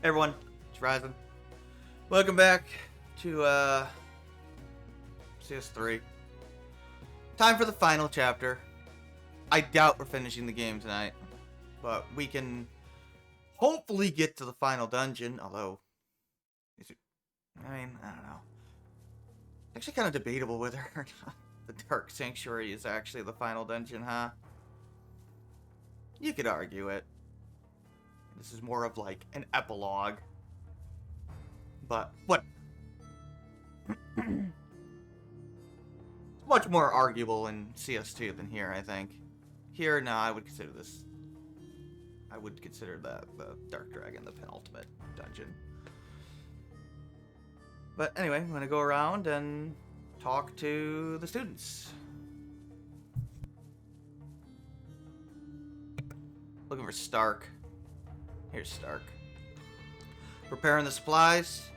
Hey everyone, it's Ryzen. Welcome back to CS3. Time for the final chapter. I doubt we're finishing the game tonight, but we can hopefully get to the final dungeon, although, is it, I don't know. It's actually kind of debatable whether or not the Dark Sanctuary is actually the final dungeon, huh? You could argue it. This is more of like an epilogue. But what? It's much more arguable in CS2 than here, I think. Here, no, I would consider this. I would consider the Dark Dragon the penultimate dungeon. But anyway, I'm gonna go around and talk to the students. Looking for Stark. Here's Stark. Preparing the supplies.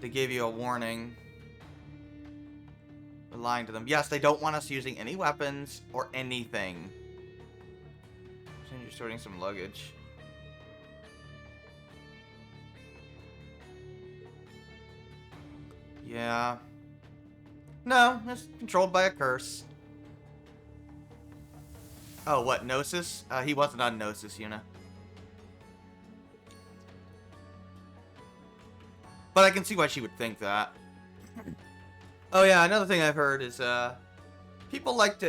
They gave you a warning. We're lying to them. Yes, they don't want us using any weapons or anything. So you're sorting some luggage. Yeah. No, it's controlled by a curse. Oh, what, Gnosis? He wasn't on Gnosis, Yuna. But I can see why she would think that. Oh yeah, another thing I've heard is people argue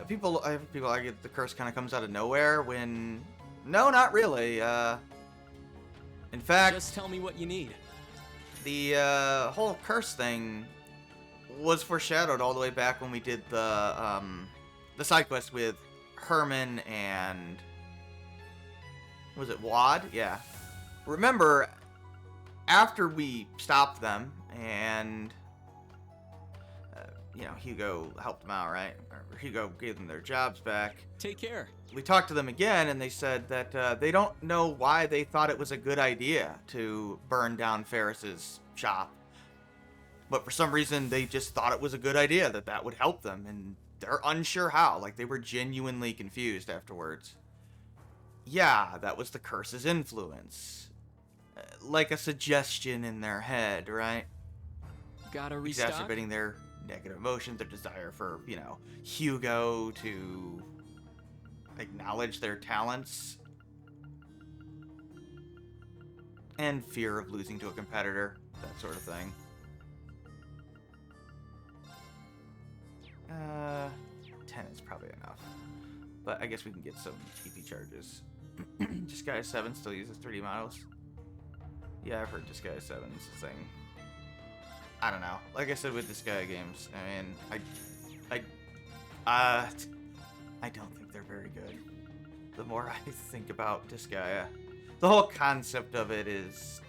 that the curse kind of comes out of nowhere when no, not really. In fact, just tell me what you need. The whole curse thing was foreshadowed all the way back when we did the side quest with Herman and was it Wad? Yeah. Remember, after we stopped them and Hugo helped them out, right? Or Hugo gave them their jobs back. Take care. We talked to them again, and they said that they don't know why they thought it was a good idea to burn down Ferris's shop. But for some reason, they just thought it was a good idea, that would help them, and they're unsure how. Like, they were genuinely confused afterwards. Yeah, that was the curse's influence. Like a suggestion in their head, right? Gotta restock. Exacerbating their negative emotions, their desire for, Hugo to acknowledge their talents, and fear of losing to a competitor, that sort of thing. 10 is probably enough, but I guess we can get some TP charges. Disguise 7 still uses 3D models. Yeah, I've heard Disguise 7 is a thing. I don't know. Like I said with Disgaea games, I mean, I don't think they're very good. The more I think about Disgaea, the whole concept of it is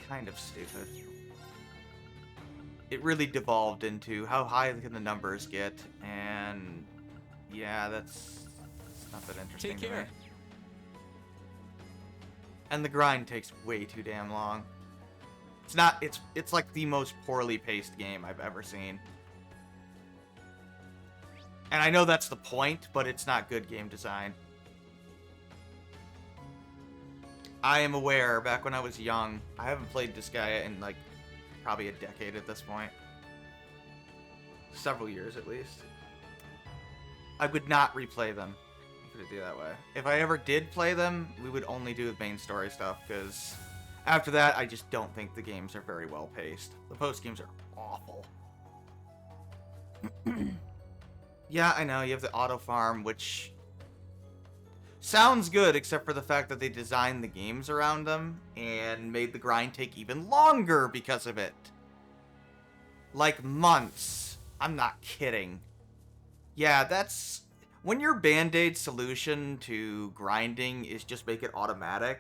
kind of stupid. It really devolved into how high can the numbers get, and yeah, that's not that interesting. Take care. And the grind takes way too damn long. It's like the most poorly paced game I've ever seen. And I know that's the point, but it's not good game design. I am aware, back when I was young, I haven't played Disgaea in like probably a decade at this point. Several years at least. I would not replay them. Put it that way. If I ever did play them, we would only do the main story stuff, because after that, I just don't think the games are very well paced. The post games are awful. Yeah, I know, you have the auto farm, which sounds good, except for the fact that they designed the games around them and made the grind take even longer because of it. Like months. I'm not kidding. Yeah, that's... When your Band-Aid solution to grinding is just make it automatic,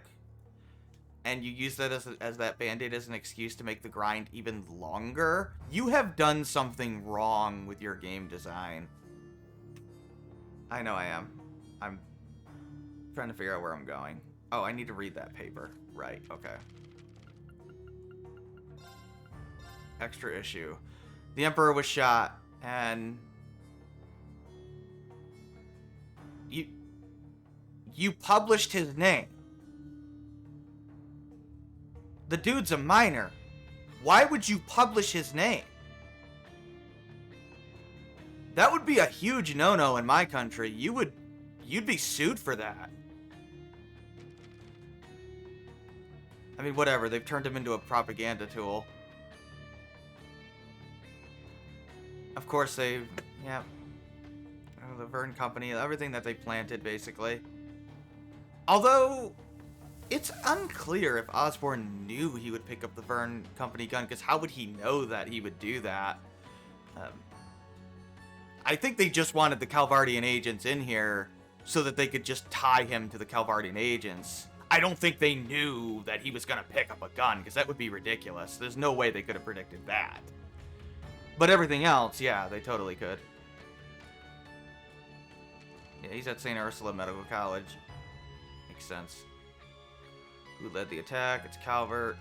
and you use that as that Band-Aid as an excuse to make the grind even longer, you have done something wrong with your game design. I know I am. I'm trying to figure out where I'm going. Oh, I need to read that paper. Right, okay. Extra issue. The Emperor was shot, and... You published his name. The dude's a minor. Why would you publish his name? That would be a huge no-no in my country. You'd be sued for that. I mean, whatever. They've turned him into a propaganda tool. Of course, yeah. The Verne Company, everything that they planted, basically. Although, it's unclear if Osborn knew he would pick up the Verne Company gun, because how would he know that he would do that? I think they just wanted the Calvardian agents in here so that they could just tie him to the Calvardian agents. I don't think they knew that he was going to pick up a gun, because that would be ridiculous. There's no way they could have predicted that. But everything else, yeah, they totally could. Yeah, he's at St. Ursula Medical College. Makes sense. Who led the attack? It's Calvert.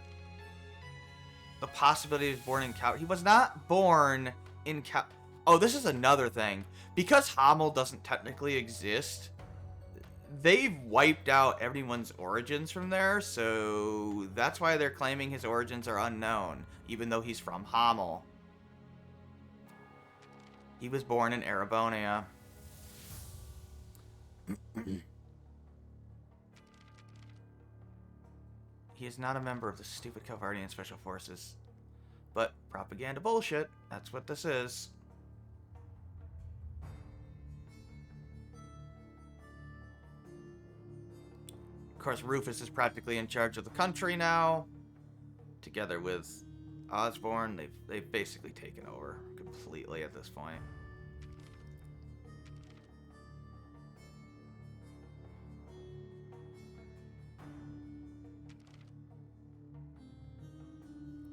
The possibility he was born in Calvert. He was not born in Calvert. Oh, this is another thing. Because Hamel doesn't technically exist, they've wiped out everyone's origins from there, so that's why they're claiming his origins are unknown, even though he's from Hamel. He was born in Erebonia. He is not a member of the stupid Calvardian Special Forces. But propaganda bullshit, that's what this is. Of course, Rufus is practically in charge of the country now. Together with Osborn, they've basically taken over completely at this point.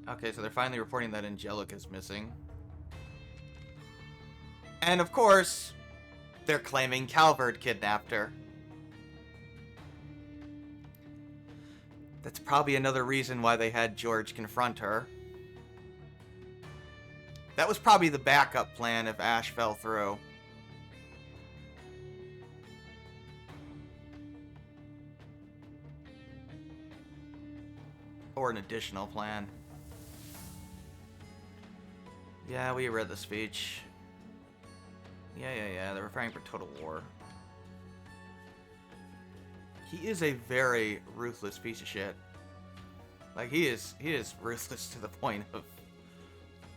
Okay, so they're finally reporting that Angelica's missing. And of course, they're claiming Calvert kidnapped her. That's probably another reason why they had George confront her. That was probably the backup plan if Ash fell through. Or an additional plan. Yeah, we read the speech. Yeah. They're referring for total war. He is a very ruthless piece of shit. Like, he is ruthless to the point of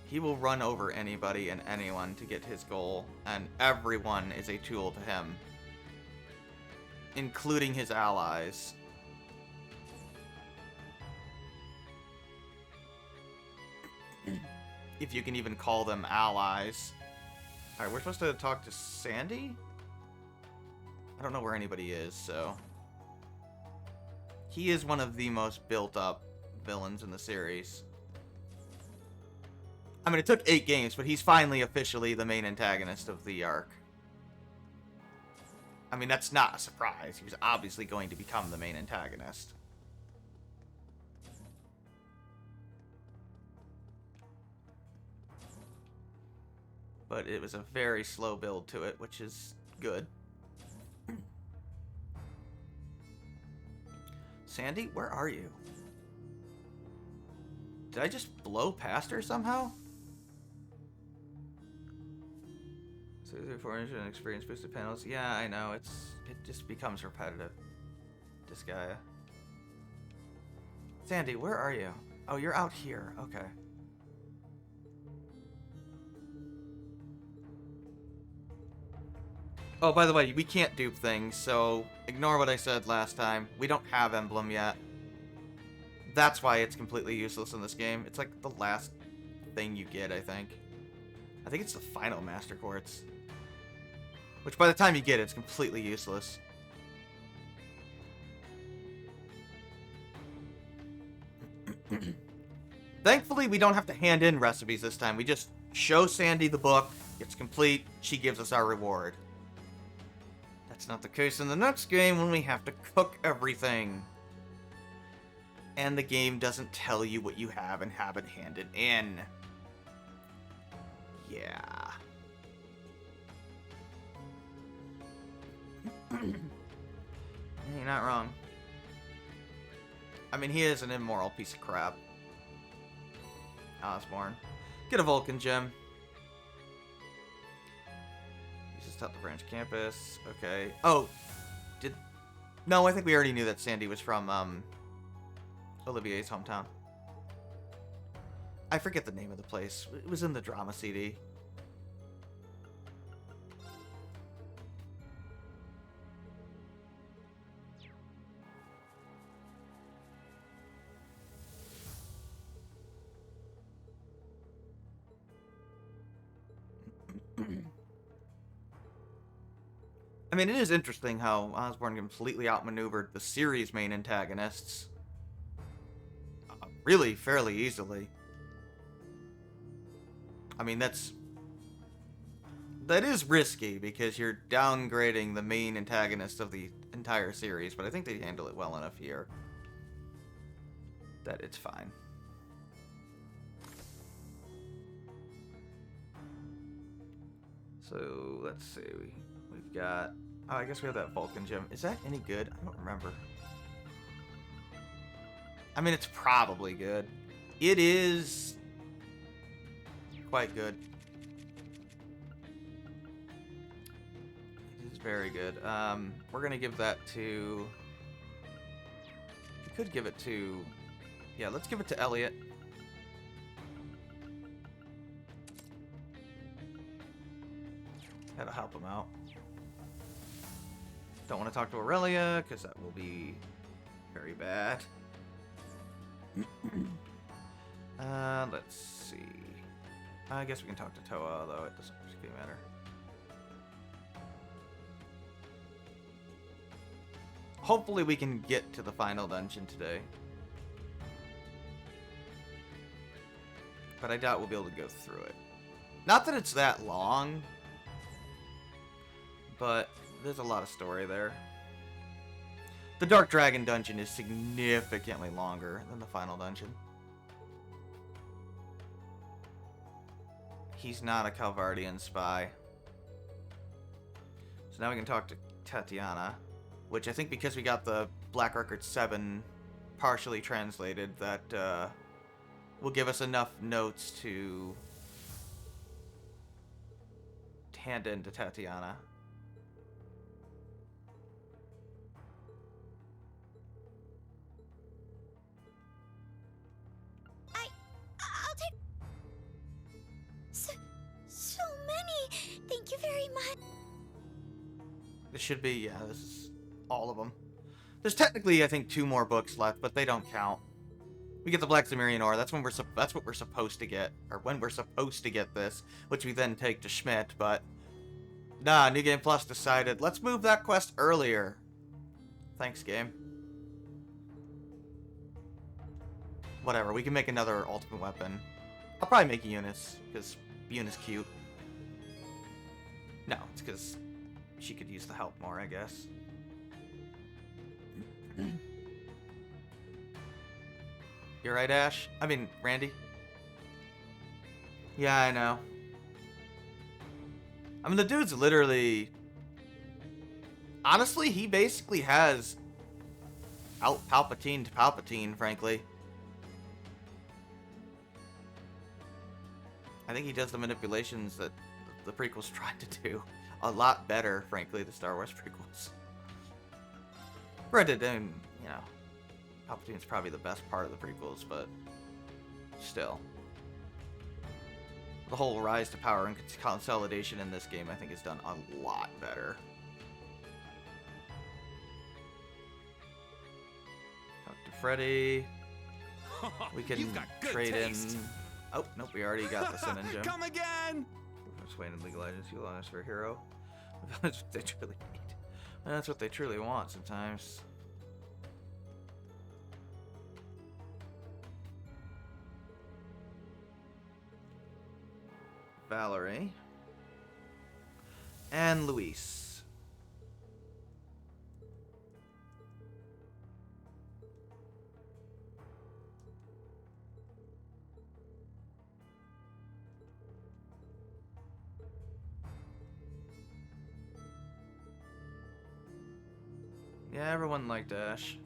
he will run over anybody and anyone to get his goal, and everyone is a tool to him, including his allies. If you can even call them allies. Alright, we're supposed to talk to Sandy? I don't know where anybody is, so... He is one of the most built-up villains in the series. I mean, it took 8 games, but he's finally officially the main antagonist of the arc. I mean, that's not a surprise. He was obviously going to become the main antagonist. But it was a very slow build to it, which is good. Sandy, where are you? Did I just blow past her somehow? So formation and experience boosted panels. Yeah, I know. It just becomes repetitive. Disgaea. Sandy, where are you? Oh, you're out here. Okay. Oh, by the way, we can't dupe things, so ignore what I said last time. We don't have Emblem yet. That's why it's completely useless in this game. It's like the last thing you get, I think. I think it's the final Master Quartz. Which by the time you get it, it's completely useless. Thankfully, we don't have to hand in recipes this time. We just show Sandy the book, it's complete, she gives us our reward. That's not the case in the next game when we have to cook everything. And the game doesn't tell you what you have and have it handed in. Yeah. not wrong. I mean, he is an immoral piece of crap. Osborn. Get a Vulcan gem. Uses Telt the branch campus. Okay. Oh, no, I think we already knew that Sandy was from Olivier's hometown. I forget the name of the place. It was in the drama CD. I mean, it is interesting how Osborn completely outmaneuvered the series' main antagonists. Really, fairly easily. I mean, that is risky, because you're downgrading the main antagonist of the entire series, but I think they handle it well enough here that it's fine. So, let's see. We've got... Oh, I guess we have that Vulcan gem. Is that any good? I don't remember. I mean, it's probably good. It is... quite good. It is very good. We're gonna give that to... We could give it to... Yeah, let's give it to Elliot. That'll help him out. Don't want to talk to Aurelia, because that will be very bad. Let's see. I guess we can talk to Toa, although it doesn't particularly matter. Hopefully we can get to the final dungeon today. But I doubt we'll be able to go through it. Not that it's that long, but there's a lot of story there. The Dark Dragon dungeon is significantly longer than the final dungeon. He's not a Calvardian spy. So now we can talk to Tatiana, which I think because we got the Black Record 7 partially translated, that will give us enough notes to hand in to Tatiana. I'll take so many. Thank you very much. This should be, yeah, this is all of them. There's technically, I think, 2 more books left, but they don't count. We get the Black Cimmerian ore. That's what we're supposed to get, or when we're supposed to get this, which we then take to Schmidt. But nah, New Game Plus decided let's move that quest earlier. Thanks, game. Whatever. We can make another ultimate weapon. I'll probably make Eunice, because Eunice cute. No, it's because she could use the help more, I guess. You're right, Ash? I mean, Randy? Yeah, I know. I mean, the dude's literally... Honestly, he basically has out Palpatine to Palpatine, frankly. I think he does the manipulations that the prequels tried to do a lot better, frankly, the Star Wars prequels. Granted, you know, Palpatine's probably the best part of the prequels, but still. The whole rise to power and consolidation in this game, I think, is done a lot better. Talk to Freddy. We can trade taste. In... Oh, nope, we already got the Sin Gem. Come again! Swain and League of Legends, you lost for a hero. That's what they truly need. And that's what they truly want sometimes. Valerie. And Luis. Yeah, everyone liked Ash.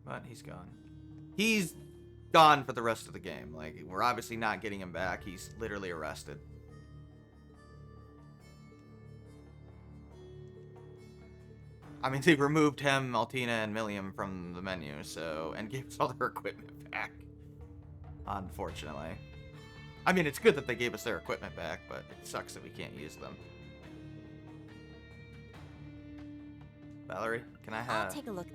But he's gone. He's gone for the rest of the game. Like, we're obviously not getting him back. He's literally arrested. I mean, they removed him, Altina, and Millium from the menu, so... And gave us all their equipment back. Unfortunately. I mean, it's good that they gave us their equipment back, but it sucks that we can't use them. Valerie, can I have... I'll take a look.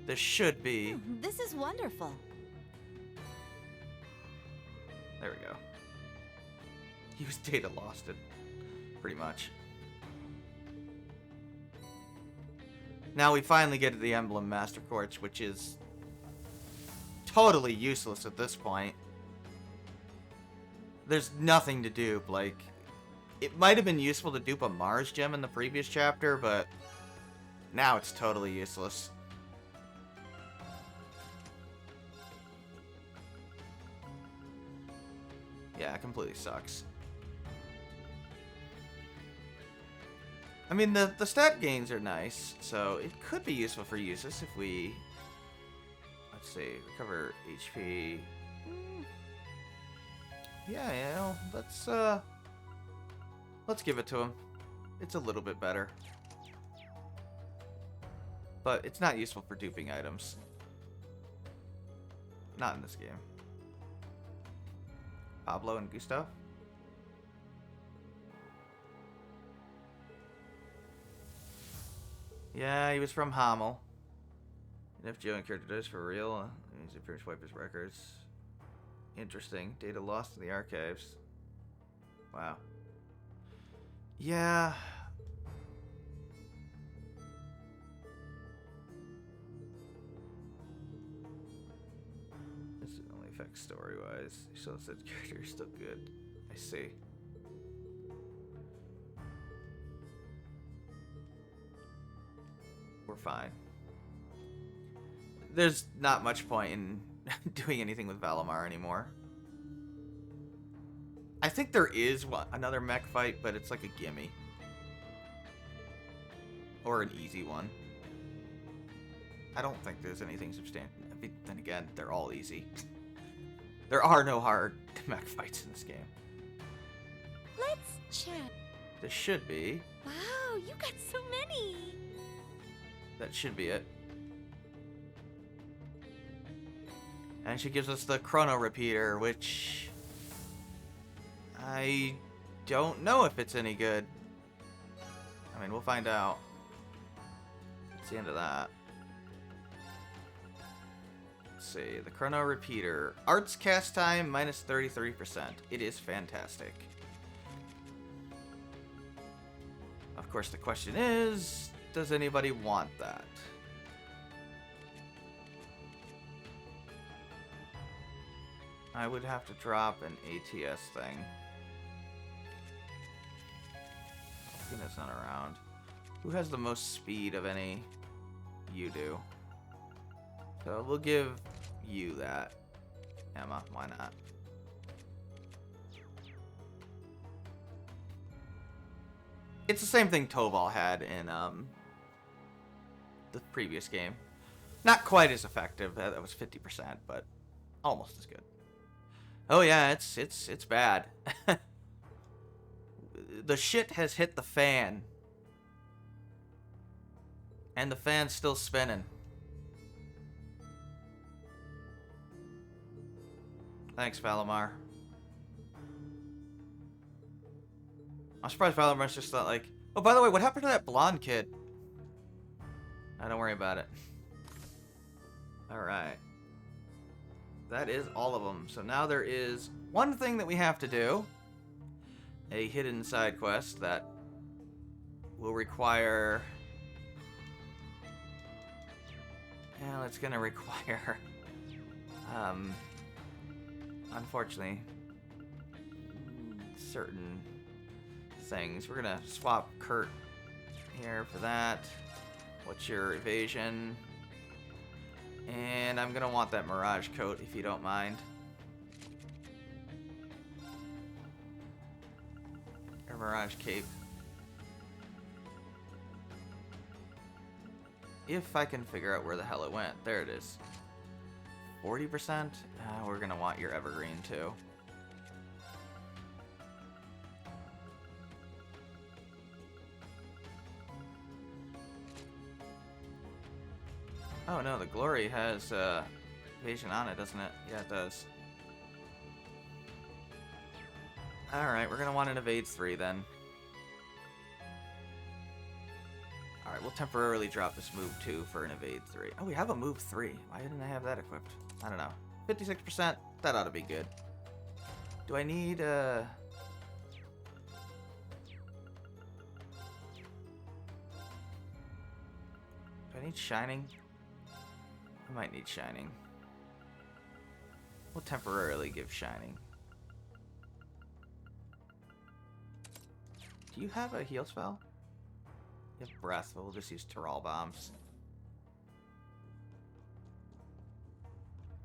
This should be... This is wonderful. There we go. He was data lost it, pretty much. Now we finally get to the Emblem Master Quartz, which is totally useless at this point. There's nothing to dupe. Like, it might have been useful to dupe a Mars gem in the previous chapter, but now it's totally useless. Yeah, it completely sucks. I mean, the stat gains are nice, so it could be useful for Usus if we... Let's see, recover HP. Yeah, you know, let's give it to him. It's a little bit better. But it's not useful for duping items. Not in this game. Pablo and Gustav? Yeah, he was from Hamel. And if Joe and character does for real, he's appears to wipe his records. Interesting. Data lost in the archives. Wow. Yeah. This only affects story-wise. So said character is still good. I see. We're fine. There's not much point in doing anything with Valimar anymore. I think there is another mech fight, but it's like a gimme. Or an easy one. I don't think there's anything substantial. Then again, they're all easy. There are no hard mech fights in this game. Let's check. This should be. Wow, you got so many. That should be it. And she gives us the Chrono Repeater, which... I don't know if it's any good. I mean, we'll find out. That's the end of that. Let's see. The Chrono Repeater. Arts cast time minus 33%. It is fantastic. Of course, the question is, does anybody want that? I would have to drop an ATS thing. It's not around. Who has the most speed of any? You do. So we'll give you that. Emma, why not? It's the same thing Toval had in the previous game. Not quite as effective. That was 50%, but almost as good. Oh yeah, it's bad. The shit has hit the fan. And the fan's still spinning. Thanks, Valimar. I'm surprised Valamar's just not like... Oh, by the way, what happened to that blonde kid? Don't worry about it. Alright. That is all of them. So now there is one thing that we have to do. A hidden side quest that will require... Well, it's gonna require... unfortunately... certain things. We're gonna swap Kurt here for that. What's your evasion? And I'm gonna want that Mirage coat if you don't mind. Or Mirage cape. If I can figure out where the hell it went. There it is. 40%? We're gonna want your evergreen too. Oh no, the glory has evasion on it, doesn't it? Yeah, it does. Alright, we're gonna want an evade 3 then. Alright, we'll temporarily drop this move 2 for an evade 3. Oh, we have a move 3. Why didn't I have that equipped? I don't know. 56%? That ought to be good. Do I need, Do I need Shining? I might need Shining. We'll temporarily give Shining. Do you have a heal spell? You have Breath, but we'll just use Tyrol Bombs.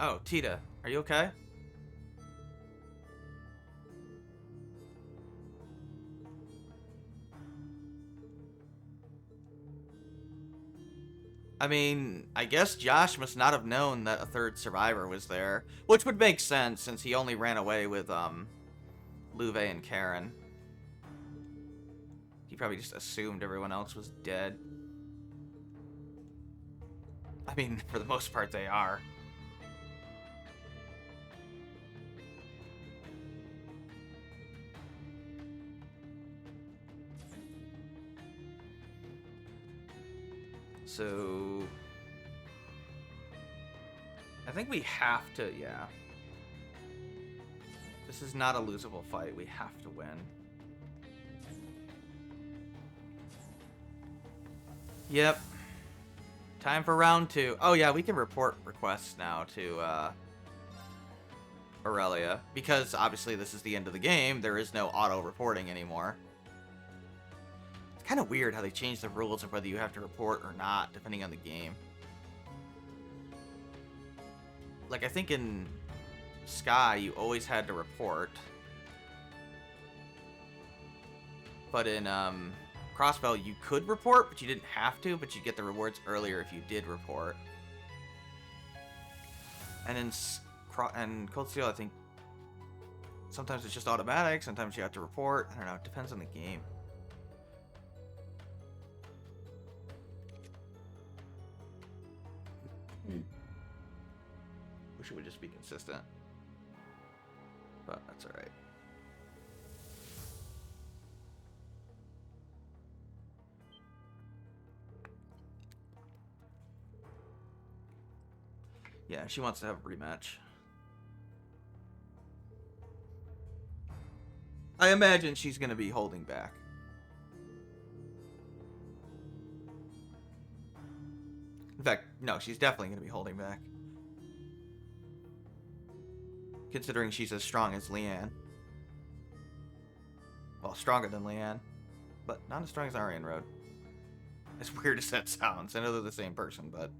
Oh, Tita, are you okay? I mean, I guess Josh must not have known that a third survivor was there, which would make sense since he only ran away with Luve and Karen. He probably just assumed everyone else was dead. I mean, for the most part, they are. So I think we have to, yeah. This is not a losable fight. We have to win. Yep. Time for round 2. Oh yeah, we can report requests now to Aurelia. Because obviously this is the end of the game, there is no auto-reporting anymore. It's kind of weird how they changed the rules of whether you have to report or not, depending on the game. Like, I think in Sky, you always had to report. But in Crossbell, you could report, but you didn't have to, but you get the rewards earlier if you did report. And in Cold Steel, I think sometimes it's just automatic, sometimes you have to report. I don't know, it depends on the game. Wish it would just be consistent. But that's alright. Yeah, she wants to have a rematch. I imagine she's going to be holding back. In fact, no, she's definitely going to be holding back. Considering she's as strong as Leanne. Well, stronger than Leanne. But not as strong as Arian Road. As weird as that sounds. I know they're the same person, but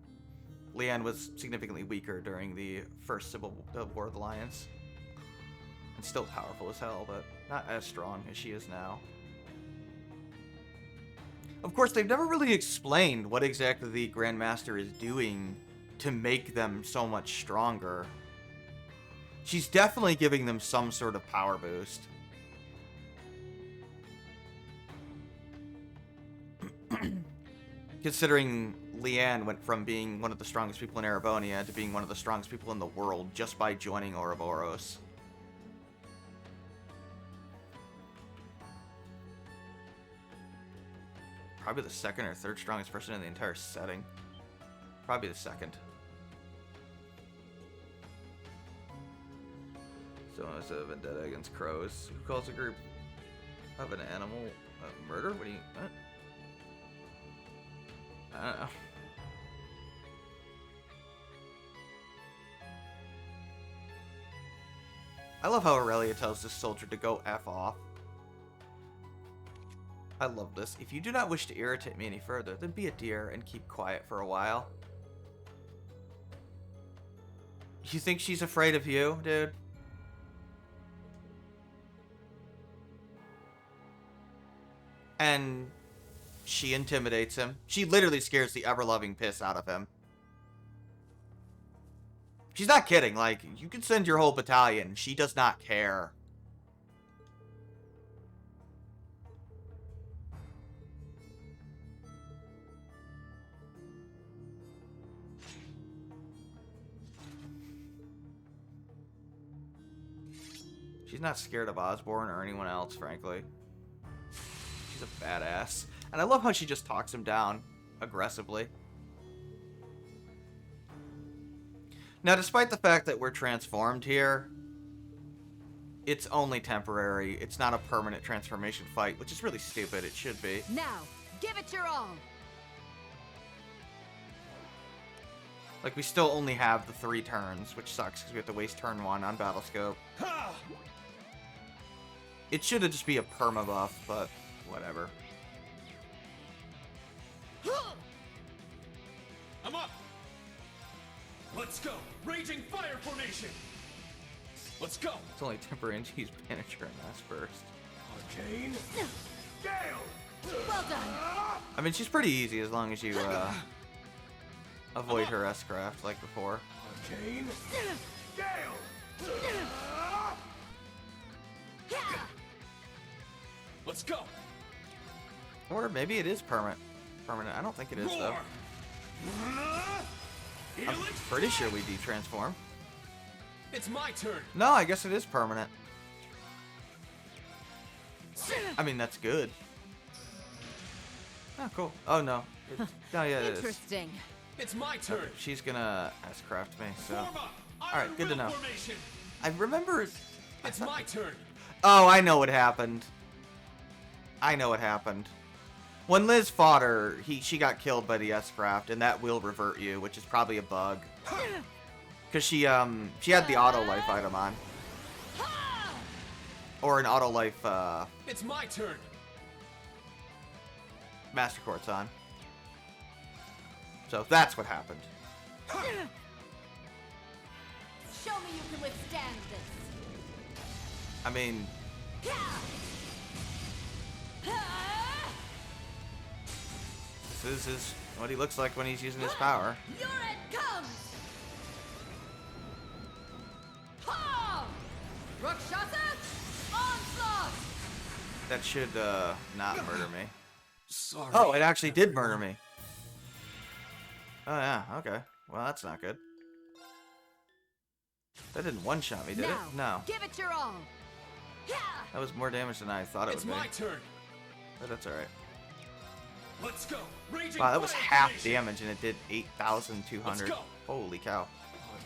Leanne was significantly weaker during the first Civil War of the Lions. And still powerful as hell, but not as strong as she is now. Of course, they've never really explained what exactly the Grandmaster is doing to make them so much stronger. She's definitely giving them some sort of power boost. Considering Leanne went from being one of the strongest people in Erebonia to being one of the strongest people in the world just by joining Ouroboros. Probably the second or third strongest person in the entire setting. Probably the second. So it's a vendetta against crows. Who calls a group of an animal murder? What do you... What? I don't know. I love how Aurelia tells this soldier to go F off. I love this. If you do not wish to irritate me any further, then be a dear and keep quiet for a while. You think she's afraid of you, dude? And She intimidates him. She literally scares the ever-loving piss out of him. She's not kidding. Like, you can send your whole battalion. She does not care. She's not scared of Osborn or anyone else, frankly. She's a badass. And I love how she just talks him down aggressively. Now, despite the fact that we're transformed here, it's only temporary. It's not a permanent transformation fight, which is really stupid. It should be. Now, give it your all. Like, we still only have the 3 turns, which sucks because we have to waste turn 1 on Battlescope. It should just be a perma buff, but whatever. I'm up. Let's go. Raging fire formation. Let's go. It's only temporary and she's Banisher and Mass Burst. Arcane. Gale. Well done. I mean, she's pretty easy as long as you avoid her S-Craft like before. Arcane. Gale. Let's go. Or maybe it is permanent. I don't think it is, though. I'm pretty sure we de-transform. It's my turn. No, I guess it is permanent. I mean, that's good. Oh, cool. Oh, no. Oh, yeah, it is. Interesting. It's my turn. Okay, she's gonna S-Craft me, so... Form up. Alright, good to know. Formation. I remember... It's my turn. Oh, I know what happened. I know what happened. When Liz fought her, she got killed by the S-Craft, and that will revert you, which is probably a bug. Because she had the auto life item on. Or an auto life, It's my turn. Master Quartz on. So that's what happened. Show me you can withstand this. I mean... This is what he looks like when he's using his power. Your end comes. Ha! Rakshasa onslaught. That should not murder me. Sorry. Oh, it actually did murder me. Oh yeah, okay. Well, that's not good. That didn't one-shot me, did Now, it? No. give it your all. That was more damage than I thought it It's would be. my turn. But that's alright. Let's go. Raging Wow, that was fire half formation. damage and it did 8,200. Let's go. Holy cow.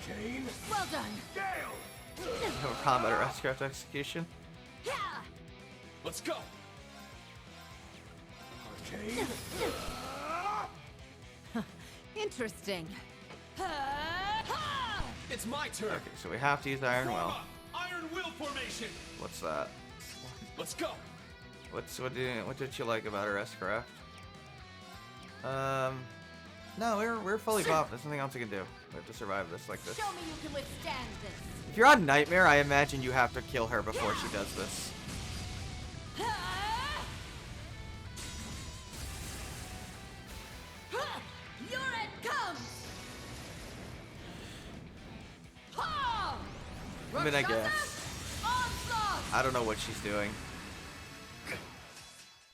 Arcane. Well done. Gale. No combat or S-Craft execution. Let's go. Arcane. Interesting. It's my turn. Okay, so we have to use the Iron Form Will. up. Iron Will formation. What's that? Let's go. What did you like about her S-Craft? No, we're fully buffed. There's nothing else we can do. We have to survive this like this. Show me you can withstand this. If you're on Nightmare, I imagine you have to kill her before she does this. Your end comes. Ha! I mean, I Rakshasa guess. onslaught. I don't know what she's doing.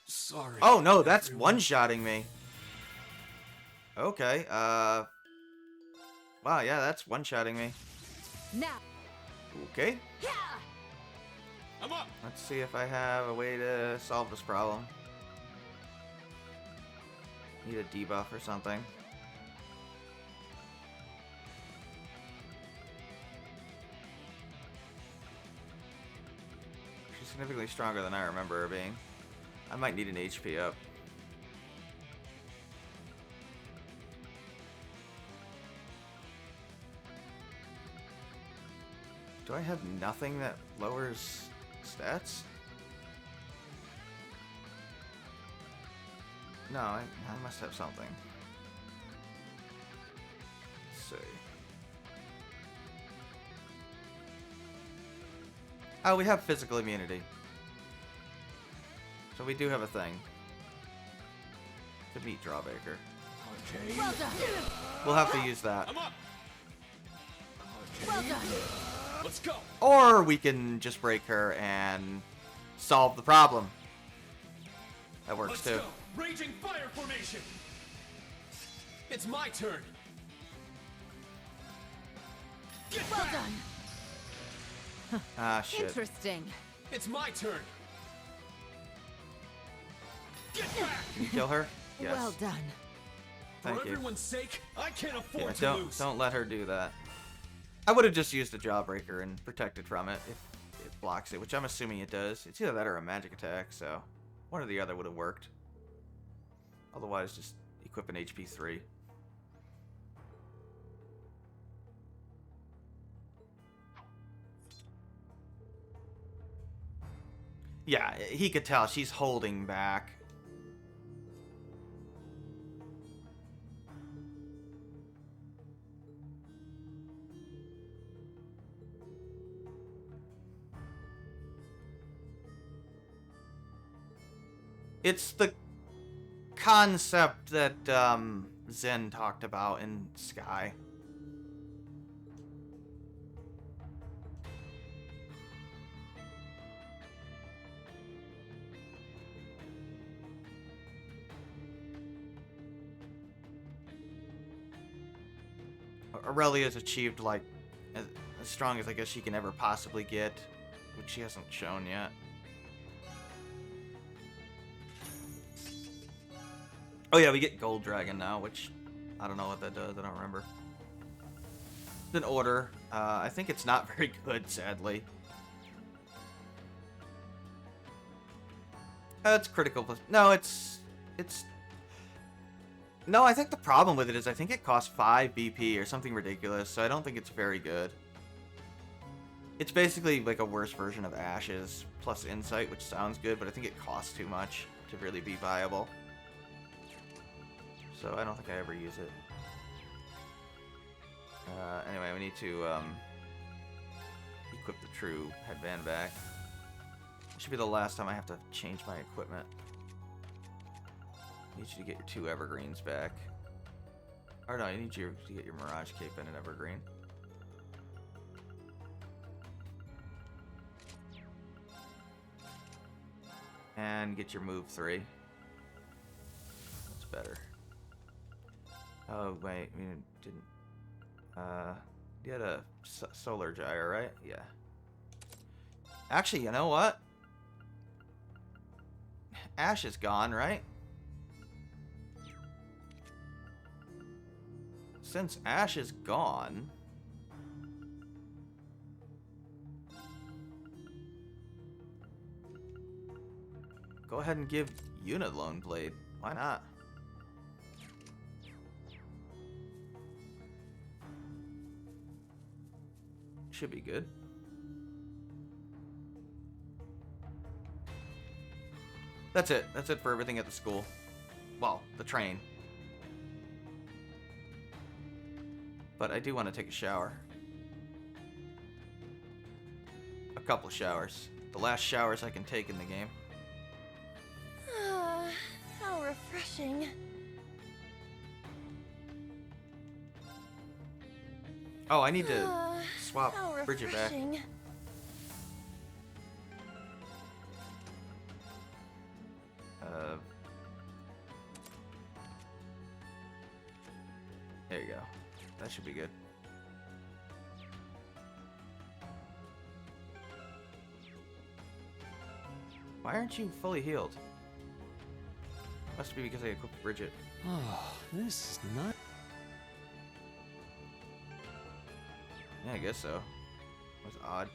Sorry. Oh no, that's one-shotting me. Okay, wow, yeah, that's one-shotting me. Now. Okay, I'm up. let's see if I have a way to solve this problem. Need a debuff or something. She's significantly stronger than I remember her being. I might need an HP up. Do I have nothing that lowers stats? No, I must have something. Let's see. Oh, we have physical immunity. So we do have a thing. Could meet Drawbreaker. Okay. Well done. We'll have to use that. I'm up. Well done. Let's go. Or we can just break her and solve the problem. That works Let's too. go. Raging fire formation. It's my turn. Get Well back. done. Ah, shit. Interesting. It's my turn. Get back. Can you kill her? Yes. Well done. Thank For you. everyone's sake, I can't afford Yeah, to lose. don't let her do that. I would have just used a Jawbreaker and protected from it if it blocks it, which I'm assuming it does. It's either that or a magic attack, so one or the other would have worked. Otherwise, just equip an HP 3. Yeah, he could tell she's holding back. It's the concept that Zen talked about in Sky. Aurelia's achieved like as strong as I guess she can ever possibly get, which she hasn't shown yet. Oh yeah, we get Gold Dragon now, which I don't know what that does. I don't remember. It's an order. I think it's not very good, sadly. It's critical. No, it's. No, I think the problem with it is I think it costs 5 BP or something ridiculous, so I don't think it's very good. It's basically like a worse version of Ashes plus Insight, which sounds good, but I think it costs too much to really be viable. So I don't think I ever use it. Anyway, we need to equip the true headband back. It should be the last time I have to change my equipment. I need you to get your 2 evergreens back. Or no, I need you to get your Mirage Cape and an evergreen. And get your move 3. That's better. Oh, wait, we didn't. You had a solar gyre, right? Yeah. Actually, you know what? Ash is gone, right? Since Ash is gone, go ahead and give Unit Lone Blade. Why not? Should be good. That's it. That's it for everything at the school. Well, the train. But I do want to take a shower. A couple showers. The last showers I can take in the game. How refreshing. Oh, I need to swap How Bridget back. refreshing. There you go. That should be good. Why aren't you fully healed? Must be because I equipped Bridget. Oh, this is not. Yeah, I guess so. That was odd.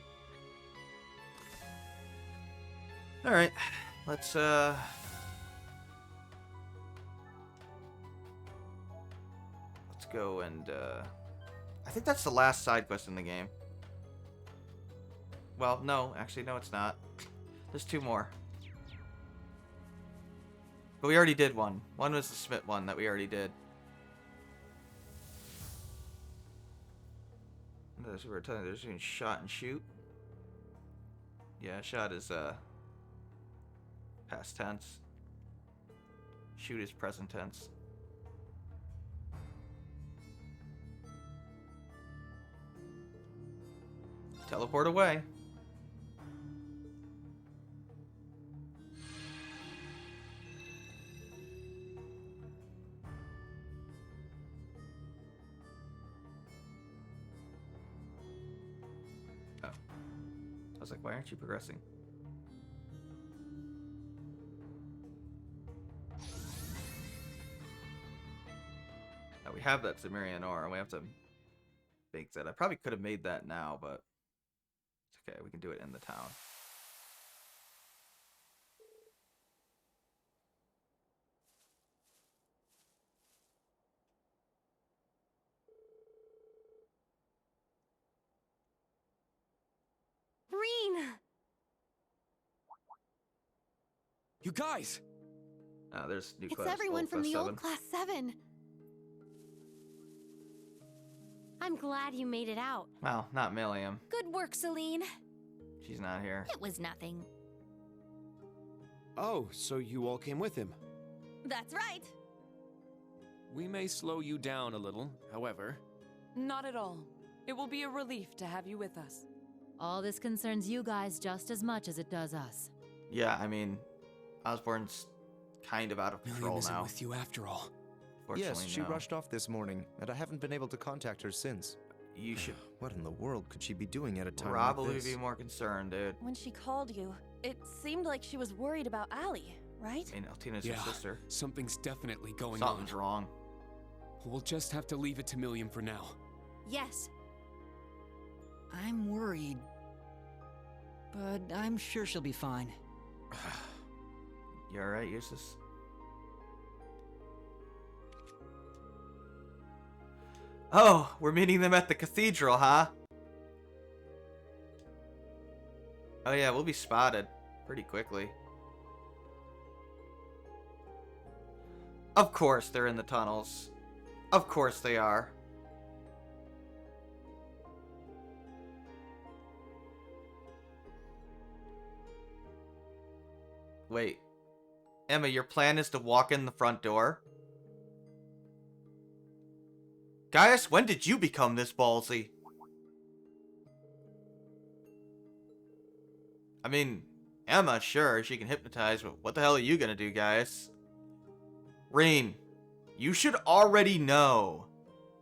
Alright. Let's go and I think that's the last side quest in the game. Well, no, actually no it's not. There's 2 more. But we already did one. One was the Smith one that we already did. We were telling you there's doing shot and shoot. Yeah, shot is past tense. Shoot is present tense. Teleport away. Oh. I was like, why aren't you progressing? Now we have that Cimmerian ore. We have to bake that. I probably could have made that now, but it's okay. We can do it in the town. Reen! You guys! There's new It's class. everyone old from class the 7. old Class 7. I'm glad you made it out. Well, not Milliam. Good work, Celine. She's not here. It was nothing. Oh, so you all came with him. That's right. We may slow you down a little, however. Not at all. It will be a relief to have you with us. All this concerns you guys just as much as it does us. Yeah, I mean, Osborne's kind of out of Milliam control isn't now. with you after all. Fortunately, Yes, she no. rushed off this morning, and I haven't been able to contact her since. You should What in the world could she be doing at a time probably like this? be more concerned, dude. When she called you, it seemed like she was worried about Allie, right? I mean, Altina's Yeah, her sister. something's definitely going Something's on. wrong. We'll just have to leave it to Milliam for now. Yes. I'm worried. But I'm sure she'll be fine. You alright, Eustace? Oh, we're meeting them at the cathedral, huh? Oh yeah, we'll be spotted pretty quickly. Of course they're in the tunnels. Of course they are. Wait. Emma, your plan is to walk in the front door? Gaius, when did you become this ballsy? I mean, Emma, sure, she can hypnotize, but what the hell are you gonna do, Gaius? Reen, you should already know.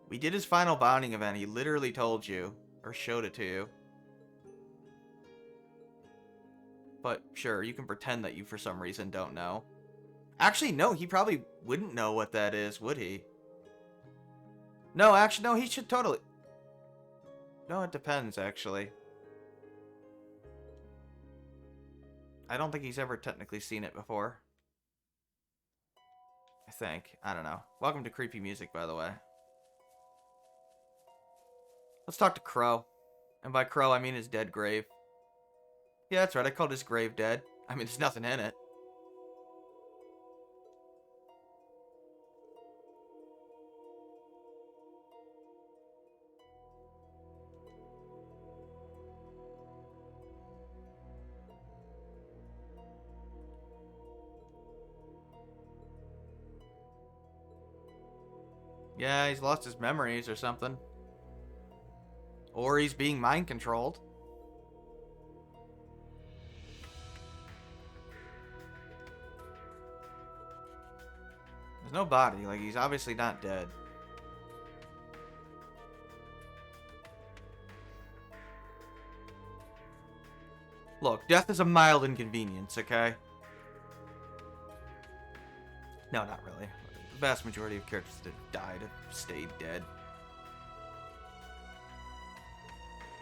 We did his final bonding event. He literally told you, or showed it to you. But sure, you can pretend that you for some reason don't know. Actually, no, he probably wouldn't know what that is, would he? No, actually, no, he should totally... No, it depends, actually. I don't think he's ever technically seen it before. I think. I don't know. Welcome to Creepy Music, by the way. Let's talk to Crow. And by Crow, I mean his dead grave. Yeah, that's right, I called his grave dead. I mean, there's nothing in it. Yeah, he's lost his memories or something. Or he's being mind controlled. There's no body, like he's obviously not dead. Look, death is a mild inconvenience, okay? No, not really. The vast majority of characters that have died have stayed dead.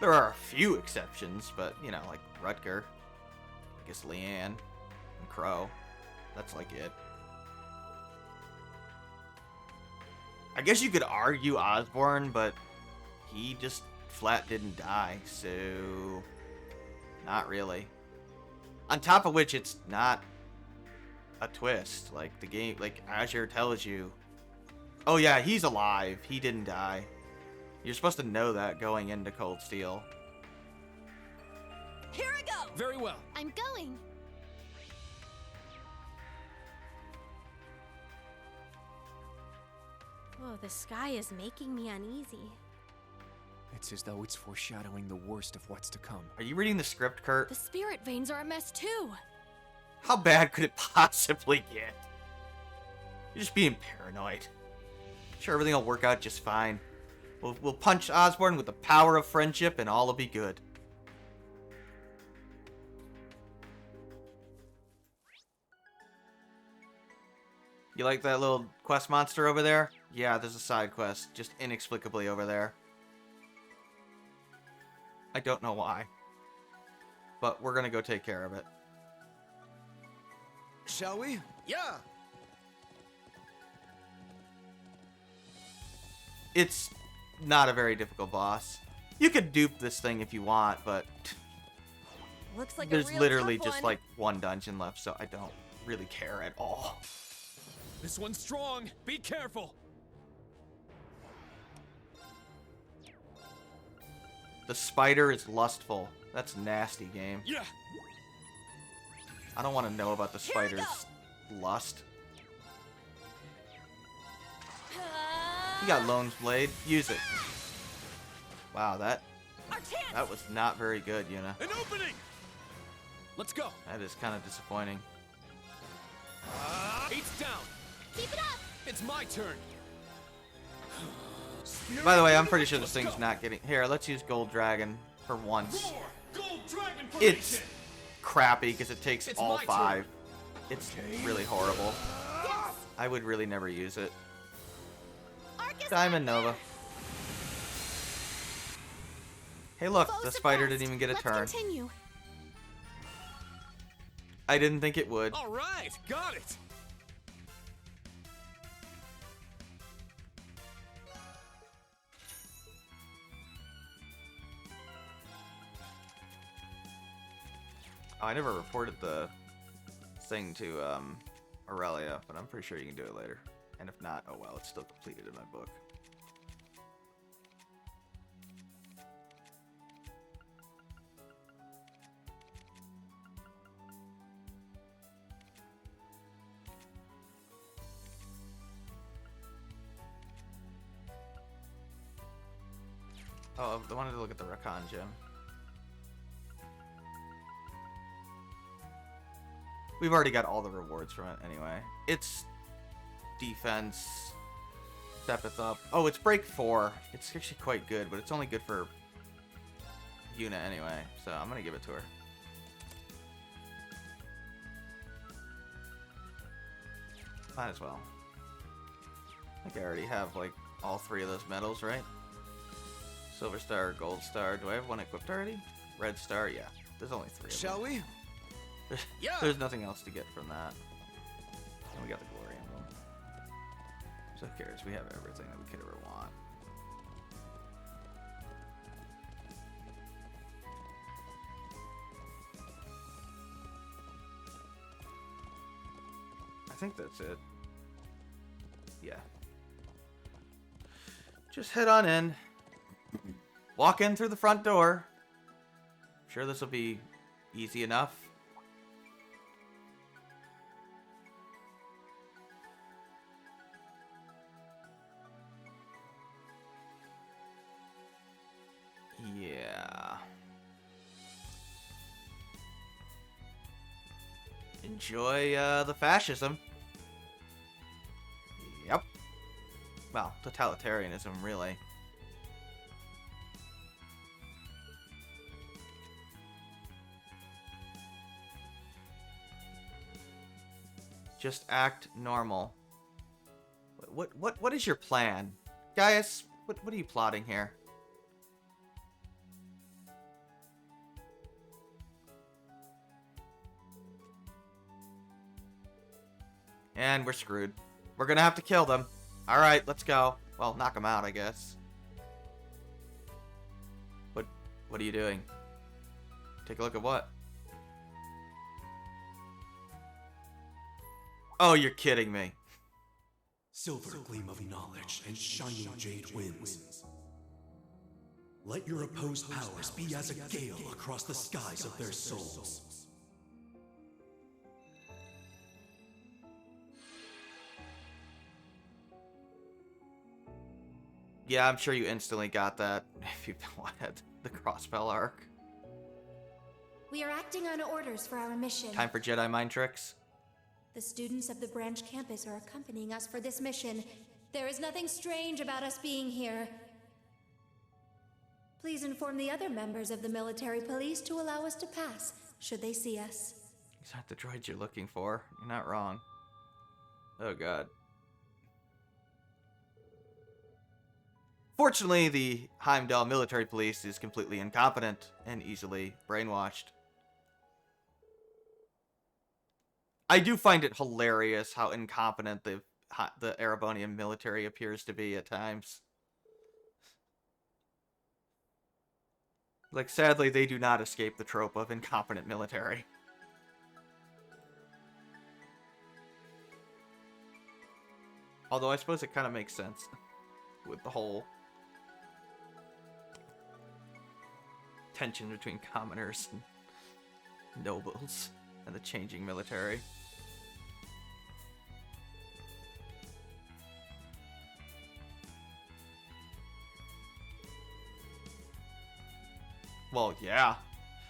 There are a few exceptions, but, you know, like Rutger, I guess Leanne, and Crow. That's like it. I guess you could argue Osborne, but he just flat didn't die, so... Not really. On top of which, it's not a twist. Like, the game, like, Azure tells you, oh yeah, he's alive. He didn't die. You're supposed to know that going into Cold Steel. Here I go! Very well. I'm going. Oh, the sky is making me uneasy. It's as though it's foreshadowing the worst of what's to come. Are you reading the script, Kurt? The spirit veins are a mess too. How bad could it possibly get? You're just being paranoid. Sure, everything will work out just fine. We'll punch Osborn with the power of friendship and all will be good. You like that little quest monster over there? Yeah, there's a side quest, just inexplicably over there. I don't know why. But we're gonna go take care of it. Shall we? Yeah! It's not a very difficult boss. You could dupe this thing if you want, but Looks like there's a real literally tough just one. like one dungeon left, so I don't really care at all. This one's strong. Be careful. The spider is lustful. That's nasty, game. Yeah. I don't want to know about the Here we spider's lust. Ah, You got Lone's Blade. Use it. Wow, that our chance. was not very good, Yuna. An opening. Let's go. That is kind of disappointing. Eight's down. Keep it up! It's my turn. By the way, I'm pretty sure this thing's not getting... Here, let's use Gold Dragon for once. Roar! Gold Dragon It's formation. crappy because it takes It's all my turn. 5. It's really horrible. I would really never use it. Arcus Diamond Nova. Hey look, Foe the spider suppressed. didn't even get a Let's turn. Continue. I didn't think it would. All right, got it. Oh, I never reported the thing to Aurelia, but I'm pretty sure you can do it later. And if not, oh well, it's still completed in my book. Oh, I wanted to look at the Rakan gem. We've already got all the rewards from it anyway. It's defense, steppeth up. Oh, it's break 4. It's actually quite good, but it's only good for Yuna anyway, so I'm gonna give it to her. Might as well. I think I already have like all 3 of those medals, right? Silver Star, Gold Star. Do I have one equipped already? Red Star, yeah. There's only 3 of them. Shall we? Yeah. There's nothing else to get from that. And we got the Glory Emblem. So who cares? We have everything that we could ever want. I think that's it. Yeah. Just head on in. Walk in through the front door. I'm sure this will be easy enough. Yeah. Enjoy the fascism. Yep. Well, totalitarianism, really. Just act normal. What is your plan? Gaius, what are you plotting here? And we're screwed. We're gonna have to kill them. Alright, let's go. Well, knock them out, I guess. What are you doing? Take a look at what? Oh, you're kidding me. Silver gleam of knowledge and shining jade winds. Let your opposed powers be as a gale across the skies of their souls. Yeah, I'm sure you instantly got that if you've had the Crossbell arc. We are acting on orders for our mission. Time for Jedi mind tricks. The students of the branch campus are accompanying us for this mission. There is nothing strange about us being here. Please inform the other members of the military police to allow us to pass, should they see us. These aren't the droids you're looking for. You're not wrong. Oh god. Fortunately, the Heimdall military police is completely incompetent and easily brainwashed. I do find it hilarious how incompetent the Erebonian military appears to be at times. Like, sadly, they do not escape the trope of incompetent military. Although I suppose it kind of makes sense with the whole tension between commoners and nobles and the changing military. Well, yeah.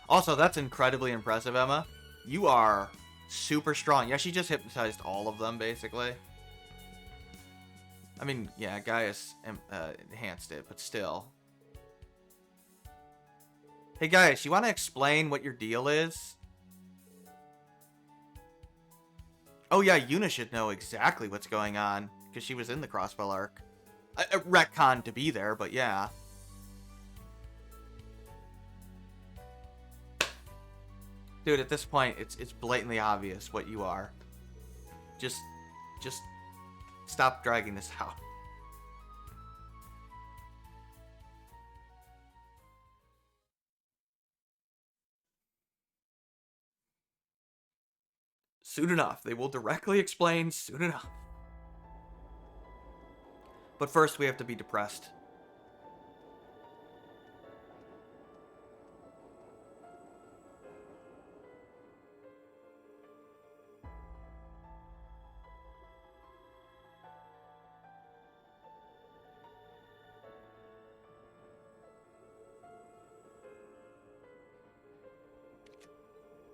Also, that's incredibly impressive, Emma. You are super strong. Yeah, she just hypnotized all of them, basically. I mean, yeah, Gaius enhanced it, but still. Hey, Gaius, you want to explain what your deal is? Oh, yeah, Yuna should know exactly what's going on, because she was in the Crossbell arc. Retcon to be there, but yeah. Dude, at this point, it's blatantly obvious what you are. Just stop dragging this out. Soon enough. They will directly explain soon enough. But first, we have to be depressed.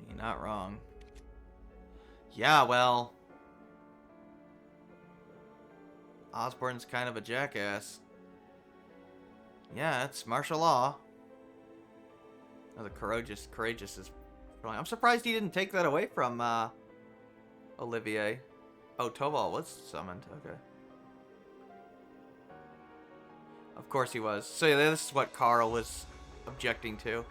You're not wrong. Yeah, well, Osborn's kind of a jackass. Yeah, it's martial law. Oh, the courageous is... I'm surprised he didn't take that away from Olivier. Oh, Tobal was summoned. Okay. Of course he was. So yeah, this is what Carl was objecting to.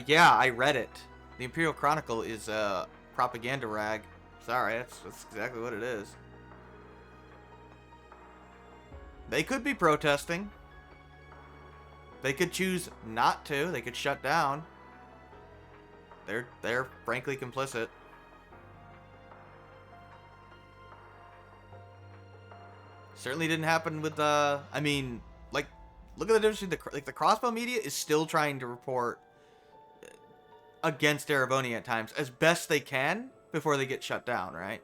Yeah, I read it. The Imperial Chronicle is a propaganda rag. Sorry, that's exactly what it is. They could be protesting. They could choose not to. They could shut down. They're frankly complicit. Certainly didn't happen with I mean, like, look at the difference between the Crossbow media is still trying to report against Ereboni at times as best they can before they get shut down, right?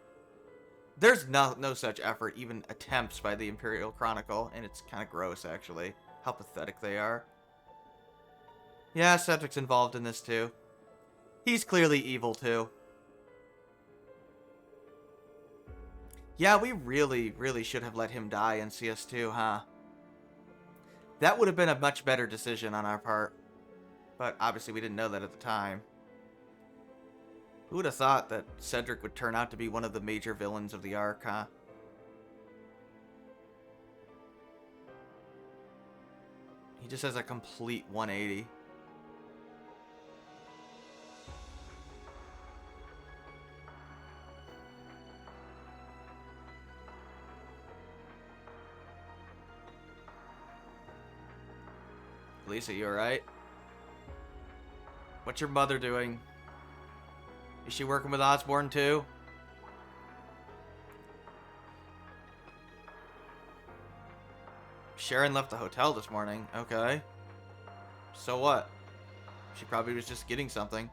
There's no such effort, even attempts by the Imperial Chronicle, and it's kind of gross, actually, how pathetic they are. Yeah, Cedric's involved in this, too. He's clearly evil, too. Yeah, we really should have let him die in CS2, huh? That would have been a much better decision on our part. But obviously we didn't know that at the time. Who would have thought that Cedric would turn out to be one of the major villains of the arc, huh? He just has a complete 180. Lisa, you alright? What's your mother doing? Is she working with Osborn too? Sharon left the hotel this morning. Okay. So what? She probably was just getting something.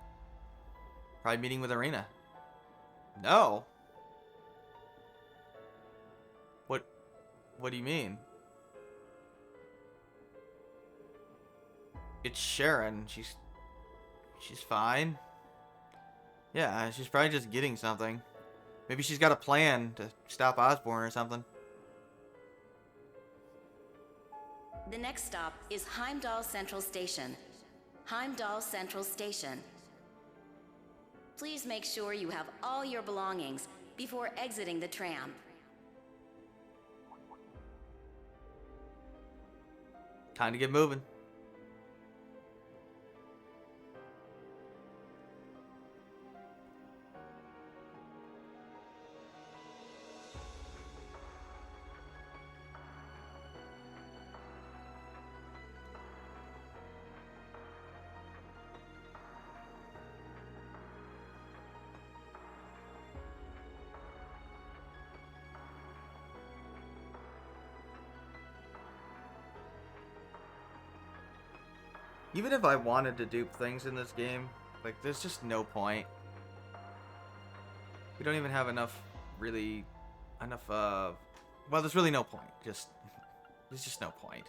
Probably meeting with Arena. No. What do you mean? It's Sharon. She's fine. Yeah, she's probably just getting something. Maybe she's got a plan to stop Osborn or something. The next stop is Heimdall Central Station. Heimdall Central Station. Please make sure you have all your belongings before exiting the tram. Time to get moving. Even if I wanted to dupe things in this game, like, there's just no point. We don't even have enough, well, there's really no point. There's just no point.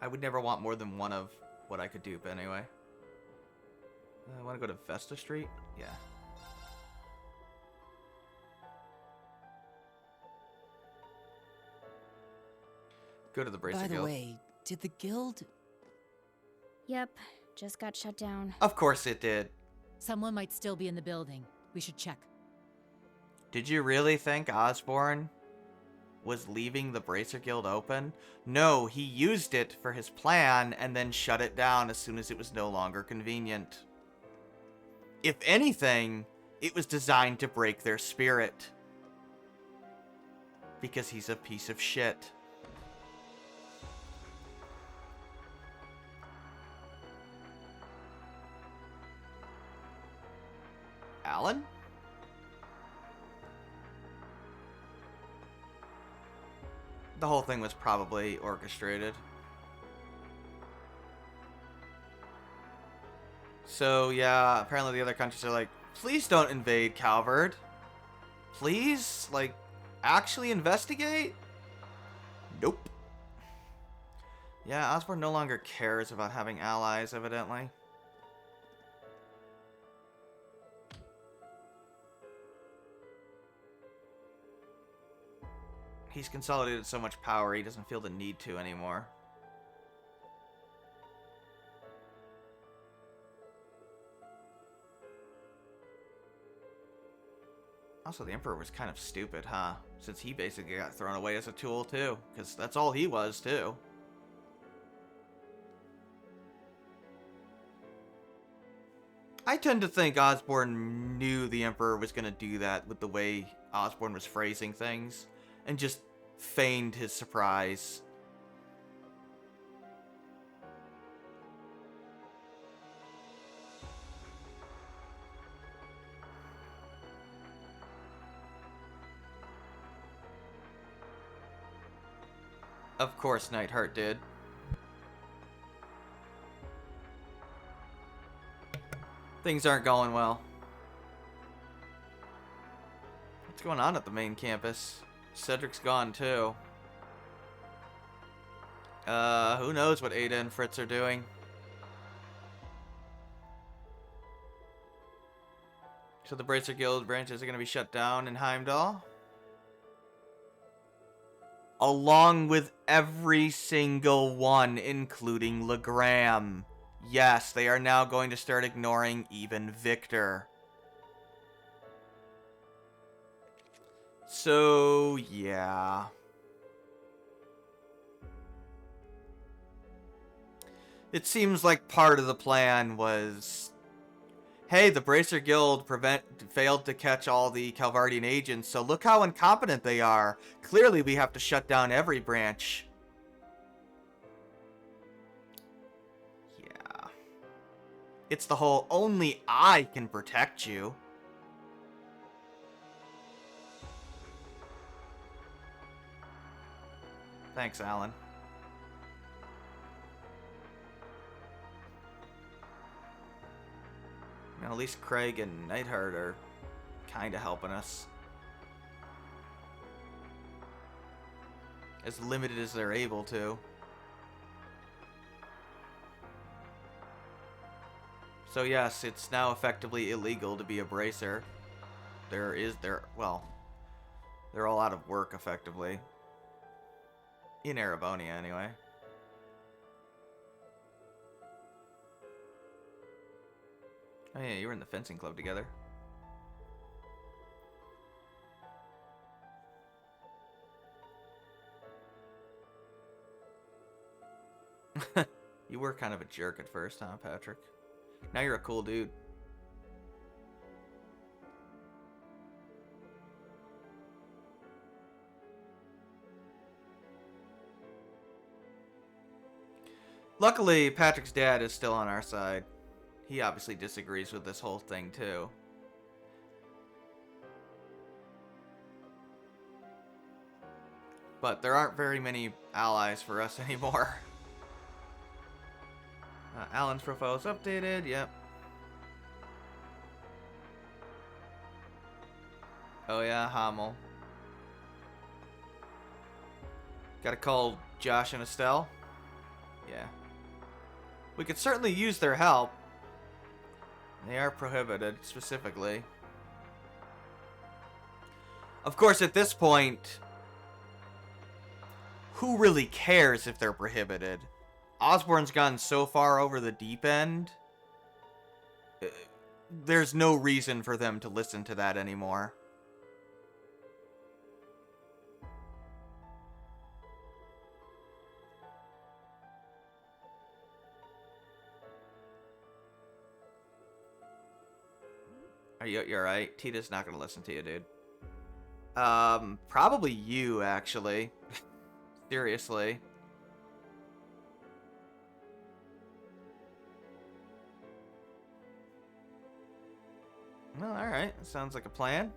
I would never want more than one of what I could dupe anyway. I want to go to Vesta Street? Yeah. Go to the Bracer Guild. By the way, did the guild... Yep, just got shut down. Of course it did. Someone might still be in the building. We should check. Did you really think Osborn was leaving the Bracer Guild open? No, he used it for his plan and then shut it down as soon as it was no longer convenient. If anything, it was designed to break their spirit. Because he's a piece of shit. Alan? The whole thing was probably orchestrated. So, yeah, apparently the other countries are like, please don't invade Calvard. Please? Like, actually investigate? Nope. Yeah, Osborn no longer cares about having allies, evidently. He's consolidated so much power, he doesn't feel the need to anymore. Also, the Emperor was kind of stupid, huh? Since he basically got thrown away as a tool, too. Because that's all he was, too. I tend to think Osborn knew the Emperor was going to do that with the way Osborn was phrasing things. And just feigned his surprise. Of course Neidhart did. Things aren't going well. What's going on at the main campus? Cedric's gone too. Who knows what Ada and Fritz are doing? So the Bracer Guild branches are going to be shut down in Heimdall? Along with every single one, including Legram. Yes, they are now going to start ignoring even Victor. So, yeah. It seems like part of the plan was, hey, the Bracer Guild failed to catch all the Calvardian agents, so look how incompetent they are. Clearly we have to shut down every branch. Yeah. It's the whole, only I can protect you. Thanks, Alan. Now, at least Craig and Neidhart are kind of helping us. as limited as they're able to. So yes, it's now effectively illegal to be a bracer. Well, they're all out of work effectively. In Erebonia, anyway. Oh yeah, you were in the fencing club together. You were kind of a jerk at first, huh, Patrick? Now you're a cool dude. Luckily, Patrick's dad is still on our side. He obviously disagrees with this whole thing, too. But there aren't very many allies for us anymore. Alan's profile is updated, yep. Oh yeah, Hamel. Gotta call Josh and Estelle? Yeah. We could certainly use their help. They are prohibited, specifically. Of course, at this point, who really cares if they're prohibited? Osborne's gone so far over the deep end. There's no reason for them to listen to that anymore. You're right. Tita's not gonna listen to you, dude. Probably you, actually. Seriously. Well, alright. Sounds like a plan.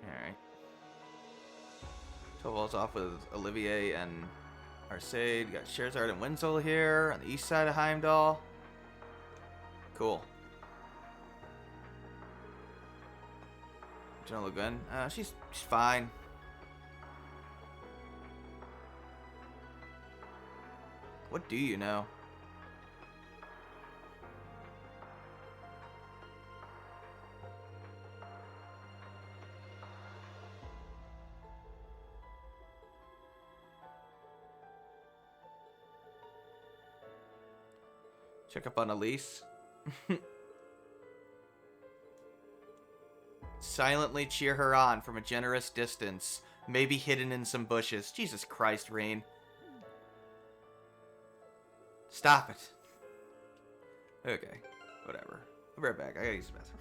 Alright. Toval's off with Olivier and Arcade. Got Scherzard and Wenzel here on the east side of Heimdall. Cool. General Le Guin. She's fine. What do you know? Check up on Elise. Silently cheer her on from a generous distance, maybe hidden in some bushes. Jesus Christ, Rain. Stop it. Okay, whatever. I'll be right back. I gotta use the bathroom.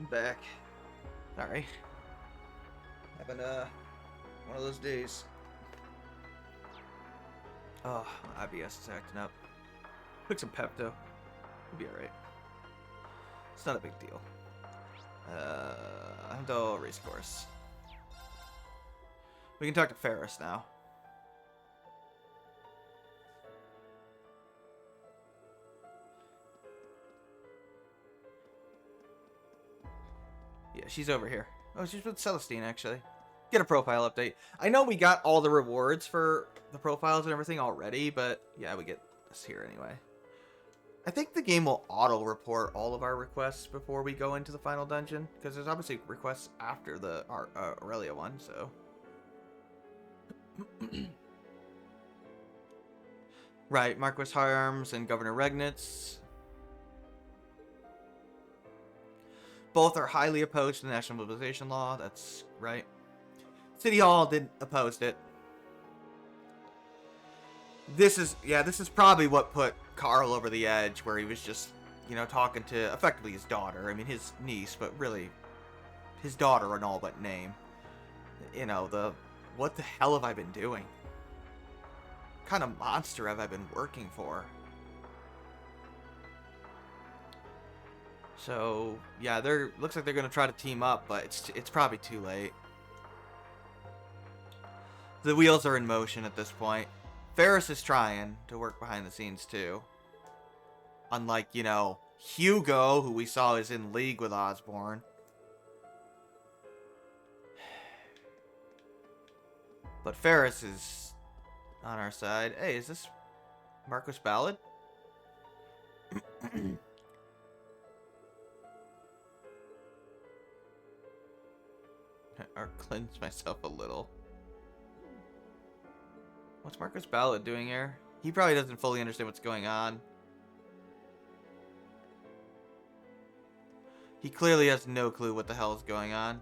I'm back. Sorry. Having one of those days. Oh, my IBS is acting up. Took some Pepto. We'll be alright. It's not a big deal. Heimdall race course. We can talk to Ferris now. Yeah, she's over here. Oh, she's with Celestine, actually. Get a profile update. I know we got all the rewards for the profiles and everything already, but yeah, we get this here anyway. I think the game will auto-report all of our requests before we go into the final dungeon, because there's obviously requests after the Aurelia one, so... Right, Marquis Harms and Governor Regnitz. Both are highly opposed to the National Mobilization Law. That's right. City Hall did oppose it. This is probably what put Carl over the edge, where he was just, you know, talking to effectively his daughter. I mean, his niece, but really his daughter in all but name. You know, what the hell have I been doing? What kind of monster have I been working for? So, yeah, looks like they're going to try to team up, but it's probably too late. The wheels are in motion at this point. Ferris is trying to work behind the scenes, too. Unlike, you know, Hugo, who we saw is in league with Osborn. But Ferris is on our side. Hey, is this Marcus Ballard? Or cleanse myself a little. What's Marcus Ballard doing here? He probably doesn't fully understand what's going on. He clearly has no clue what the hell is going on.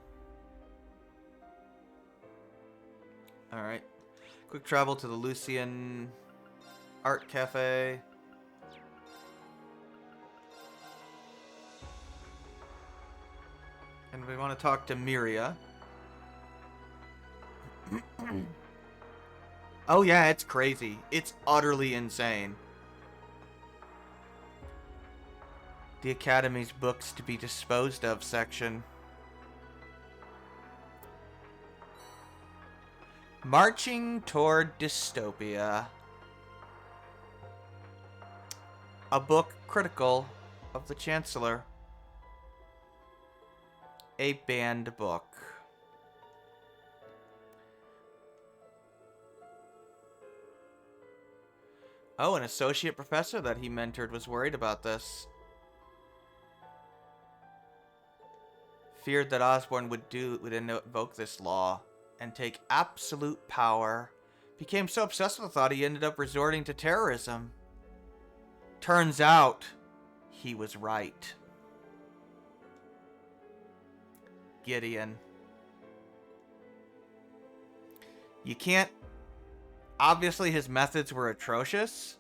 Alright. Quick travel to the Lucian Art Cafe. And we want to talk to Miria. Oh yeah, it's crazy. It's utterly insane. The Academy's books to be disposed of section. Marching toward dystopia. A book critical of the Chancellor. A banned book. Oh, an associate professor that he mentored was worried about this. Feared that Osborn would invoke this law and take absolute power. Became so obsessed with the thought he ended up resorting to terrorism. Turns out, he was right. Gideon. You can't... Obviously, his methods were atrocious,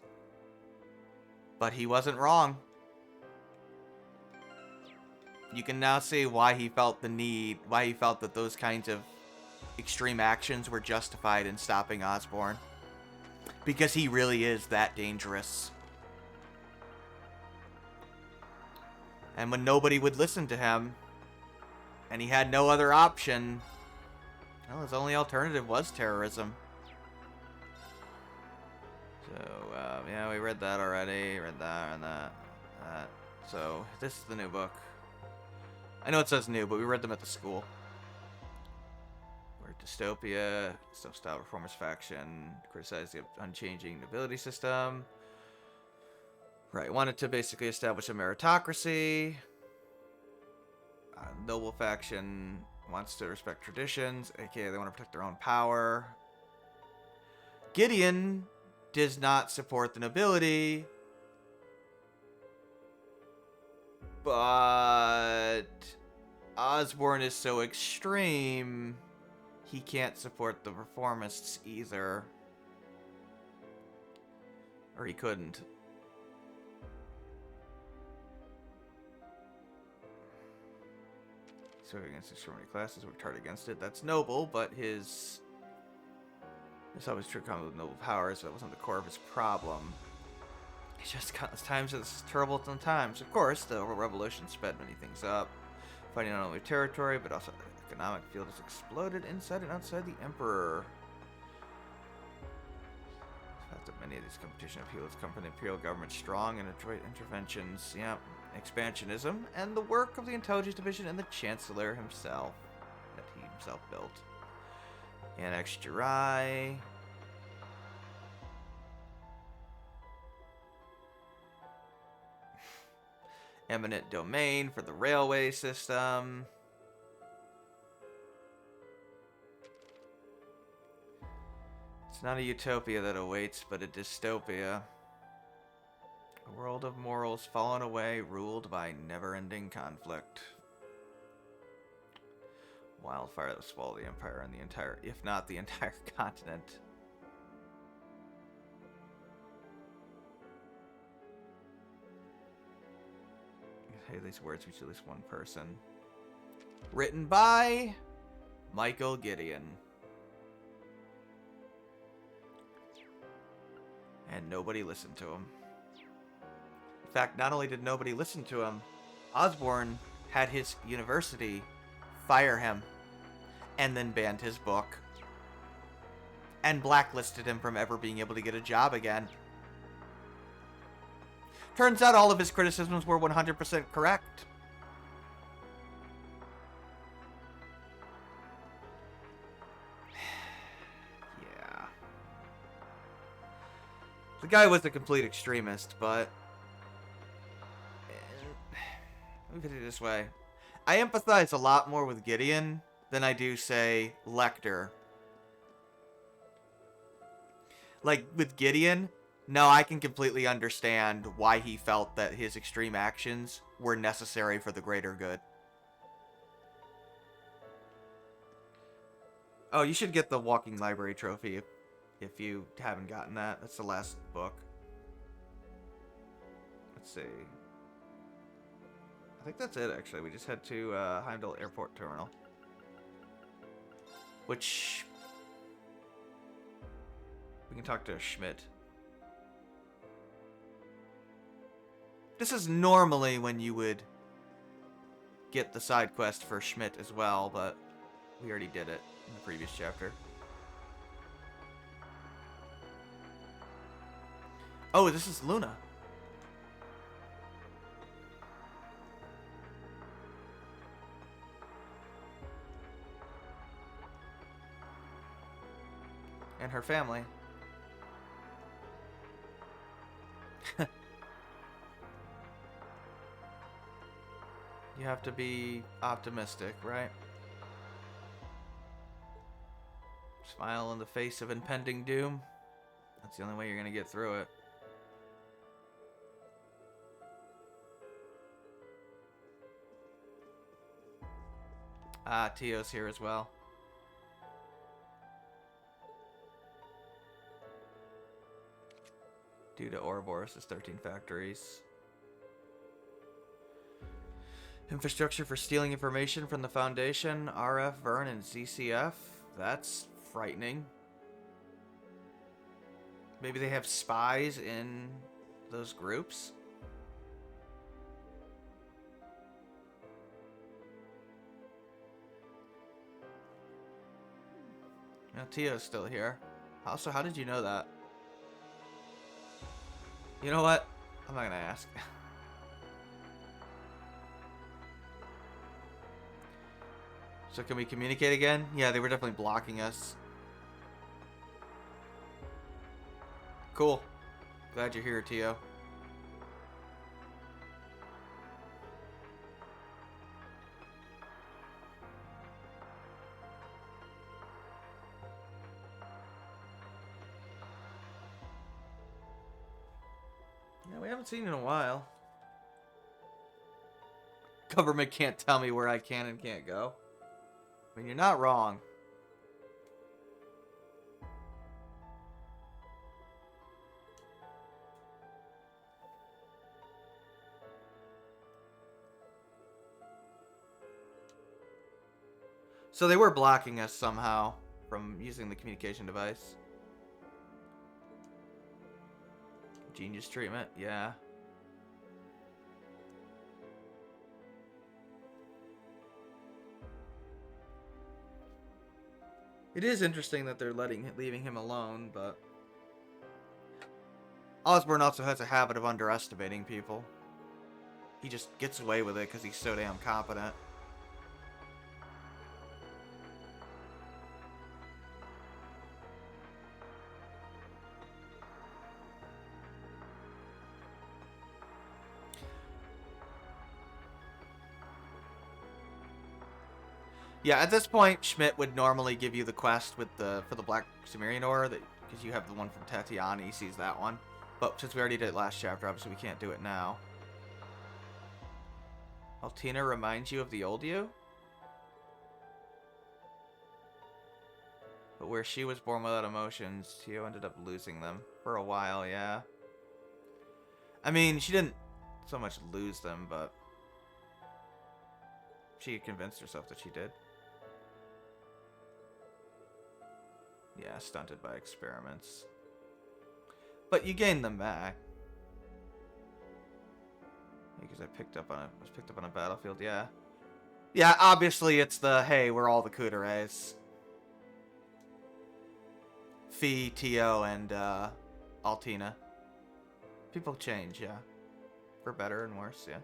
but he wasn't wrong. You can now see why he felt the need, why he felt that those kinds of extreme actions were justified in stopping Osborn. Because he really is that dangerous. And when nobody would listen to him, and he had no other option, well, his only alternative was terrorism. So, yeah, we read that already. Read that and that. So, this is the new book. I know it says new, but we read them at the school. We're Dystopia, self-styled reformist faction, criticized the unchanging nobility system. Right, wanted to basically establish a meritocracy. Noble faction wants to respect traditions, aka they want to protect their own power. Gideon does not support the nobility, but Osborn is so extreme, he can't support the reformists either. Or he couldn't. So against extraordinary classes, worked hard against it. That's noble, but his... It's always true comment with noble powers. That wasn't the core of his problem. It's just countless times it's turbulent times. Of course, the revolution sped many things up. Fighting not only territory, but also the economic field has exploded inside and outside the Emperor. The fact that many of these competition appeals come from the Imperial government's strong and adroit interventions. Yep. Expansionism, and the work of the Intelligence Division and the Chancellor himself, that he himself built. Annex Jirai. Eminent domain for the railway system. It's not a utopia that awaits, but a dystopia. A world of morals fallen away, ruled by never-ending conflict. Wildfire that will swallow the Empire and the entire, if not the entire continent. Hey, these words reach at least one person. Written by Michael Gideon. And nobody listened to him. In fact, not only did nobody listen to him, Osborne had his university fire him and then banned his book and blacklisted him from ever being able to get a job again. Turns out all of his criticisms were 100% correct. Yeah. The guy was a complete extremist, but... Let me put it this way. I empathize a lot more with Gideon than I do, say, Lecter. Like, with Gideon, no, I can completely understand why he felt that his extreme actions were necessary for the greater good. Oh, you should get the Walking Library trophy if you haven't gotten that. That's the last book. Let's see. I think that's it, actually. We just head to Heimdall Airport Terminal. Which... we can talk to Schmidt. This is normally when you would get the side quest for Schmidt as well, but we already did it in the previous chapter. Oh, this is Luna. And her family. You have to be optimistic, right? Smile in the face of impending doom. That's the only way you're gonna get through it. Ah, Tio's here as well. Due to Ouroboros' 13 factories. Infrastructure for stealing information from the Foundation, RF, Vern, and ZCF. That's frightening. Maybe they have spies in those groups? Now Tio's still here. Also, how did you know that? You know what? I'm not gonna ask. So can we communicate again? Yeah, they were definitely blocking us. Cool. Glad you're here, Tio. Yeah, we haven't seen you in a while. Government can't tell me where I can and can't go. I mean, you're not wrong. So they were blocking us somehow from using the communication device. Genius treatment, yeah. It is interesting that they're leaving him alone, but Osborn also has a habit of underestimating people. He just gets away with it because he's so damn competent. Yeah, at this point, Schmidt would normally give you the quest with for the Black Sumerian ore, because you have the one from Tatiana, he sees that one. But since we already did it last chapter, obviously we can't do it now. Altina reminds you of the old you? But where she was born without emotions, Tio ended up losing them. For a while, yeah. I mean, she didn't so much lose them, but she convinced herself that she did. Yeah, stunted by experiments. But you gain them back. Because I was picked up on a battlefield, yeah. Yeah, obviously it's the, hey, we're all the Kuderes. Fee, Tio, and Altina. People change, yeah. For better and worse, yeah.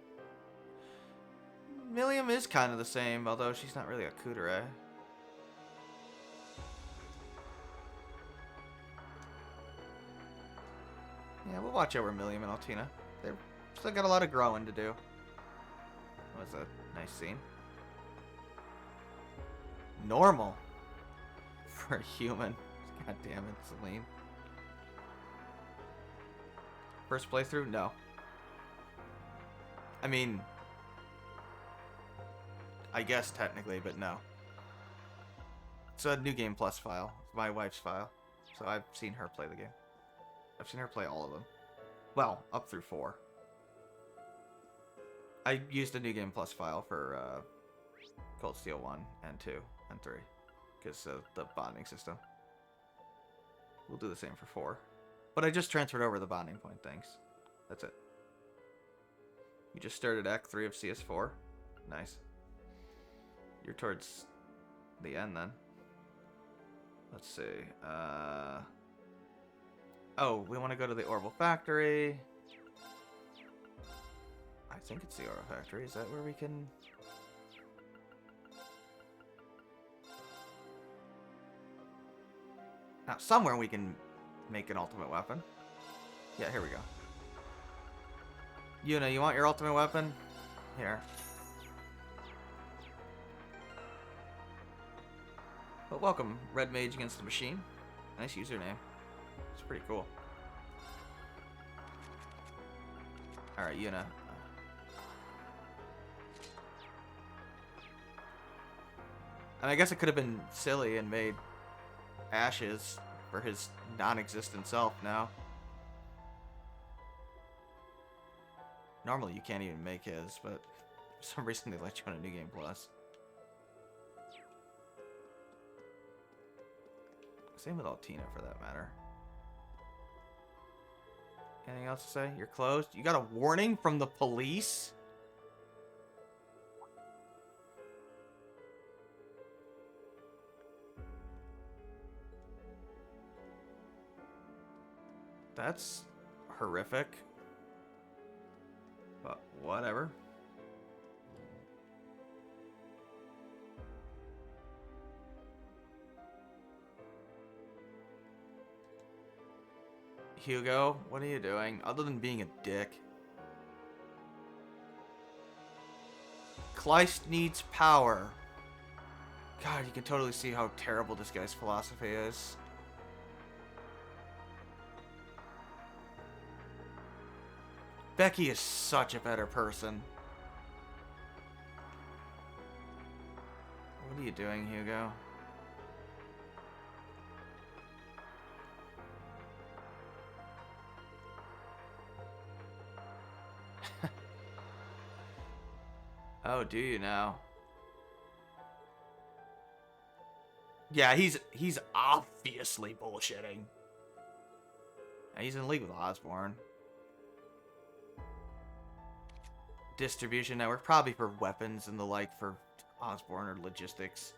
Millium is kind of the same, although she's not really a Kudere. Yeah, we'll watch over Millium and Altina. They've still got a lot of growing to do. That was a nice scene. Normal. For a human. God damn it, Celine. First playthrough? No. I mean, I guess technically, but no. It's a New Game Plus file. It's my wife's file. So I've seen her play the game. I've seen her play all of them. Well, up through 4. I used a New Game Plus file for Cold Steel 1 and 2 and 3. Because of the bonding system. We'll do the same for 4. But I just transferred over the bonding point things. That's it. You just started Act 3 of CS4. Nice. You're towards the end then. Let's see. Oh, we want to go to the Orbital Factory. I think it's the Orbital Factory. Is that where we can... Now, somewhere we can make an ultimate weapon. Yeah, here we go. Yuna, you want your ultimate weapon? Here. But welcome, Red Mage Against the Machine. Nice username. It's pretty cool. Alright, Yuna. And I guess it could have been silly and made Ashes for his non-existent self now. Normally you can't even make his, but for some reason they let you on a New Game Plus. Same with Altina for that matter. Anything else to say? You're closed? You got a warning from the police? That's horrific. But whatever. Hugo, what are you doing? Other than being a dick. Kleist needs power. God, you can totally see how terrible this guy's philosophy is. Becky is such a better person. What are you doing, Hugo? Oh, do you now? Yeah, he's obviously bullshitting. Yeah, he's in league with Osborn. Distribution network, probably for weapons and the like for Osborn or logistics.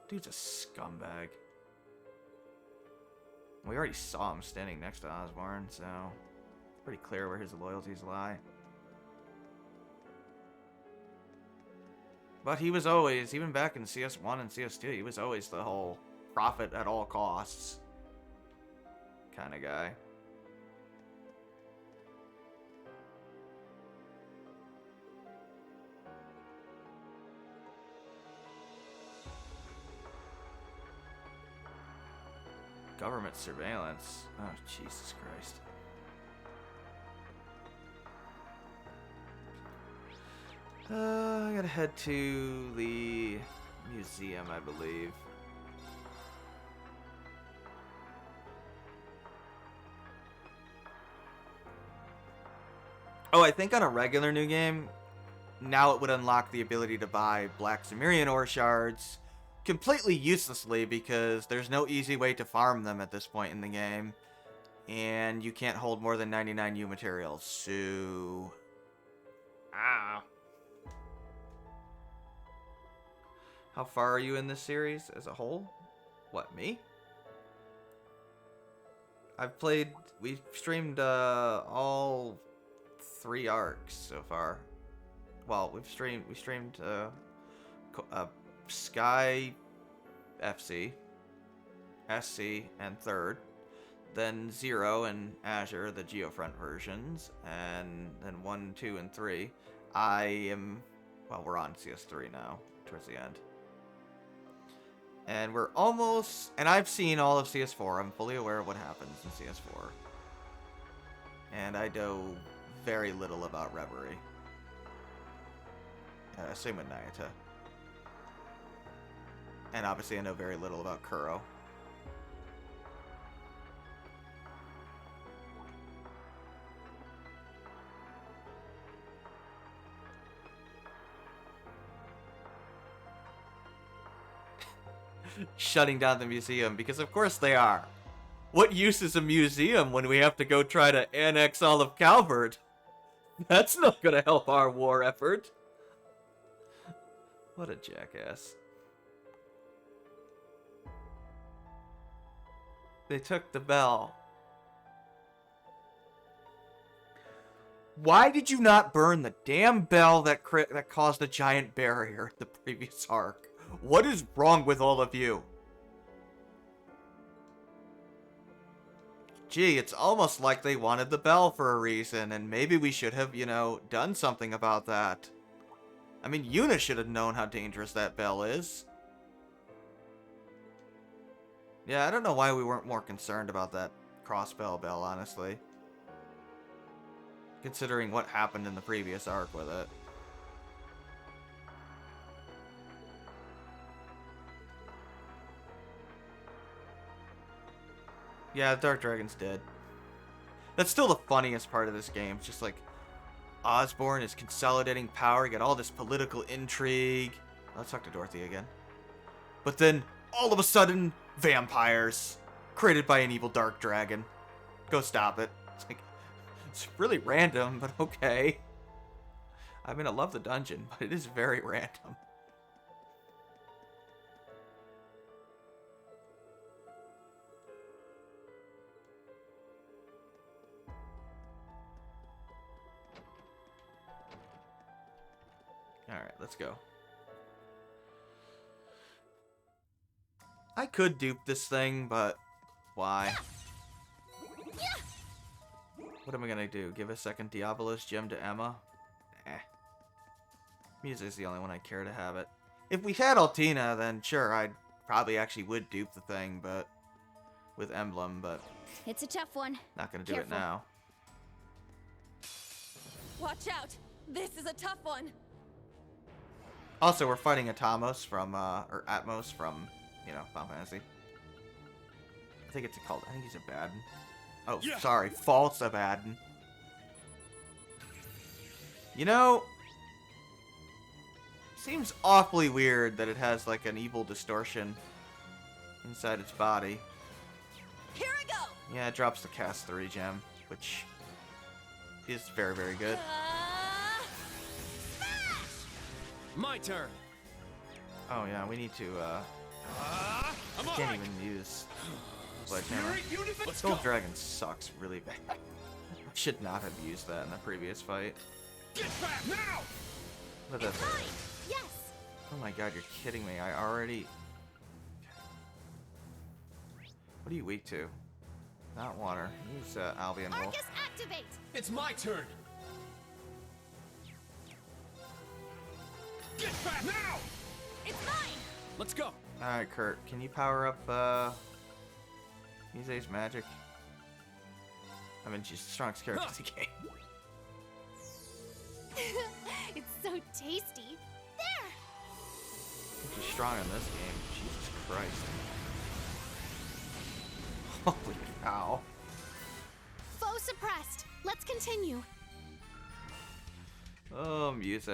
Dude's a scumbag. We already saw him standing next to Osborn, so it's pretty clear where his loyalties lie. But he was always, even back in CS1 and CS2, he was always the whole profit at all costs kind of guy. Government surveillance. Oh, Jesus Christ. I gotta head to the museum, I believe. Oh, I think on a regular new game, now it would unlock the ability to buy Black Sumerian ore shards completely uselessly because there's no easy way to farm them at this point in the game. And you can't hold more than 99 U materials, so... Ah. How far are you in this series as a whole? What, me? We've streamed all 3 arcs so far. Well, we streamed Sky FC, SC, and Third. Then Zero and Azure, the Geofront versions, and then 1, 2, and 3. We're on CS3 now, towards the end. And we're almost, and I've seen all of CS4, I'm fully aware of what happens in CS4. And I know very little about Reverie. Same with Nayata. And obviously I know very little about Kuro. Shutting down the museum, because of course they are. What use is a museum when we have to go try to annex all of Calvert? That's not gonna help our war effort. What a jackass. They took the bell. Why did you not burn the damn bell that caused a giant barrier in the previous arc? What is wrong with all of you? Gee, it's almost like they wanted the bell for a reason, and maybe we should have, done something about that. I mean, Yuna should have known how dangerous that bell is. Yeah, I don't know why we weren't more concerned about that crossbell bell, honestly. Considering what happened in the previous arc with it. Yeah, Dark Dragon's dead. That's still the funniest part of this game. It's just like, Osborn is consolidating power, you got all this political intrigue. Let's talk to Dorothy again. But then, all of a sudden, vampires. Created by an evil Dark Dragon. Go stop it. It's really random, but okay. I mean, I love the dungeon, but it is very random. Alright, let's go. I could dupe this thing, but why? What am I gonna do? Give a second Diabolos gem to Emma? Eh. Music's the only one I care to have it. If we had Altina, then sure, I'd probably actually would dupe the thing, but with Emblem, but it's a tough one. Not gonna do it now. Watch out! This is a tough one. Also, we're fighting Atmos from, or Atmos from, Final Fantasy. I think it's called, I think he's a Abaddon. Oh, yeah. Sorry, false Abaddon. Seems awfully weird that it has like an evil distortion inside its body. Here I go! Yeah, it drops the Cast 3 gem, which is very, very good. My turn. Oh yeah, we need to, I can't even use Sledgehammer. Let's Gold go. Dragon sucks really bad. I should not have used that in the previous fight. Get back now! But that's Mine! Yes! Oh my god, you're kidding me. I already... What are you weak to? Not water. Use Albion Wolf. Arcus, activate! It's my turn. Get back now! It's mine! Let's go. Alright, Kurt. Can you power up, Mize's magic? I mean, she's the strongest character in the game. It's so tasty. There! She's strong in this game. Jesus Christ. Holy cow. Foe suppressed. Let's continue. Oh, Muse.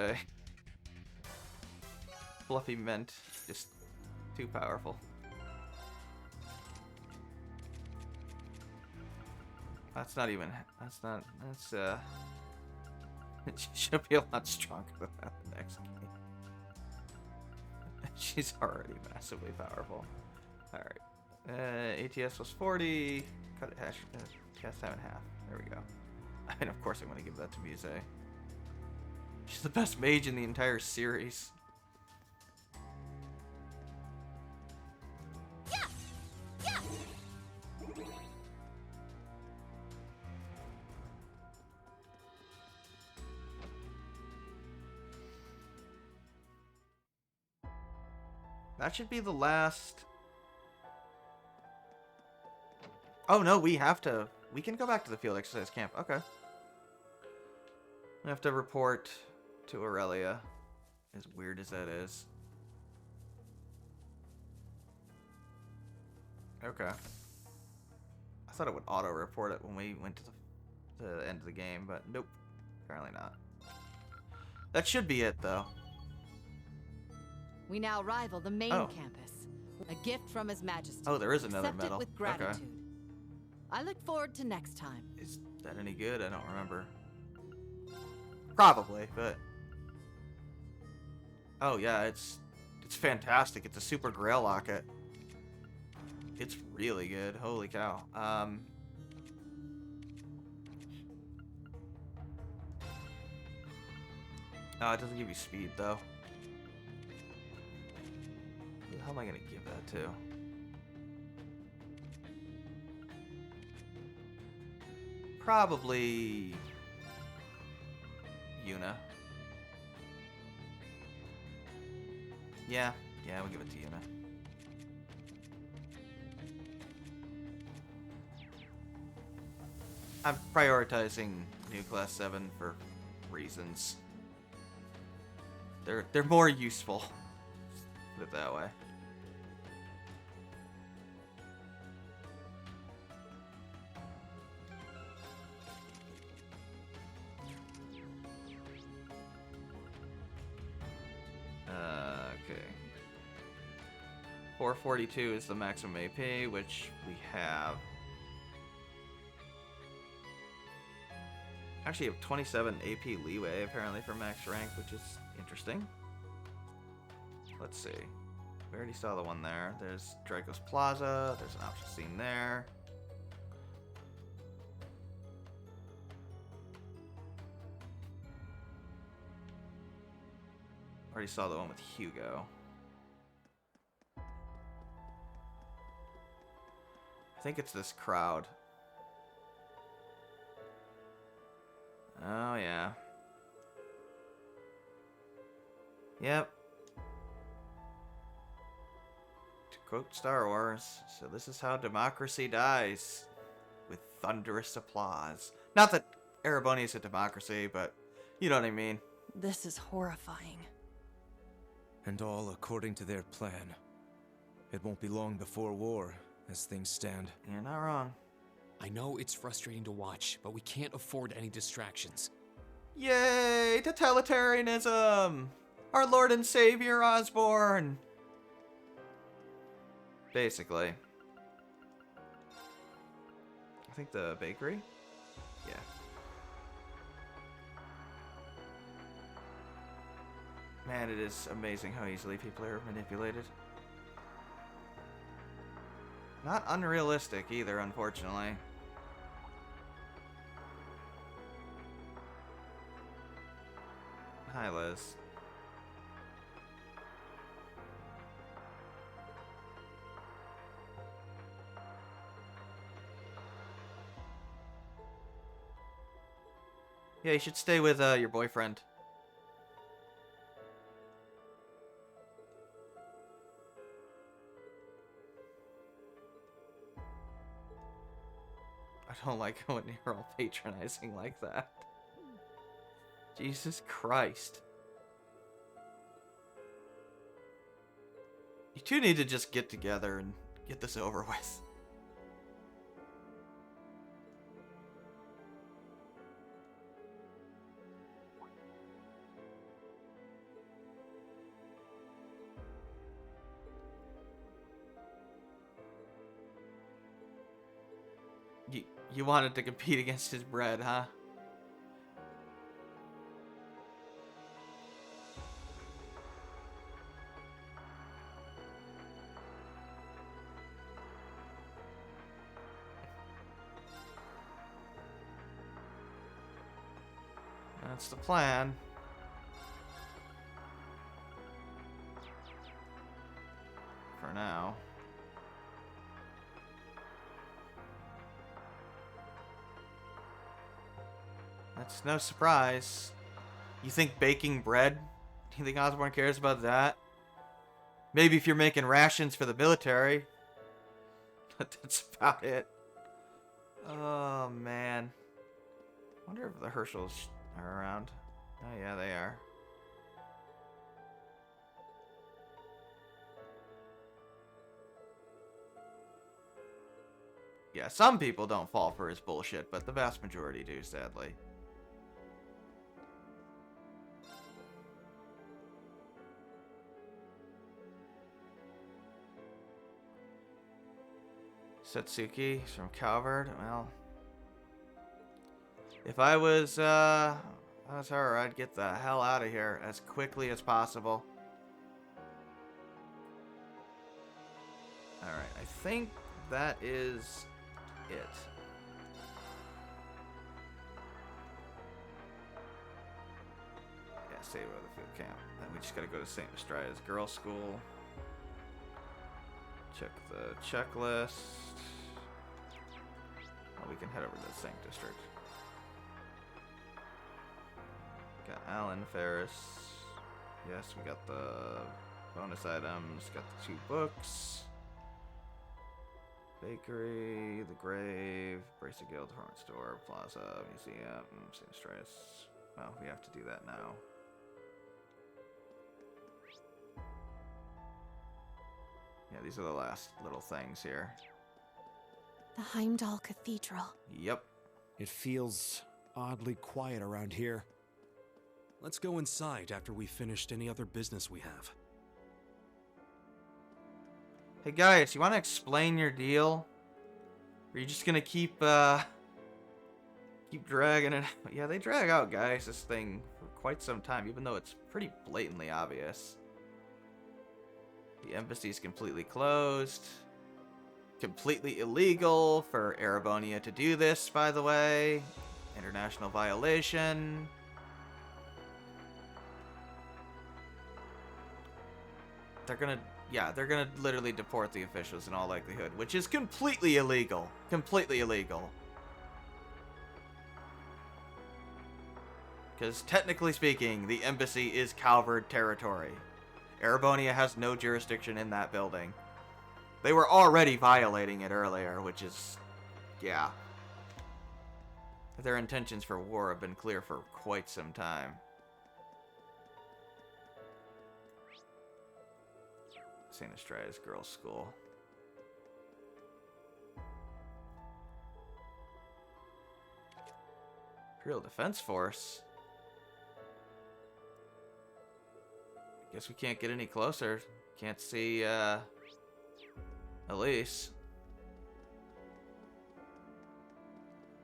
Fluffy Mint. Just too powerful. That's not even... That's not... That's, She should be a lot stronger than that the next game. She's already massively powerful. Alright. ATS was 40. Cut it hash. Cast time in half. There we go. And of course I'm going to give that to Muse. She's the best mage in the entire series. Yeah! Yeah! That should be the last... Oh no, we have to... We can go back to the field exercise camp. Okay. We have to report to Aurelia. As weird as that is. Okay. I thought it would auto-report it when we went to the end of the game, but nope. Apparently not. That should be it, though. We now rival the main Oh. campus. A gift from His Majesty. Oh, there is another Accept medal. it with Okay. gratitude. I look forward to next time. Is that any good? I don't remember. Probably, but... Oh yeah, it's fantastic. It's a super grail locket. It's really good. Holy cow. Oh, it doesn't give you speed though. Who the hell am I gonna give that to? Probably Yuna. Yeah, we'll give it to Yuna. I'm prioritizing New Class 7 for reasons. They're more useful. Put it that way. Okay. 442 is the maximum AP, which we have. Actually, have 27 AP leeway apparently for max rank, which is interesting. Let's see. We already saw the one there. There's Draco's Plaza. There's an option scene there. Already saw the one with Hugo. I think it's this crowd. Oh, yeah. Yep. To quote Star Wars, so this is how democracy dies. With thunderous applause. Not that Ereboni is a democracy, but you know what I mean. This is horrifying. And all according to their plan. It won't be long before war, as things stand. You're not wrong. I know it's frustrating to watch, but we can't afford any distractions. Yay, totalitarianism! Our Lord and Savior Osborne! Basically. I think the bakery? Yeah. Man, it is amazing how easily people are manipulated. Not unrealistic either, unfortunately. Hi, Liz. Yeah, you should stay with your boyfriend. I don't like when you're all patronizing like that. Jesus Christ. You two need to just get together and get this over with. You wanted to compete against his bread, huh? That's the plan. For now. That's no surprise. You think baking bread? Do you think Osborne cares about that? Maybe if you're making rations for the military. But that's about it. Oh, man. I wonder if the Herschels are around. Oh, yeah, they are. Yeah, some people don't fall for his bullshit, but the vast majority do, sadly. Satsuki from Calvard. Well, if I was her, I'd get the hell out of here as quickly as possible. Alright, I think that is it. Yeah, save over the field camp. Then we just gotta go to St. Estrada's Girls' School. Check the checklist. Oh, we can head over to the St. District. Got Alan Ferris. Yes, we got the bonus items. Got the 2 books. Bakery, the Grave, Bracer Guild, Department Store, Plaza, Museum, St. Estrada's. Well, we have to do that now. Yeah, these are the last little things here. The Heimdall Cathedral. Yep. It feels oddly quiet around here. Let's go inside after we've finished any other business we have. Hey guys, you want to explain your deal? Or are you just gonna keep dragging it? Yeah, they drag out, guys, this thing for quite some time, even though it's pretty blatantly obvious. The embassy is completely closed. Completely illegal for Erebonia to do this, by the way. International violation. They're gonna literally deport the officials in all likelihood, which is completely illegal. Completely illegal. Because technically speaking, the embassy is Calvard territory. Erebonia has no jurisdiction in that building. They were already violating it earlier, which is, yeah. Their intentions for war have been clear for quite some time. St. Estrada's Girls' School. Imperial Defense Force? Guess we can't get any closer. Can't see, Elise.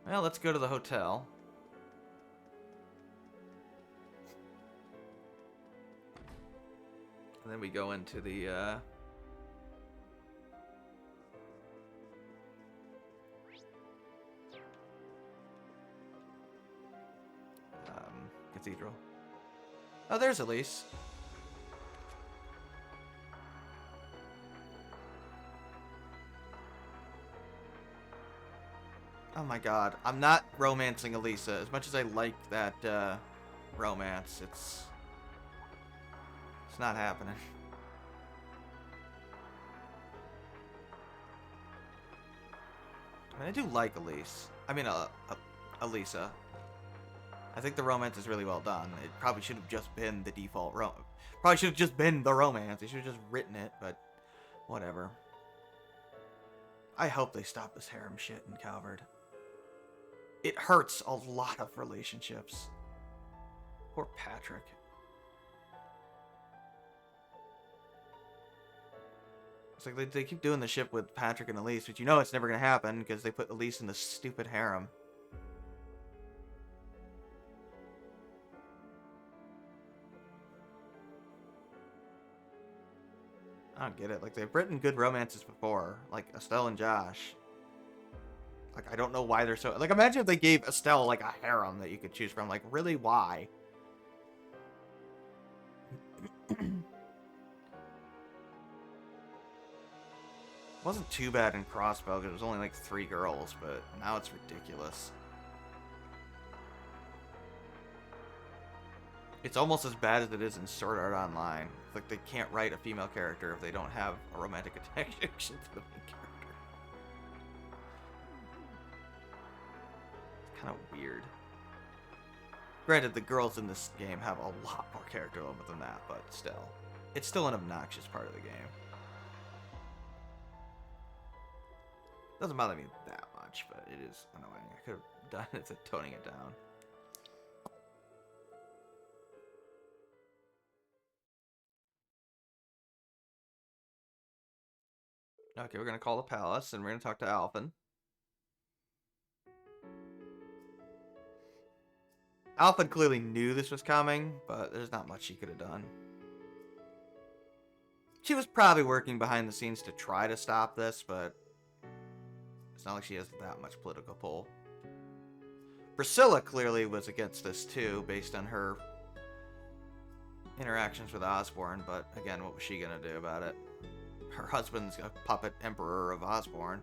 Well, let's go to the hotel. And then we go into the, cathedral. Oh, there's Elise. Oh my god, I'm not romancing Elisa. As much as I like that romance, it's not happening. I mean, I do like Elise. I mean, Elisa. I think the romance is really well done. It probably should have just been the default Probably should have just been the romance. They should have just written it, but whatever. I hope they stop this harem shit in Calvard. It hurts a lot of relationships. Poor Patrick. It's like they keep doing the ship with Patrick and Elise, but you know it's never going to happen because they put Elise in the stupid harem. I don't get it. Like, they've written good romances before, like Estelle and Josh. Like, I don't know why they're so... Like, imagine if they gave Estelle, like, a harem that you could choose from. Like, really, why? Wasn't too bad in Crossbow, because it was only, like, 3 girls, but now it's ridiculous. It's almost as bad as it is in Sword Art Online. Like, they can't write a female character if they don't have a romantic connection to the main character. It's kind of weird. Granted, the girls in this game have a lot more character development than that, but still. It's still an obnoxious part of the game. Doesn't bother me that much, but it is annoying. I could have done it to toning it down. Okay, we're gonna call the palace, and we're gonna talk to Alphen. Alphen clearly knew this was coming, but there's not much she could have done. She was probably working behind the scenes to try to stop this, but it's not like she has that much political pull. Priscilla clearly was against this too, based on her interactions with Osborn, but again, what was she gonna do about it? Her husband's a puppet emperor of Osborn.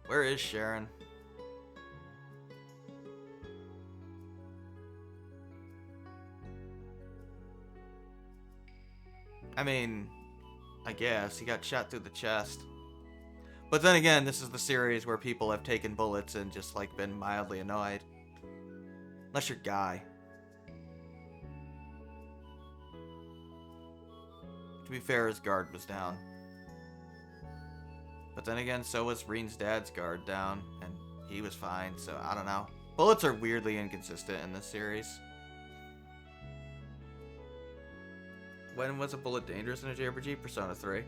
Where is Sharon? I mean, I guess he got shot through the chest. But then again, this is the series where people have taken bullets and just like been mildly annoyed. Unless you're Guy. To be fair, his guard was down. But then again, so was Reen's dad's guard down, and he was fine, so I don't know. Bullets are weirdly inconsistent in this series. When was a bullet dangerous in a JRPG? Persona 3.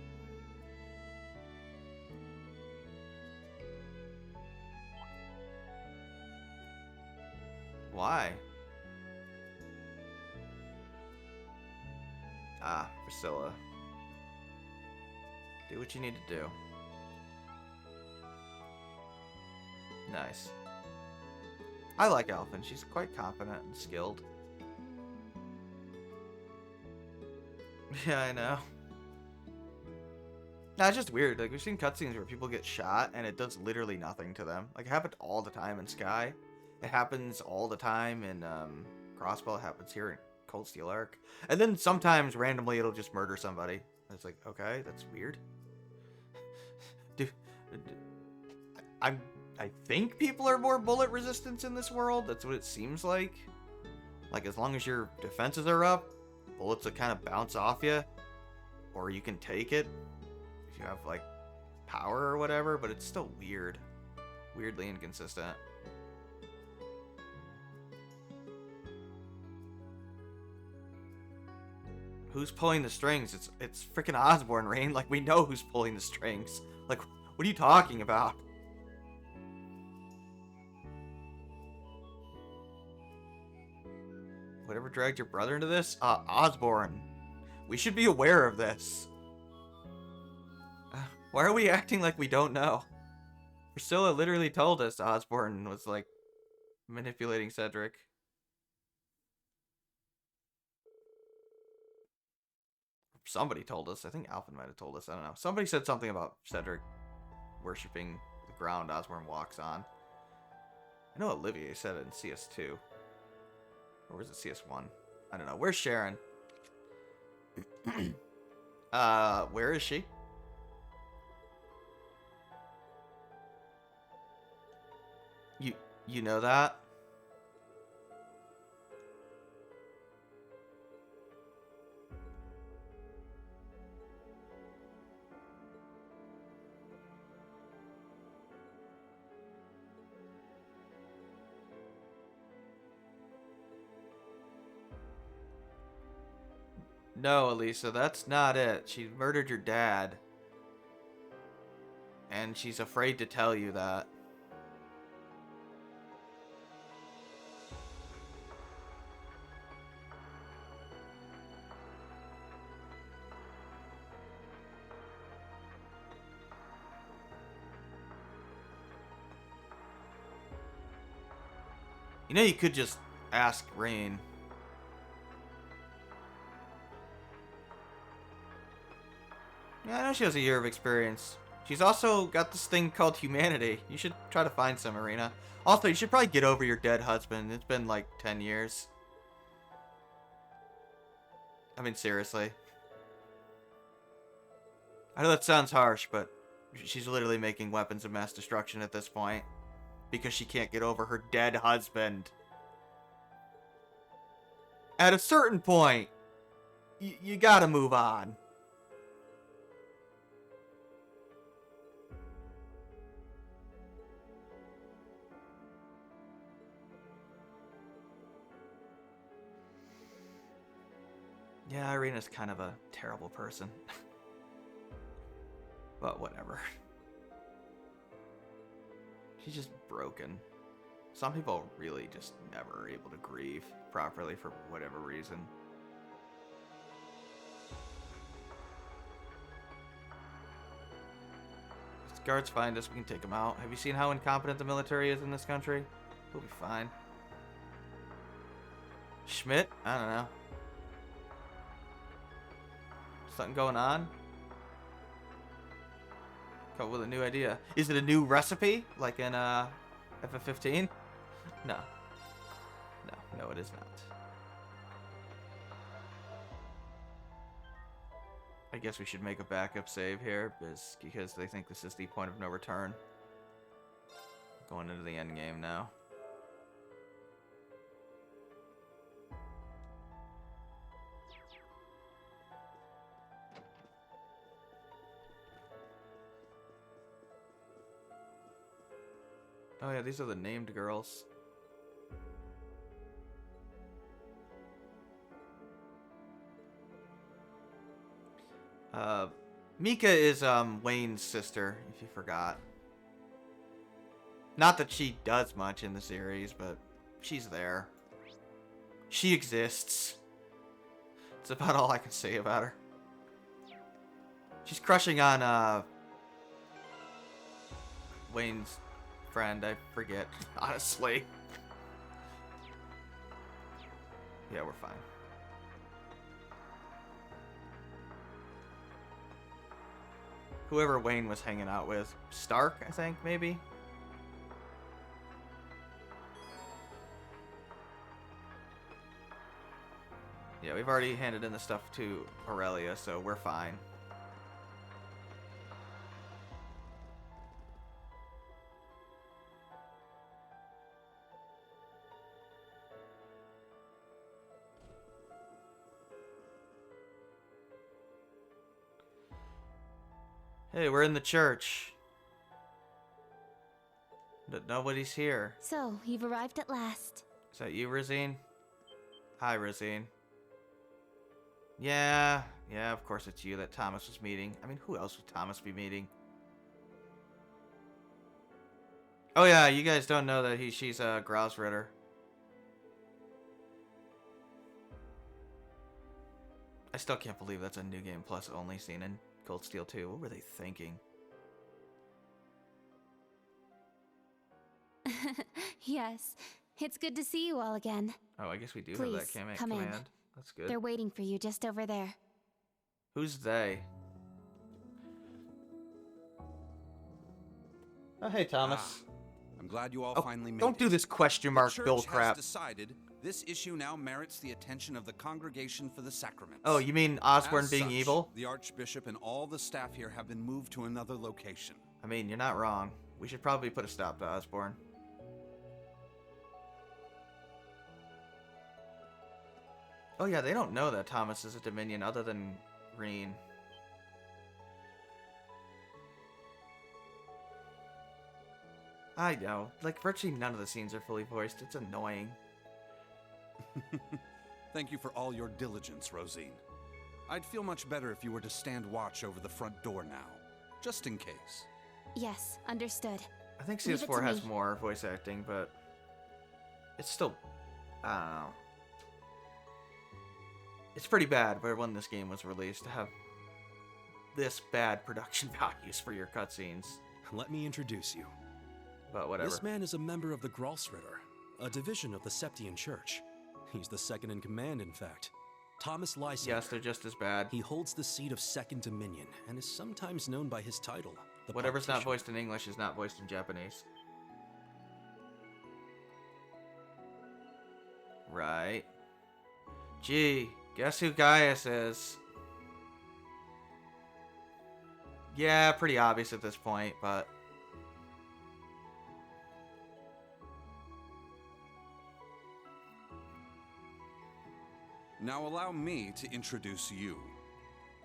Why? Ah, Priscilla. Do what you need to do. Nice. I like Alphen. She's quite confident and skilled. Yeah, I know. Nah, it's just weird. Like, we've seen cutscenes where people get shot and it does literally nothing to them. Like, it happened all the time in Sky. It happens all the time in Crossbow. It happens here in Cold Steel Arc. And then sometimes randomly it'll just murder somebody. And it's like, okay, that's weird. I think people are more bullet resistant in this world. That's what it seems like. Like, as long as your defenses are up, bullets will kind of bounce off you. Or you can take it if you have, like, power or whatever. But it's still weird. Weirdly inconsistent. Who's pulling the strings? It's freaking Osborn, Rain. Like, we know who's pulling the strings. Like, what are you talking about? Whatever dragged your brother into this? Osborn. We should be aware of this. Why are we acting like we don't know? Priscilla literally told us Osborn was, like, manipulating Cedric. Somebody told us. I think Alphen might have told us. I don't know. Somebody said something about Cedric worshipping the ground Osborn walks on. I know Olivier said it in CS2. Or was it CS1? I don't know. Where's Sharon? Where is she? You know that? No, Elisa, that's not it. She murdered your dad. And she's afraid to tell you that. You know, you could just ask Rain. Yeah, I know she has a year of experience. She's also got this thing called humanity. You should try to find some, Irina. Also, you should probably get over your dead husband. It's been like 10 years. I mean, seriously. I know that sounds harsh, but she's literally making weapons of mass destruction at this point. Because she can't get over her dead husband. At a certain point, you gotta move on. Yeah, Irina's kind of a terrible person. But whatever. She's just broken. Some people really just never are able to grieve properly for whatever reason. If the guards find us, we can take them out. Have you seen how incompetent the military is in this country? We'll be fine. Schmidt? I don't know. Something going on? Come up with a new idea. Is it a new recipe? Like in FF15? No. No, it is not. I guess we should make a backup save here because they think this is the point of no return. Going into the end game now. Oh yeah, these are the named girls. Mika is Wayne's sister, if you forgot. Not that she does much in the series, but she's there. She exists. That's about all I can say about her. She's crushing on Wayne's friend, I forget, honestly. Yeah, we're fine. Whoever Wayne was hanging out with. Stark, I think, maybe? Yeah, we've already handed in the stuff to Aurelia, so we're fine. Hey, we're in the church. Nobody's here. So, you've arrived at last. Is that you, Rosine? Hi, Rosine. Yeah, of course it's you that Thomas was meeting. I mean, who else would Thomas be meeting? Oh yeah, you guys don't know that she's a Grouse Ritter. I still can't believe that's a New Game Plus only scene in Cold Steel 2. What were they thinking? Yes, it's good to see you all again. Oh, I guess we do Please, have that command. come in. That's good. They're waiting for you just over there. Who's they? Oh, hey, Thomas. I'm glad you all finally made Don't do this question mark bull crap. Has decided this issue now merits the attention of the Congregation for the Sacraments. Oh, you mean Osborn As being such, evil? The Archbishop and all the staff here have been moved to another location. I mean, you're not wrong. We should probably put a stop to Osborn. Oh yeah, they don't know that Thomas is a Dominion other than Green. I know. Like, virtually none of the scenes are fully voiced. It's annoying. Thank you for all your diligence, Rosine. I'd feel much better if you were to stand watch over the front door now, just in case. Yes, understood. I think Leave it CS4 to has me. more voice acting, but it's still, I don't know. It's pretty bad where when this game was released to have this bad production values for your cutscenes. Let me introduce you. But whatever. This man is a member of the Gralsritter, a division of the Septian Church. He's the second in command, in fact. Thomas Lysander. Yes, they're just as bad. He holds the seat of Second Dominion and is sometimes known by his title, the Whatever's not Partition. voiced in English is not voiced in Japanese. Right. Gee, guess who Gaius is? Yeah, pretty obvious at this point, but... Now allow me to introduce you.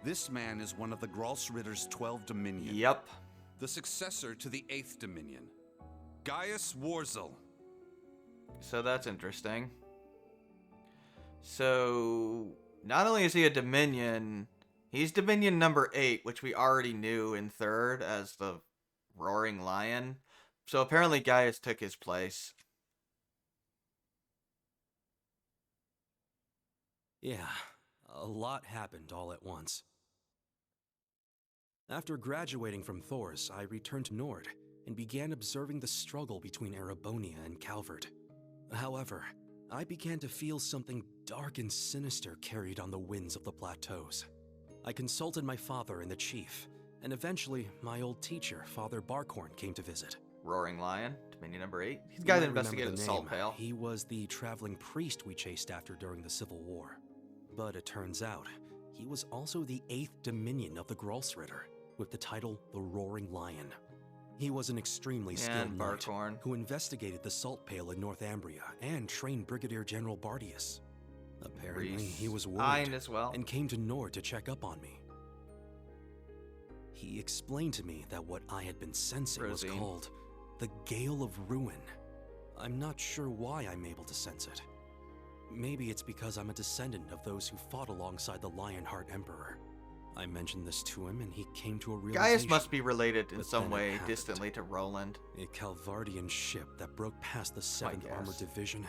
This man is one of the Gralsritter's 12 Dominion. Yep. The successor to the 8th Dominion, Gaius Warzel. So that's interesting. So, not only is he a Dominion, he's Dominion number 8, which we already knew in 3rd as the Roaring Lion. So apparently Gaius took his place. Yeah, a lot happened all at once. After graduating from Thors, I returned to Nord and began observing the struggle between Erebonia and Calvert. However, I began to feel something dark and sinister carried on the winds of the plateaus. I consulted my father and the chief, and eventually my old teacher, Father Barkhorn, came to visit. Roaring Lion, Dominion number 8. He's the You guy might that remember investigated the the Salt name. Pail. He was the traveling priest we chased after during the Civil War. But it turns out, he was also the 8th Dominion of the Gralsritter, with the title the Roaring Lion. He was an extremely skilled knight Barkhorn. who investigated the Salt Pail in Northumbria and trained Brigadier General Bardius. Apparently, he was worried as well. and came to Nord to check up on me. He explained to me that what I had been sensing Rosine. was called the Gale of Ruin. I'm not sure why I'm able to sense it. Maybe it's because I'm a descendant of those who fought alongside the Lionheart Emperor. I mentioned this to him and he came to a realization. Gaius must be related in But some then it way happened. distantly to Roland. A Calvardian ship that broke past the 7th guess. Armored Division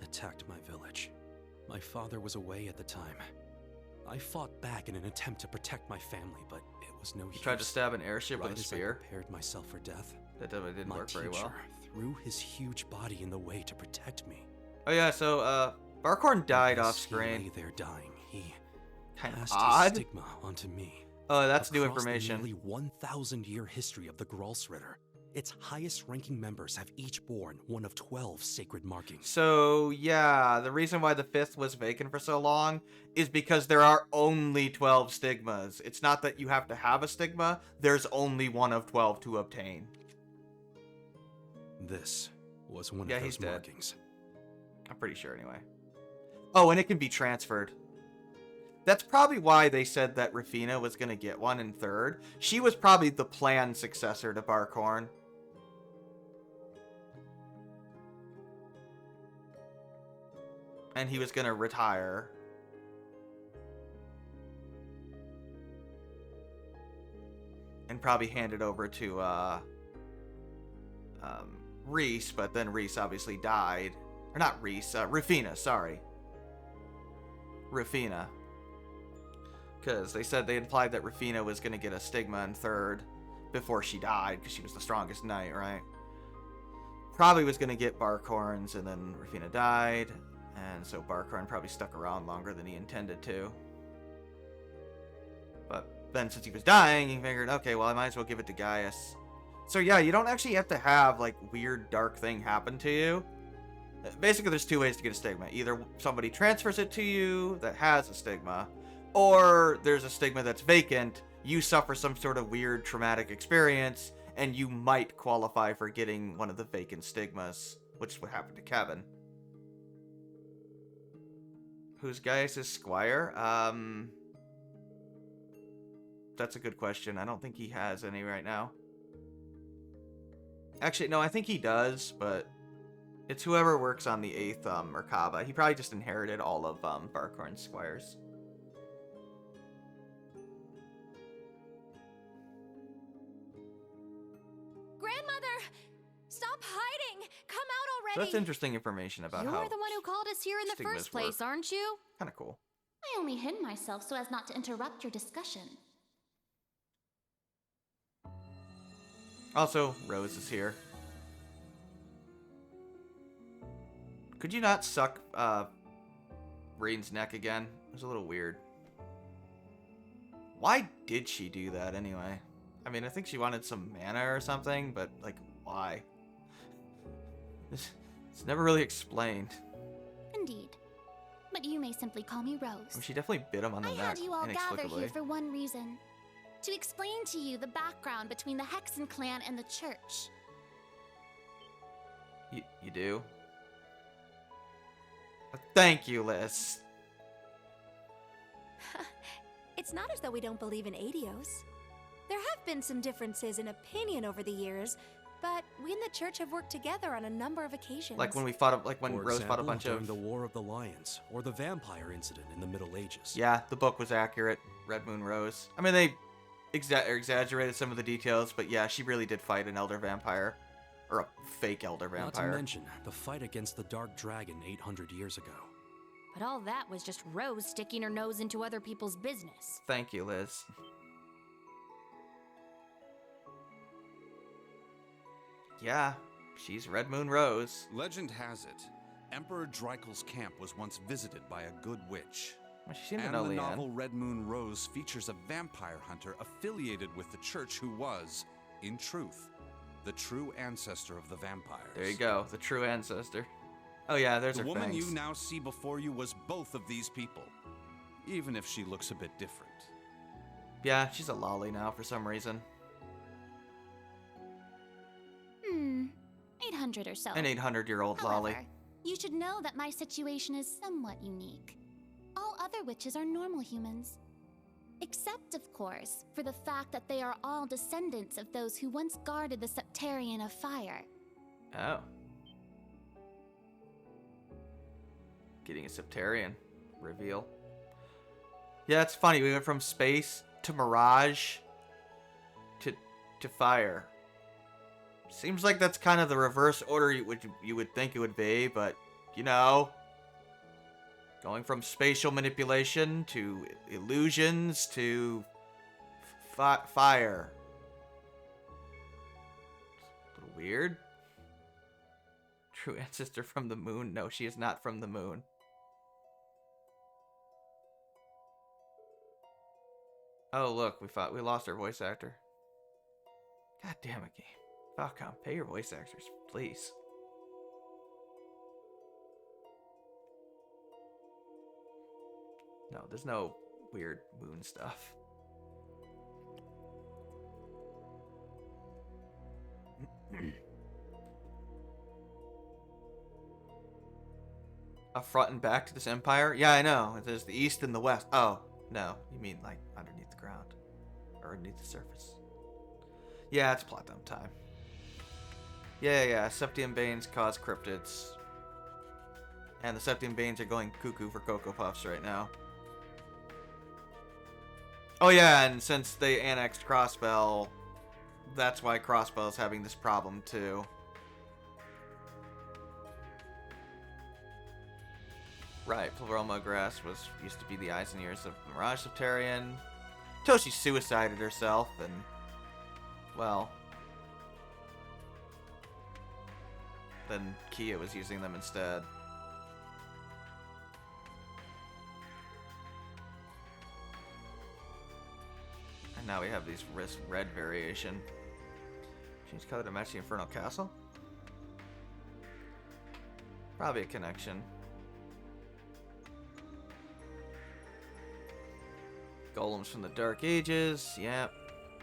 attacked my village. My father was away at the time. I fought back in an attempt to protect my family, but it was no use. He tried to stab an airship Right with a as spear. I prepared myself for death, That definitely didn't my work very well. teacher threw his huge body in the way to protect me. Oh yeah, so Barkhorn died As off he screen. lay there dying, he Kind of passed his odd. stigma onto me. Oh, that's new Across information. The nearly 1,000-year history of the Gralsritter, its highest-ranking members have each borne one of 12 sacred markings. So, yeah, the reason why the 5th was vacant for so long is because there are only 12 stigmas. It's not that you have to have a stigma, there's only one of 12 to obtain. This was one Yeah, of he's those dead. markings. I'm pretty sure anyway. Oh, and it can be transferred. That's probably why they said that Rafina was going to get one in 3rd. She was probably the planned successor to Barkhorn. And he was going to retire. probably hand it over to Reese, but then Reese obviously died. Or not Reese, Rufina, sorry. Rufina. Because they said they implied that Rufina was going to get a stigma in 3rd before she died, because she was the strongest knight, right? Probably was going to get Barkhorns, and then Rufina died, and so Barkhorn probably stuck around longer than he intended to. But then since he was dying, he figured, okay, well, I might as well give it to Gaius. So yeah, you don't actually have to have, like, weird dark thing happen to you. Basically, there's 2 ways to get a stigma. Either somebody transfers it to you that has a stigma, or there's a stigma that's vacant, you suffer some sort of weird traumatic experience, and you might qualify for getting one of the vacant stigmas, which is what happened to Kevin. Who's Gaius' squire? That's a good question. I don't think he has any right now. Actually, no, I think he does, but it's whoever works on the 8th Merkaba. He probably just inherited all of Barkhorn's squires. Grandmother! Stop hiding! Come out So already! that's interesting information about You're how the one who called us here in the stigmas first place, work. aren't you? Kind of cool. I only hid myself so as not to interrupt your discussion. Also, Rose is here. Could you not suck Rain's neck again? It was a little weird. Why did she do that anyway? I mean, I think she wanted some mana or something, but, like, why? It's never really explained. Indeed. But you may simply call me Rose. I mean, she definitely bit him on the I neck, had you all gather inexplicably. here for one reason. To explain to you the background between the Hexen clan and the church. You do? Thank you, Liz. It's not as though we don't believe in Adios. There have been some differences in opinion over the years, but we and the church have worked together on a number of occasions. Like when we fought, like when For Rose fought a example, bunch during of... the War of the Lions, or the vampire incident in the Middle Ages. Yeah, the book was accurate. Red Moon Rose. I mean, they exaggerated some of the details, but yeah, she really did fight an elder vampire. Or a fake elder vampire. Not to mention the fight against the Dark Dragon 800 years ago. But all that was just Rose sticking her nose into other people's business. Thank you, Liz. Yeah, she's Red Moon Rose. Legend has it, Emperor Dreikel's camp was once visited by a good witch. Well, she seemed to And know the Leanne. novel Red Moon Rose features a vampire hunter affiliated with the church who was, in truth, the true ancestor of the vampires. There you go, the true ancestor. Oh yeah, there's The her woman fangs. you now see before you was both of these people, even if she looks a bit different. Yeah, she's a lolly now for some reason. 800 or so. An 800-year-old However, lolly. you should know that my situation is somewhat unique. All other witches are normal humans. Except, of course, for the fact that they are all descendants of those who once guarded the Septarian of Fire. Oh. Getting a Septarian reveal. Yeah, it's funny. We went from space to Mirage to Fire. Seems like that's kind of the reverse order you would think it would be, but you know, going from spatial manipulation to illusions to fire. A little weird. True ancestor from the moon? No, she is not from the moon. Oh, look, we lost our voice actor. God damn it, game. Falcom, pay your voice actors, please. No, there's no weird moon stuff. A front and back to this empire? Yeah, I know. There's the east and the west. Oh, no. You mean like underneath the ground. Or underneath the surface. Yeah, it's plot dump time. Yeah. Septium Banes cause cryptids. And the Septium Banes are going cuckoo for Cocoa Puffs right now. Oh yeah, and since they annexed Crossbell, that's why Crossbow's having this problem too. Right, Pleroma Grass used to be the eyes and ears of Mirage Septarian. Toshi suicided herself, and well, then Kia was using them instead. And now we have these red variation. Change color to match the Infernal Castle? Probably a connection. Golems from the Dark Ages, yep.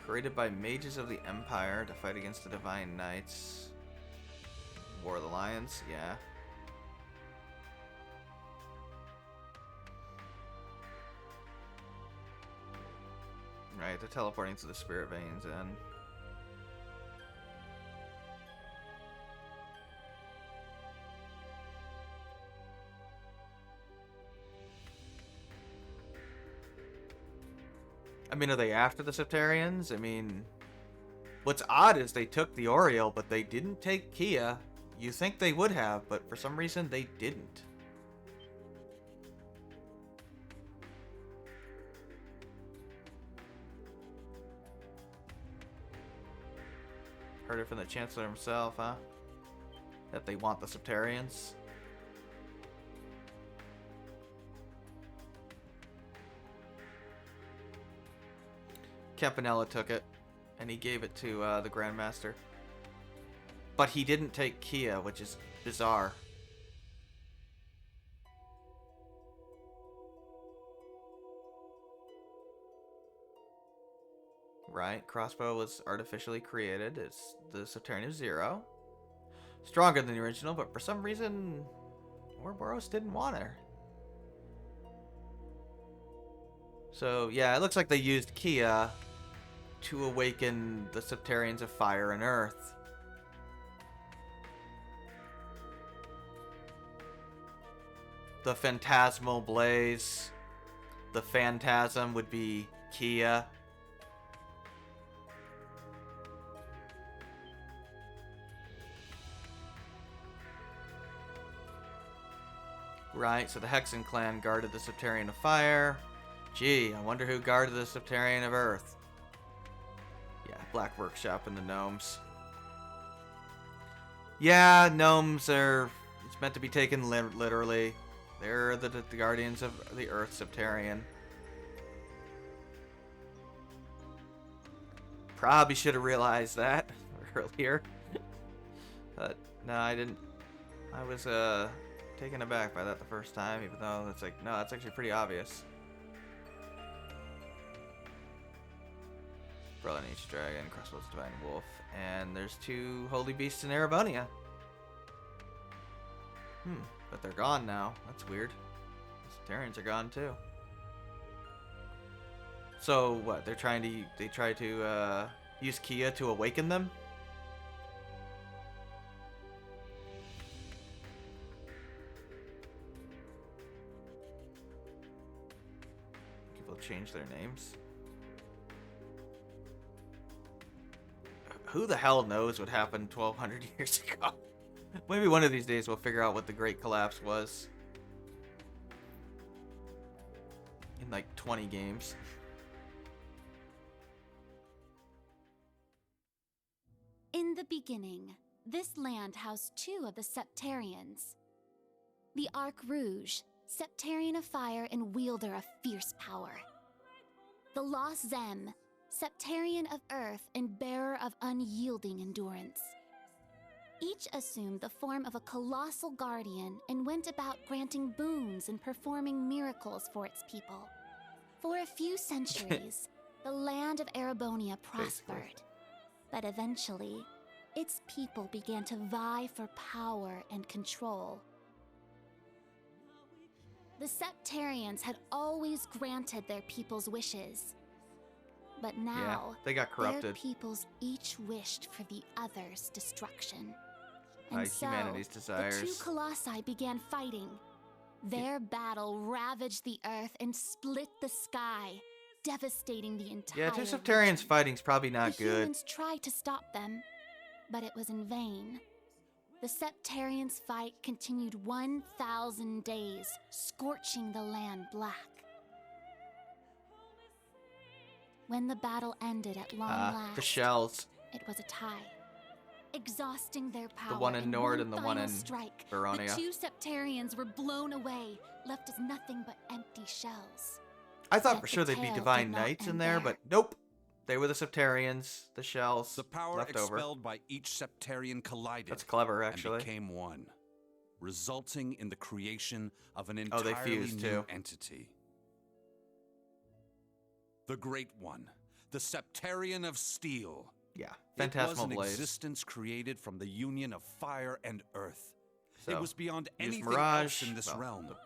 Created by mages of the Empire to fight against the Divine Knights. War of the Lions, yeah. Right, they're teleporting to the Spirit Veins and I mean, are they after the Septarians? I mean, what's odd is they took the Oriole, but they didn't take Kia. You think they would have, but for some reason they didn't. Heard it from the Chancellor himself, huh? That they want the Septarians. Campanella took it, and he gave it to the Grandmaster. But he didn't take Kia, which is bizarre. Right, Crossbow was artificially created. It's the Septarian of Zero. Stronger than the original, but for some reason, Ouroboros didn't want her. So, yeah, it looks like they used Kia to awaken the Septarians of Fire and Earth. The Phantasmal Blaze. The Phantasm would be Kia. Right, so the Hexen clan guarded the Septarian of Fire. Gee, I wonder who guarded the Septarian of Earth. Yeah, Black Workshop and the Gnomes. Yeah, Gnomes are... It's meant to be taken literally. They're the guardians of the Earth Septarian. Probably should have realized that earlier. But, no, I didn't. I was, taken aback by that the first time, even though it's like, no, that's actually pretty obvious. Brother Ancient Dragon, Crossbow's Divine Wolf, and there's 2 Holy Beasts in Erebonia. But they're gone now. That's weird. The Septarians are gone too. So what? They try to use Kia to awaken them? People change their names. Who the hell knows what happened 1,200 years ago? Maybe one of these days we'll figure out what the Great Collapse was. In like 20 games. In the beginning, this land housed 2 of the Septarians. The Arc Rouge, Septarian of Fire and wielder of fierce power. The Lost Zem, Septarian of Earth and bearer of unyielding endurance. Each assumed the form of a colossal guardian and went about granting boons and performing miracles for its people. For a few centuries, the land of Erebonia prospered. But eventually, its people began to vie for power and control. The Septarians had always granted their people's wishes. But now, they got corrupted. Their peoples each wished for the other's destruction. By And so, humanity's desires. the 2 colossi began fighting. Their battle ravaged the earth and split the sky, devastating the entire Yeah, two Septarians region. fighting's probably not The good. humans tried to stop them, but it was in vain. The Septarians' fight continued 1,000 days, scorching the land black. When the battle ended at long last, The shells. it was a tie. Exhausting their power, The one in Nord and the one final in strike, Baronia. the two Septarians were blown away, left as nothing but empty shells. I thought Yet for the sure they'd be tale Divine did not Knights in end there, but nope. They were the Septarians, the shells, The power left over. expelled by each Septarian collided. That's clever, and actually. became one, resulting in the creation of an Oh, entirely they fused, new too. entity. The Great One, the Septarian of Steel. Yeah, It was Phantasmal an Blaze. existence created from the union of fire and earth. So, it was beyond use anything Mirage, else in this well, realm. the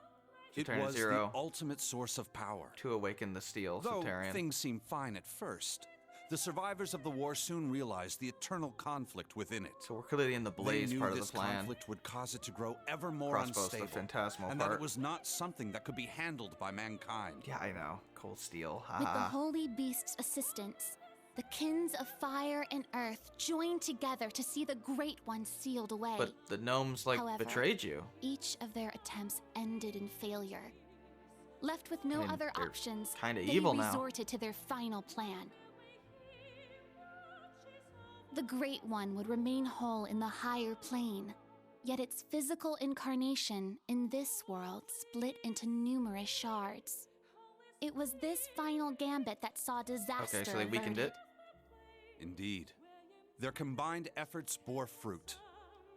It Septarian was Zero. the ultimate source of power. To awaken the Steel Though Septarian. things seemed fine at first, the survivors of the war soon realized the eternal conflict within it. So we're clearly in the Blaze they knew part of this the plan. conflict would cause it to grow ever more Crossbow's the unstable, Phantasmal and part. that it was not something that could be handled by mankind. Yeah, I know. Cold Steel. With the Haha. Holy Beast's assistance, the kins of fire and earth joined together to see the Great One sealed away. But the gnomes, like, However, betrayed you. Each of their attempts ended in failure. Left with no I mean, other they're options, kinda they evil now. resorted to their final plan. The Great One would remain whole in the higher plane, yet its physical incarnation in this world split into numerous shards. It was this final gambit that saw disaster Okay, so they weakened it. averted. Indeed. Their combined efforts bore fruit.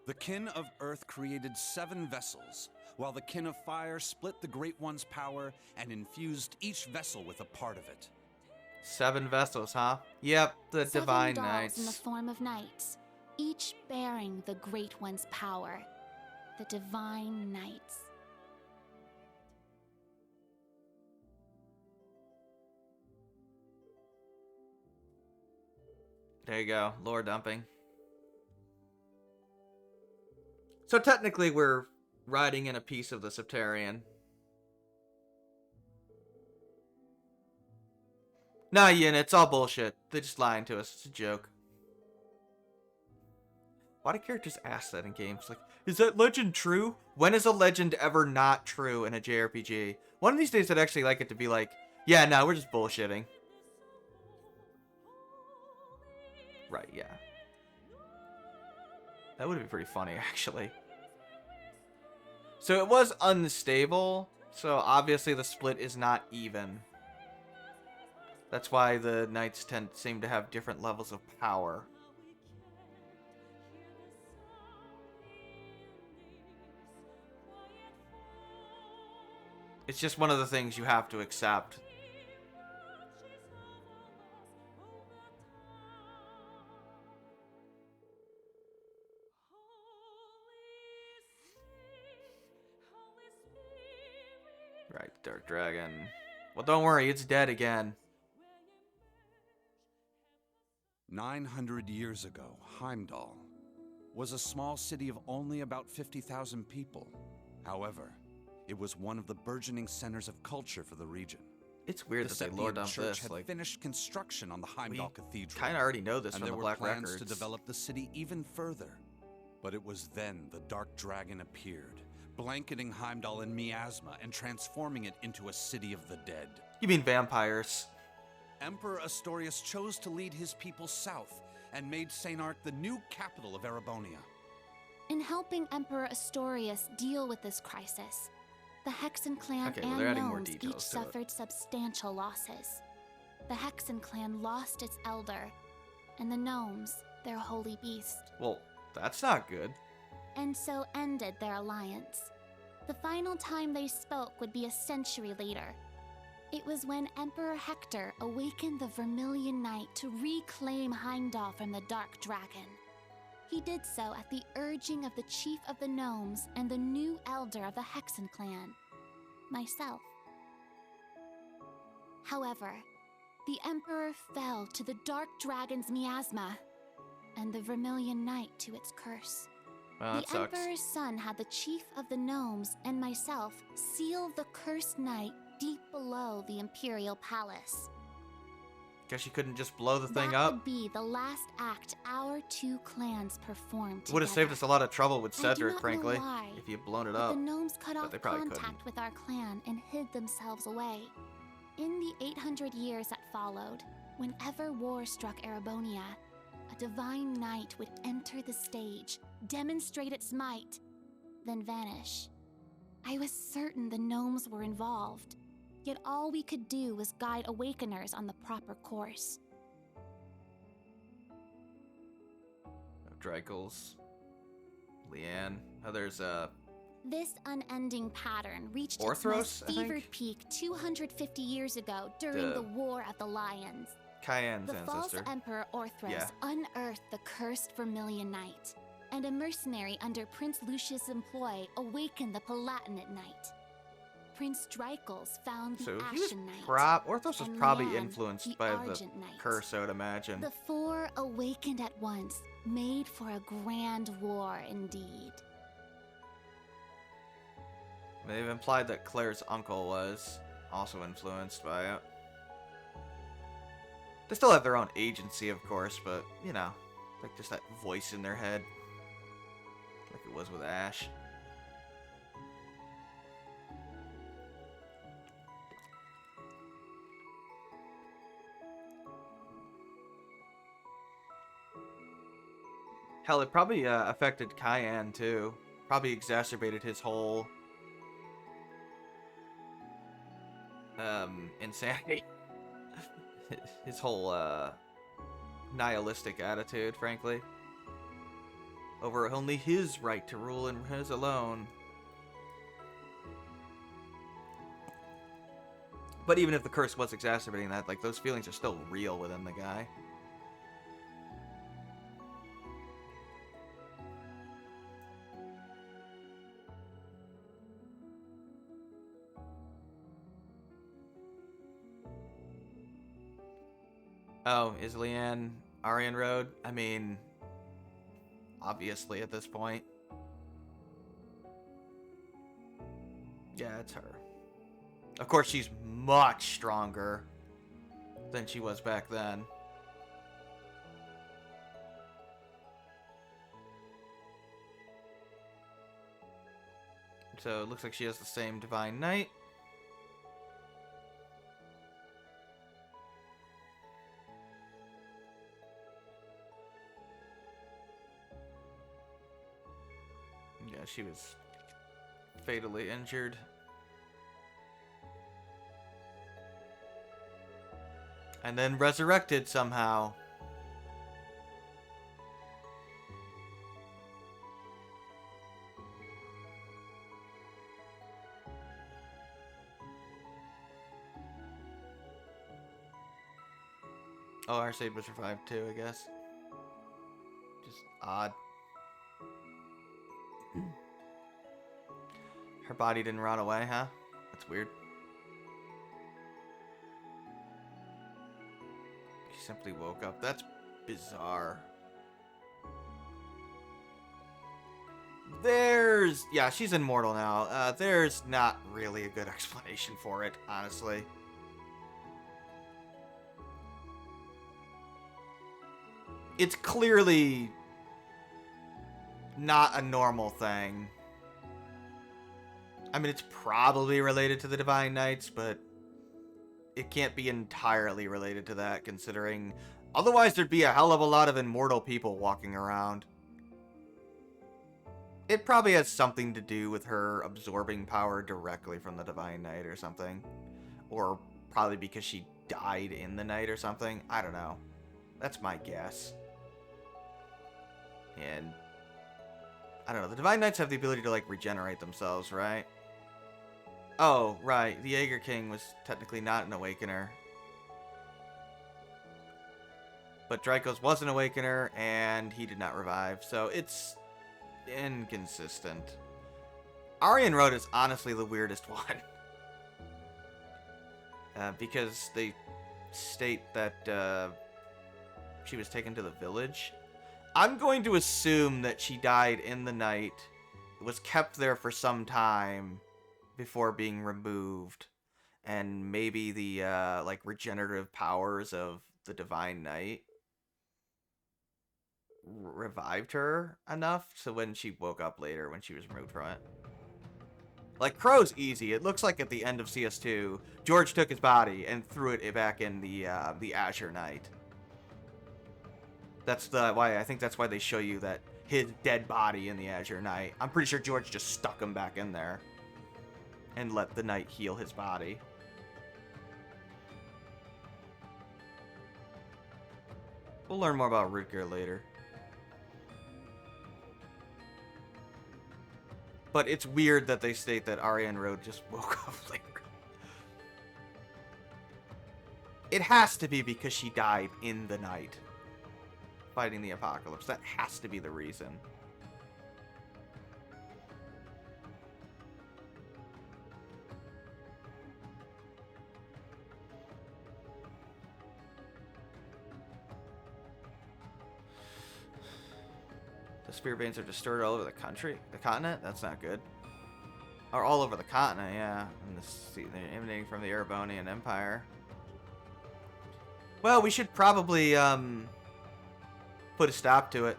The Kin of Earth created 7 vessels, while the Kin of Fire split the Great One's power and infused each vessel with a part of it. 7 vessels, huh? Yep, the 7 Divine dolls Knights. in the form of knights, each bearing the Great One's power. The Divine Knights. There you go, lore dumping. So technically we're riding in a piece of the Septarian. Nah, Yin, it's all bullshit. They're just lying to us. It's a joke. Why do characters ask that in games? Like, is that legend true? When is a legend ever not true in a JRPG? One of these days I'd actually like it to be like, yeah, no, we're just bullshitting. Right, yeah. That would be pretty funny, actually. So it was unstable, so obviously the split is not even. That's why the knights seem to have different levels of power. It's just one of the things you have to accept. Right, Dark Dragon. Well, don't worry, it's dead again. 900 years ago, Heimdall was a small city of only about 50,000 people. However, it was one of the burgeoning centers of culture for the region. It's weird that they lore dump Church this. had Like, finished construction on the Heimdall Cathedral. kind of already know this and from there the were Black plans Records. to develop the city even further. But it was then the Dark Dragon appeared, blanketing Heimdall in miasma and transforming it into a city of the dead. You mean vampires? Emperor Astorius chose to lead his people south and made Sainart the new capital of Erebonia. In helping Emperor Astorius deal with this crisis, the Hexen clan Okay, well, and they're adding more gnomes each details to it. suffered substantial losses. The Hexen clan lost its elder, and the gnomes their holy beast, Well, that's not good. and so ended their alliance. The final time they spoke would be a century later. It was when Emperor Hector awakened the Vermilion Knight to reclaim Heimdall from the Dark Dragon. He did so at the urging of the chief of the gnomes and the new elder of the Hexen clan, myself. However, the Emperor fell to the Dark Dragon's miasma, and the Vermilion Knight to its curse. Well, that The sucks. Emperor's son had the chief of the gnomes and myself seal the cursed knight deep below the Imperial Palace. Guess she couldn't just blow the thing that up. would be the last act our two clans performed Would have saved us a lot of trouble with I do Cedric, not know frankly, why, if you had blown it but up. the gnomes cut But off they probably contact couldn't. with our clan and hid themselves away. In the 800 years that followed, whenever war struck Erebonia, a divine knight would enter the stage, demonstrate its might, then vanish. I was certain the gnomes were involved, yet all we could do was guide awakeners on the proper course. Drykles, Leanne. Oh, there's This unending pattern reached its Orthros, most I think? fevered peak 250 years ago during the War of the Lions. Cayenne's The false ancestor. Emperor Orthros Yeah. unearthed the cursed Vermilion Knight, and a mercenary under Prince Lucius' employ awakened the Palatinate Knight. Prince Drykles found the So he was Ashen Knight. Orthos was and probably Leanne, influenced the by the Argent Knight. curse, I would imagine. The four awakened at once, made for a grand war indeed. They've implied that Claire's uncle was also influenced by it. They still have their own agency, of course, but, you know, like just that voice in their head. Like it was with Ash. Hell, it probably affected Cayenne, too. Probably exacerbated his whole insanity. His whole nihilistic attitude, frankly, over only his right to rule and his alone. But even if the curse was exacerbating that, like, those feelings are still real within the guy. Oh, is Leanne Aryan Road? I mean, obviously at this point. Yeah, it's her. Of course, she's much stronger than she was back then. So it looks like she has the same Divine Knight. Yeah, she was fatally injured. And then resurrected somehow. Oh, Arcade was revived too, I guess. Just odd. Her body didn't rot away, huh? That's weird. She simply woke up. That's bizarre. Yeah, she's immortal now. There's not really a good explanation for it, honestly. It's clearly not a normal thing. I mean, it's probably related to the Divine Knights, but it can't be entirely related to that, considering otherwise there'd be a hell of a lot of immortal people walking around. It probably has something to do with her absorbing power directly from the Divine Knight or something. Or probably because she died in the night or something. I don't know. That's my guess. And I don't know. The Divine Knights have the ability to, like, regenerate themselves, right? Oh, right. The Jaeger King was technically not an Awakener. But Drykos was an Awakener, and he did not revive. So it's inconsistent. Aryan Road is honestly the weirdest one. Because they state that she was taken to the village. I'm going to assume that she died in the night, was kept there for some time before being removed, and maybe the like regenerative powers of the Divine Knight revived her enough so when she woke up later when she was removed from it. Like, Crow's easy. It looks like at the end of CS2, George took his body and threw it back in the Azure Knight. That's why I think that's why they show you that his dead body in the Azure Knight. I'm pretty sure George just stuck him back in there and let the Knight heal his body. We'll learn more about Rutger later. But it's weird that they state that Ariane Road just woke up later. It has to be because she died in the night fighting the apocalypse. That has to be the reason. The spirit veins are distorted all over the continent? That's not good. Or all over the continent, yeah. And they're emanating from the Erebonian Empire. Well, we should probably, put a stop to it.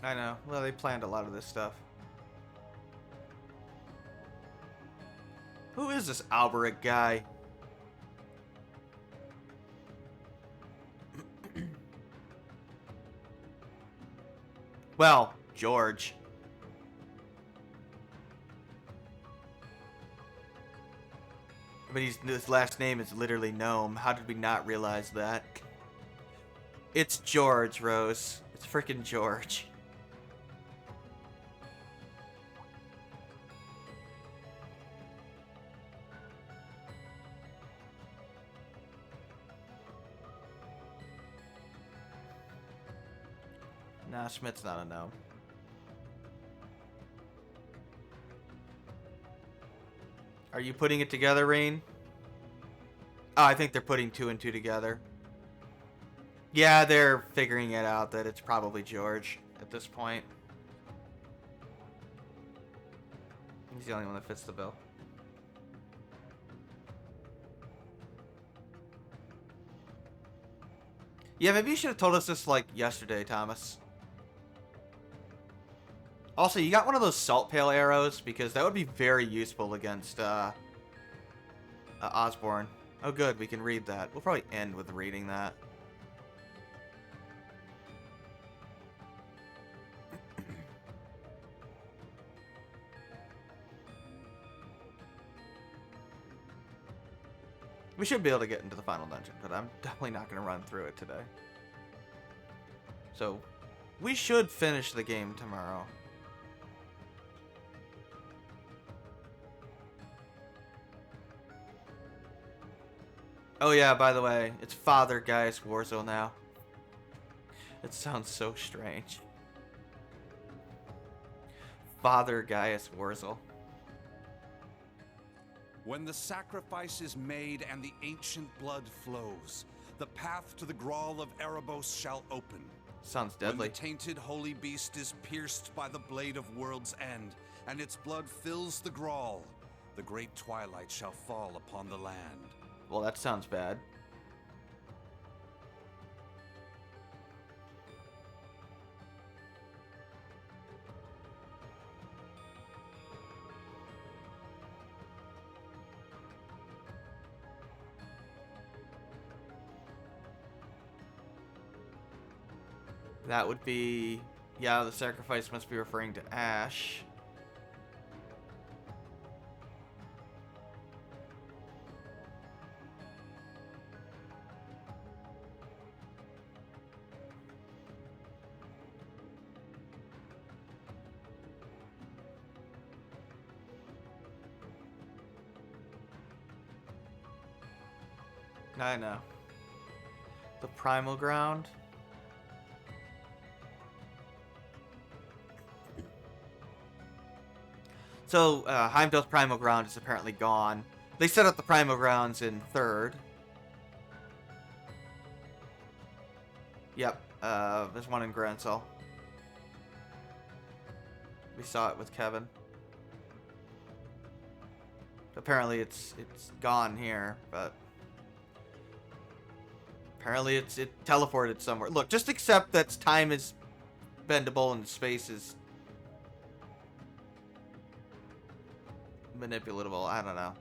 I know. Well, they planned a lot of this stuff. Who is this Alberic guy? Well, George. But his last name is literally Gnome. How did we not realize that? It's George, Rose. It's freaking George. Nah, Schmidt's not a gnome. Are you putting it together, Rain? Oh, I think they're putting 2 and 2 together. Yeah, they're figuring it out that it's probably George at this point. He's the only one that fits the bill. Yeah, maybe you should have told us this, like, yesterday, Thomas. Also, you got one of those salt pail arrows? Because that would be very useful against, Osborne. Oh, good, we can read that. We'll probably end with reading that. We should be able to get into the final dungeon, but I'm definitely not going to run through it today. So, we should finish the game tomorrow. Oh yeah, by the way, it's Father Gaius Warzel now. It sounds so strange. Father Gaius Warzel. When the sacrifice is made and the ancient blood flows, the path to the Grawl of Erebos shall open. Sounds deadly. When the tainted holy beast is pierced by the blade of World's End, and its blood fills the Grawl, the great twilight shall fall upon the land. Well, that sounds bad. That would be... Yeah, the sacrifice must be referring to Ash. I know. The Primal Ground. So, Heimdall's Primal Ground is apparently gone. They set up the Primal Grounds in 3rd. Yep, there's one in Grancel. We saw it with Kevin. Apparently it's gone here, but apparently it teleported somewhere. Look, just accept that time is bendable and space is manipulatable. I don't know.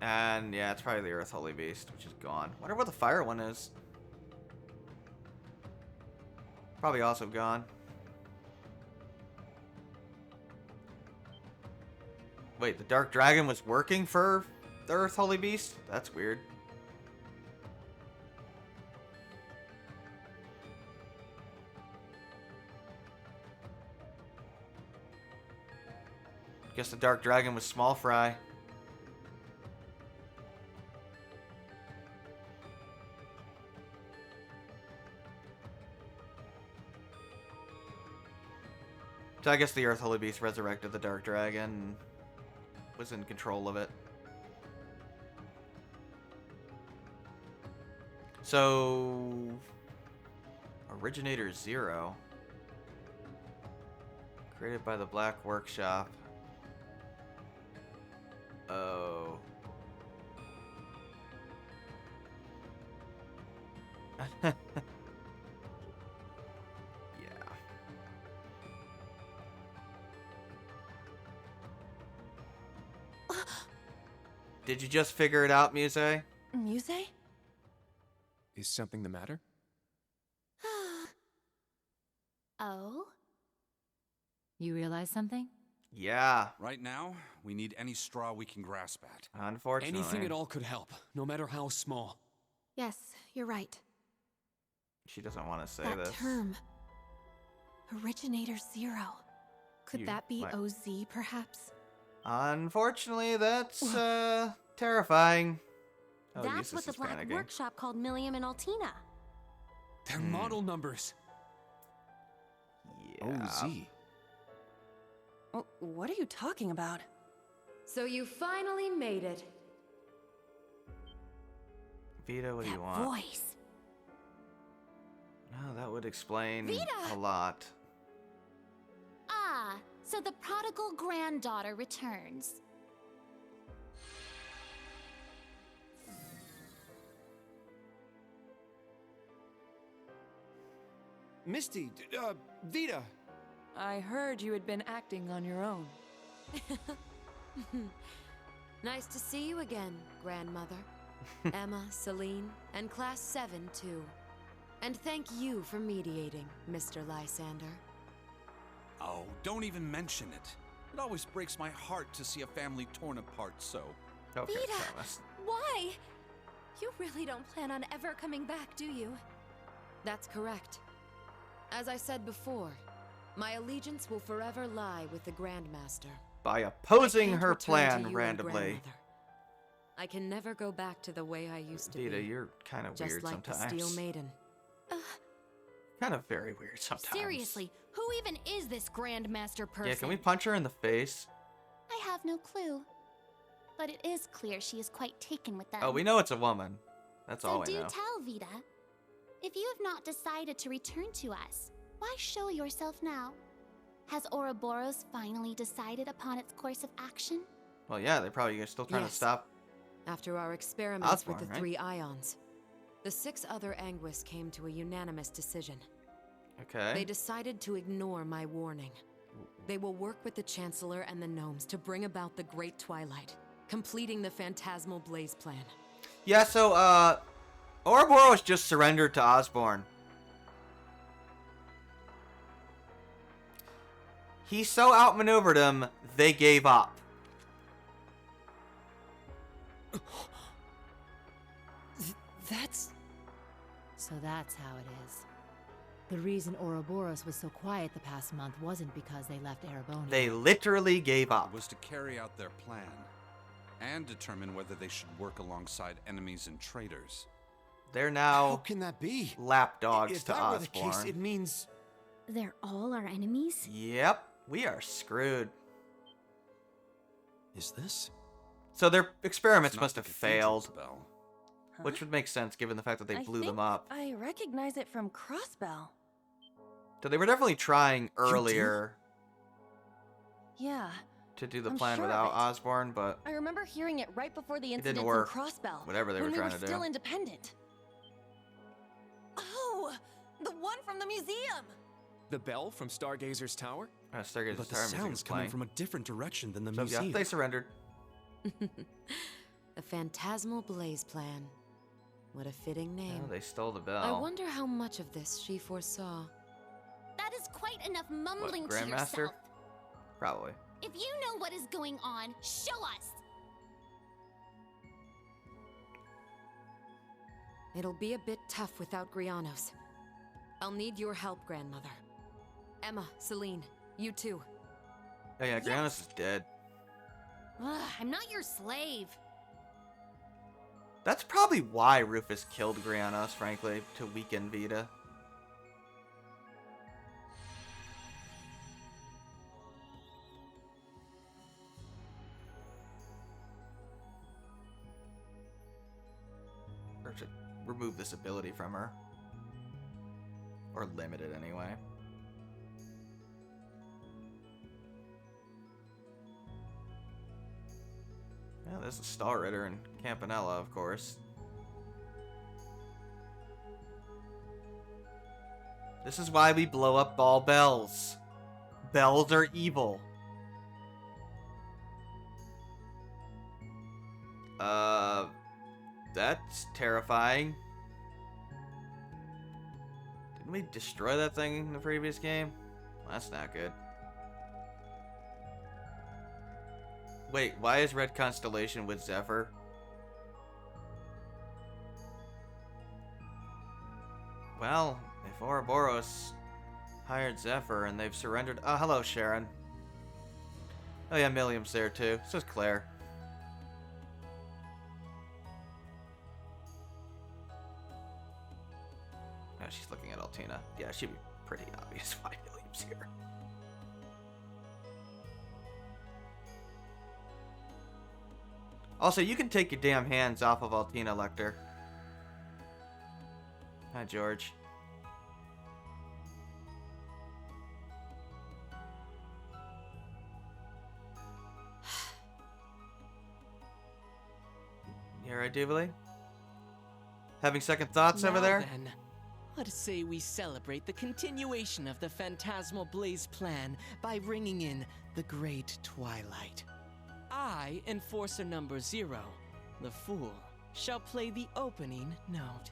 And yeah, it's probably the Earth Holy Beast, which is gone. Wonder where the fire one is. Probably also gone. Wait, the Dark Dragon was working for the Earth Holy Beast? That's weird. Guess the Dark Dragon was Small Fry. So I guess the Earth Holy Beast resurrected the Dark Dragon and was in control of it. So Originator Zero, created by the Black Workshop. Oh. Yeah. Did you just figure it out, Muse? Muse? Is something the matter? Oh? You realize something? Yeah. Right now, we need any straw we can grasp at. Unfortunately. Anything at all could help, no matter how small. Yes, you're right. She doesn't want to say That this. term. Originator Zero. Could You that be might- OZ, perhaps? Unfortunately, that's terrifying. Oh, That's what Eustace the is Black panicking. Workshop called Millium and Altina. They're model numbers. Yeah. OZ. Oh, what are you talking about? So you finally made it. Vita, what do you want? Voice. No, that would explain Vita! a lot. Ah, so the prodigal granddaughter returns. Misty, Vita. I heard you had been acting on your own. Nice to see you again, grandmother. Emma, Celine, and Class 7 too. And thank you for mediating, Mr. Lysander. Oh, don't even mention it. It always breaks my heart to see a family torn apart so. Okay, Vita! Thomas. Why? You really don't plan on ever coming back, do you? That's correct. As I said before, my allegiance will forever lie with the Grandmaster. By opposing I can't her return to plan you and randomly. grandmother. I can never go back to the way I used to Vita, be. you're kind of Just weird like sometimes. the Steel Maiden. Kind of very weird sometimes. Seriously, who even is this Grandmaster person? Yeah, can we punch her in the face? I have no clue. But it is clear she is quite taken with them. Oh, we know it's a woman. That's all So we do know. tell, Vita. If you have not decided to return to us, why show yourself now? Has Ouroboros finally decided upon its course of action? Well, yeah, they're probably still trying to Yes. stop. After our experiments Osborn, with the right? 3 ions, the 6 other Anguis came to a unanimous decision. Okay. They decided to ignore my warning. They will work with the Chancellor and the Gnomes to bring about the Great Twilight, completing the Phantasmal Blaze plan. Yeah, so, Ouroboros just surrendered to Osborn. He so outmaneuvered him, they gave up. That's... So that's how it is. The reason Ouroboros was so quiet the past month wasn't because they left Ereboni. They literally gave up. It was to carry out their plan and determine whether they should work alongside enemies and traitors. They're now How can that be? lapdogs If to that were the Osborn. case, it means... they're all our enemies? Yep, we are screwed. Is this? So their experiments It's not must the have cathedral's failed, bell. which would make sense given the fact that they I blew think them up. I recognize it from Crossbell. So they were definitely trying do? earlier Yeah. to do the I'm plan sure of without it. Osborn, but I remember hearing it right before the didn't incident work, from Crossbell. whatever they when were we trying were to do. still independent. Oh, the one from the museum. The bell from Stargazer's Tower? Stargazer's But the Tower music sound's was coming playing. from a different direction than the So museum. yeah, they surrendered. The Phantasmal Blaze Plan. What a fitting name. Oh, they stole the bell. I wonder how much of this she foresaw. That is quite enough What, mumbling to Grandmaster? yourself. Probably. If you know what is going on, show us. It'll be a bit tough without Grianos. I'll need your help, Grandmother. Emma, Celine, you too. Oh yeah, Grianos is dead. Ugh, I'm not your slave. That's probably why Rufus killed Grianos, frankly, to weaken Vita. Or to remove this ability from her. Or limit it anyway. Yeah, there's a Star Ritter and Campanella, of course. This is why we blow up ball bells. Bells are evil. That's terrifying. Didn't we destroy that thing in the previous game? Well, that's not good. Wait, why is Red Constellation with Zephyr? Well, if Ouroboros hired Zephyr and they've surrendered... Oh, hello, Sharon. Oh yeah, Milliam's there too. So is Claire. Oh, she's looking at Altina. Yeah, it should be pretty obvious why Milliam's here. Also, you can take your damn hands off of Altina, Lecter. Hi, George. You alright, Jubilee? Having second thoughts over Now there? Then, let's say we celebrate the continuation of the Phantasmal Blaze plan by ringing in the Great Twilight. I, Enforcer Number 0, the Fool, shall play the opening note.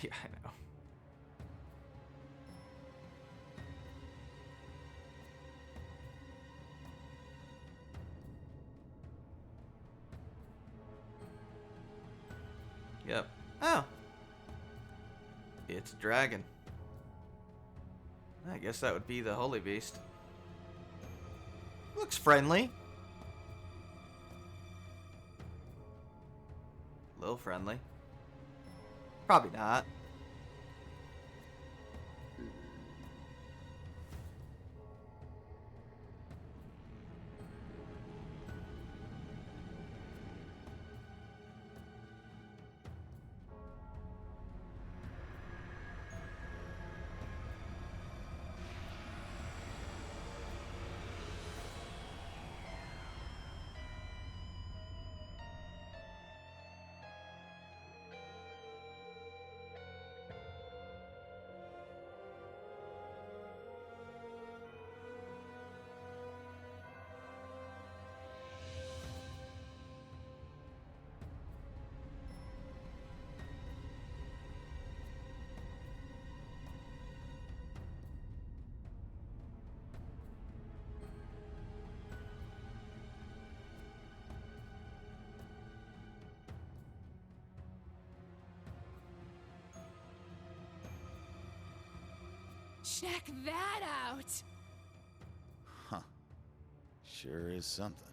Yeah, I know. Yep. Oh. It's a dragon. I guess that would be the Holy Beast. Looks friendly. A little friendly. Probably not. Check that out! Huh. Sure is something.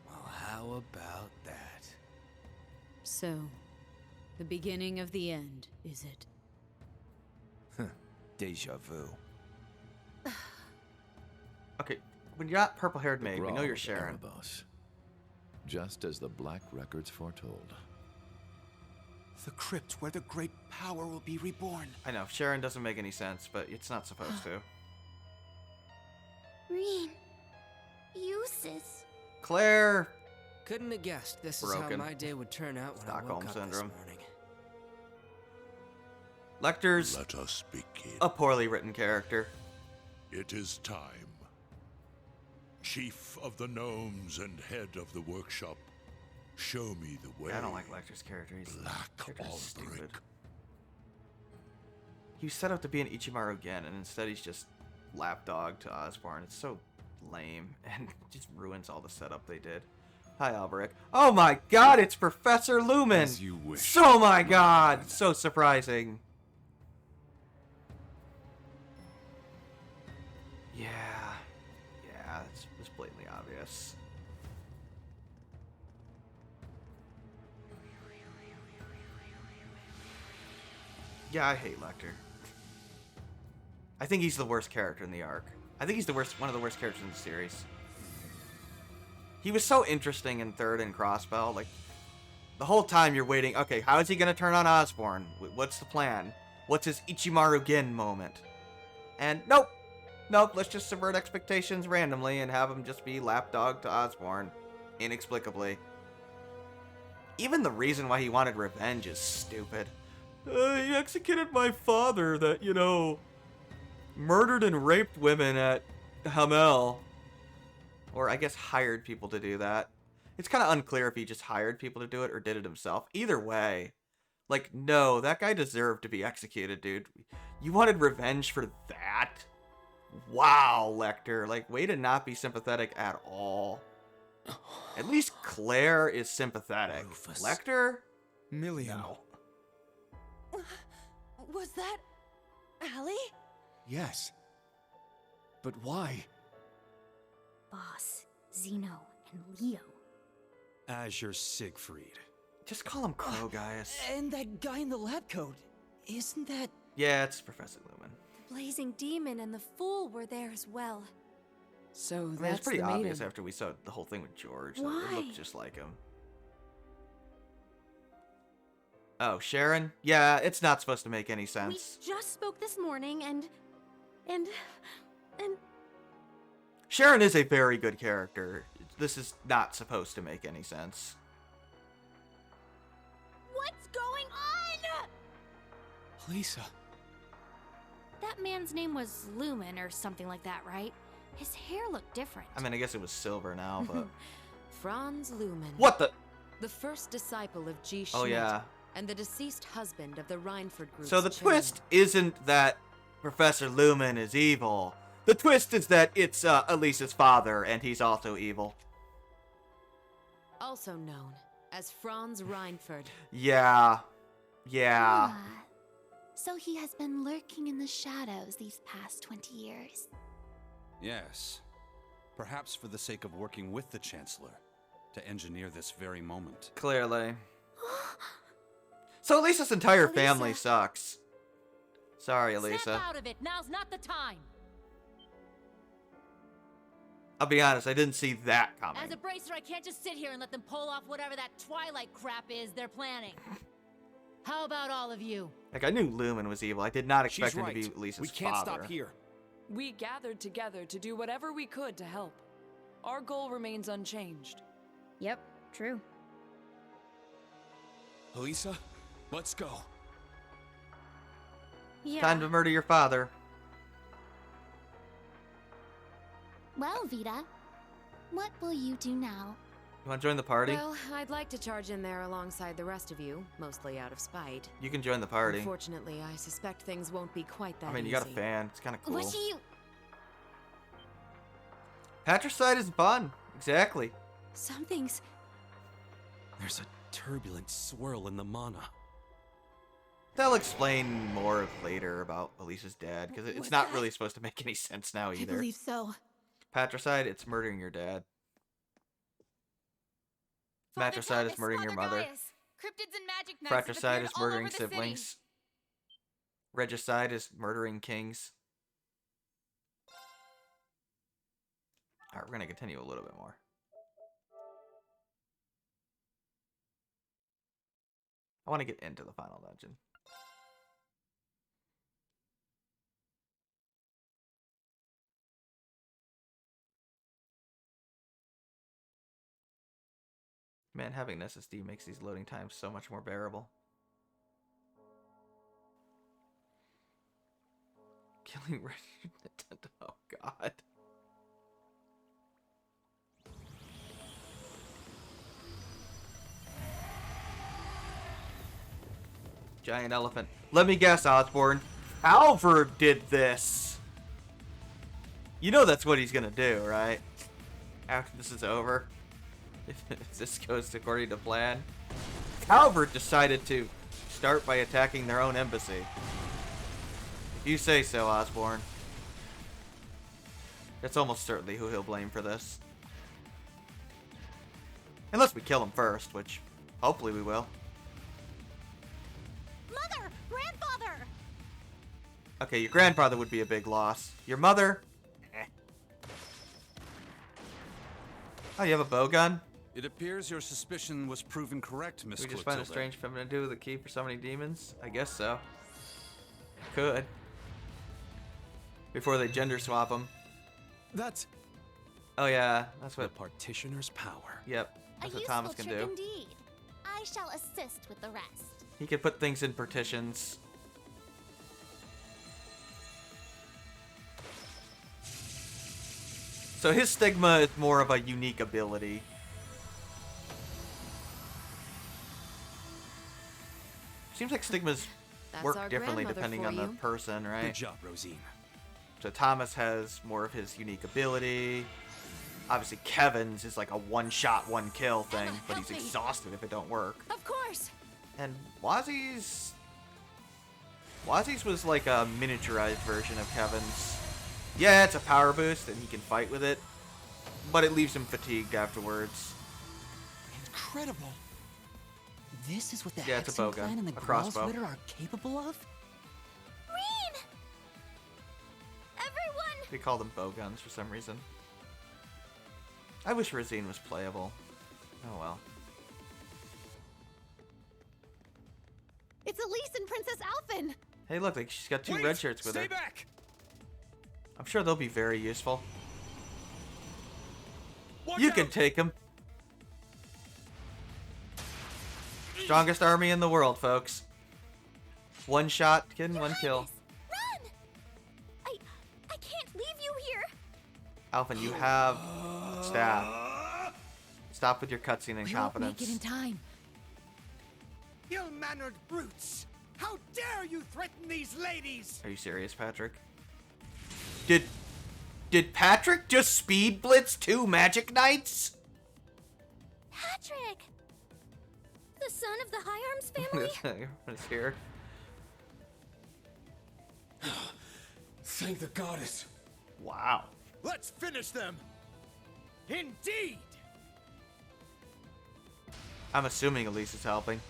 Well, how about that? So, the beginning of the end, is it? Deja vu. Okay, when you're not purple-haired maid, we know Grawl you're of Sharon. Erebos. Just as the Black Records foretold. The crypt where the great power will be reborn. I know, Sharon doesn't make any sense, but it's not supposed to. Reen. Eustace. Claire! Couldn't have guessed this is Broken. how my day would turn out when Stockholm I woke up syndrome. this morning. Lecter's Let us begin. a poorly written character. It is time. Chief of the gnomes and head of the workshop, show me the way. I don't like Lecter's character. He's Black stupid. Alberic. He was set up to be an Ichimaru Gen, and instead he's just lapdog to Osborne. It's so lame, and just ruins all the setup they did. Hi, Alberic. Oh my god, it's Professor Lumen! As you wish. So my god! So surprising. Yeah. Yeah, it's blatantly obvious. Yeah, I hate Lecter. I think he's the worst character in the arc. I think he's one of the worst characters in the series. He was so interesting in Third and Crossbell. Like, the whole time you're waiting, okay, how is he going to turn on Osborne? What's the plan? What's his Ichimaru Gen moment? And nope. Nope, let's just subvert expectations randomly and have him just be lapdog to Osborne. Inexplicably. Even the reason why he wanted revenge is stupid. He executed my father that, you know, murdered and raped women at Hamel. Or I guess hired people to do that. It's kind of unclear if he just hired people to do it or did it himself. Either way, like, no, that guy deserved to be executed, dude. You wanted revenge for that? Wow, Lecter. Like, way to not be sympathetic at all. At least Claire is sympathetic. Rufus. Lecter? Million. No. Was that Allie? Yes. But why? Boss, Zeno, and Leo. Azure Siegfried. Just call him Crow, guys. And that guy in the lab coat, isn't that... Yeah, it's Professor Lumen. The Blazing Demon and the Fool were there as well. So I mean, that's it's pretty the obvious maiden. after we saw the whole thing with George. That Why? it looked just like him. Oh, Sharon? Yeah, it's not supposed to make any We sense. just spoke this morning and Sharon is a very good character. This is not supposed to make any sense. What's going on? Lisa. That man's name was Lumen or something like that, right? His hair looked different. I mean, I guess it was silver now, but... Franz Lumen. What the... The first disciple of G. Schmidt. Oh, yeah. And the deceased husband of the Reinford Group's So the chairman. twist isn't that Professor Lumen is evil. The twist is that it's Elisa's father, and he's also evil. Also known as Franz Reinford. Yeah. Yeah. Ah, so he has been lurking in the shadows these past 20 years. Yes. Perhaps for the sake of working with the Chancellor to engineer this very moment. Clearly. So Elisa's entire Elisa. family sucks. Sorry, Elisa. Snap out of it. Now's not the time. I'll be honest, I didn't see that coming. As a bracer, I can't just sit here and let them pull off whatever that Twilight crap is they're planning. How about all of you? Like, I knew Lumen was evil. I did not expect She's him right. to be Elisa's We can't father. stop here. We gathered together to do whatever we could to help. Our goal remains unchanged. Yep, true. Elisa, let's go. Yeah. Time to murder your father. Well, Vita, what will you do now? You want to join the party? Well, I'd like to charge in there alongside the rest of you, mostly out of spite. You can join the party. Unfortunately, I suspect things won't be quite that I mean, you easy. got a fan. It's kind of cool. What do you... Patricide is fun. Exactly. Something's... There's a turbulent swirl in the mana. They'll explain more later about Elisa's dad, because it's not really supposed to make any sense now I either. believe so. Patricide, it's murdering your dad. Matricide is murdering your mother. Cryptids and magic knights have Fratricide appeared is all over murdering the city. siblings. Regicide is murdering kings. Alright, we're gonna continue a little bit more. I want to get into the final dungeon. Man, having an SSD makes these loading times so much more bearable. Killing Richard Nintendo. Oh, God. Giant elephant. Let me guess, Osborne. Calvert did this. You know that's what he's gonna do, right? After this is over. If this goes according to plan. Calvert decided to start by attacking their own embassy. If you say so, Osborne. That's almost certainly who he'll blame for this. Unless we kill him first, which hopefully we will. Mother! Grandfather! Okay, your grandfather would be a big loss. Your mother? Eh. Oh, you have a bow gun? It appears your suspicion was proven correct, Miss We just Clotilde. find a strange feminine dude with a key for summoning demons? I guess so. Could. Before they gender swap them. That's... Oh yeah, that's what... The Partitioner's power. Yep, that's A what useful Thomas can trick do. indeed. I shall assist with the rest. He can put things in partitions. So his stigma is more of a unique ability. Seems like stigmas That's work our differently grandmother depending for on the you. person, right? Good job, Rosine. So Thomas has more of his unique ability. Obviously Kevin's is like a one-shot, one-kill thing, but he's exhausted if it don't work. Of course. And Wazi's was like a miniaturized version of Kevin's. Yeah, it's a power boost and he can fight with it, but it leaves him fatigued afterwards. Incredible. This is what the Yeah, it's a bow Hexen gun, clan and the a crossbow. Gralswitter are capable of? Reen! Everyone! We call them bow guns for some reason. I wish Rosine was playable. Oh well. It's Elise and Princess Alphen! Hey, look, like she's got two Wait, red shirts with her. stay back! I'm sure they'll be very useful. Watch You out! can take them. Strongest army in the world, folks. One shot, kidding, one kill. Run! I can't leave you here! Alphen, you have staff. Stop with your cutscene We won't incompetence. make it in time. Ill-mannered brutes! How dare you threaten these ladies! Are you serious, Patrick? Did Patrick just speed blitz 2 magic knights? Patrick! The son of the High Arms family? Everyone's here. Thank the goddess. Wow. Let's finish them! Indeed! I'm assuming Elise is helping.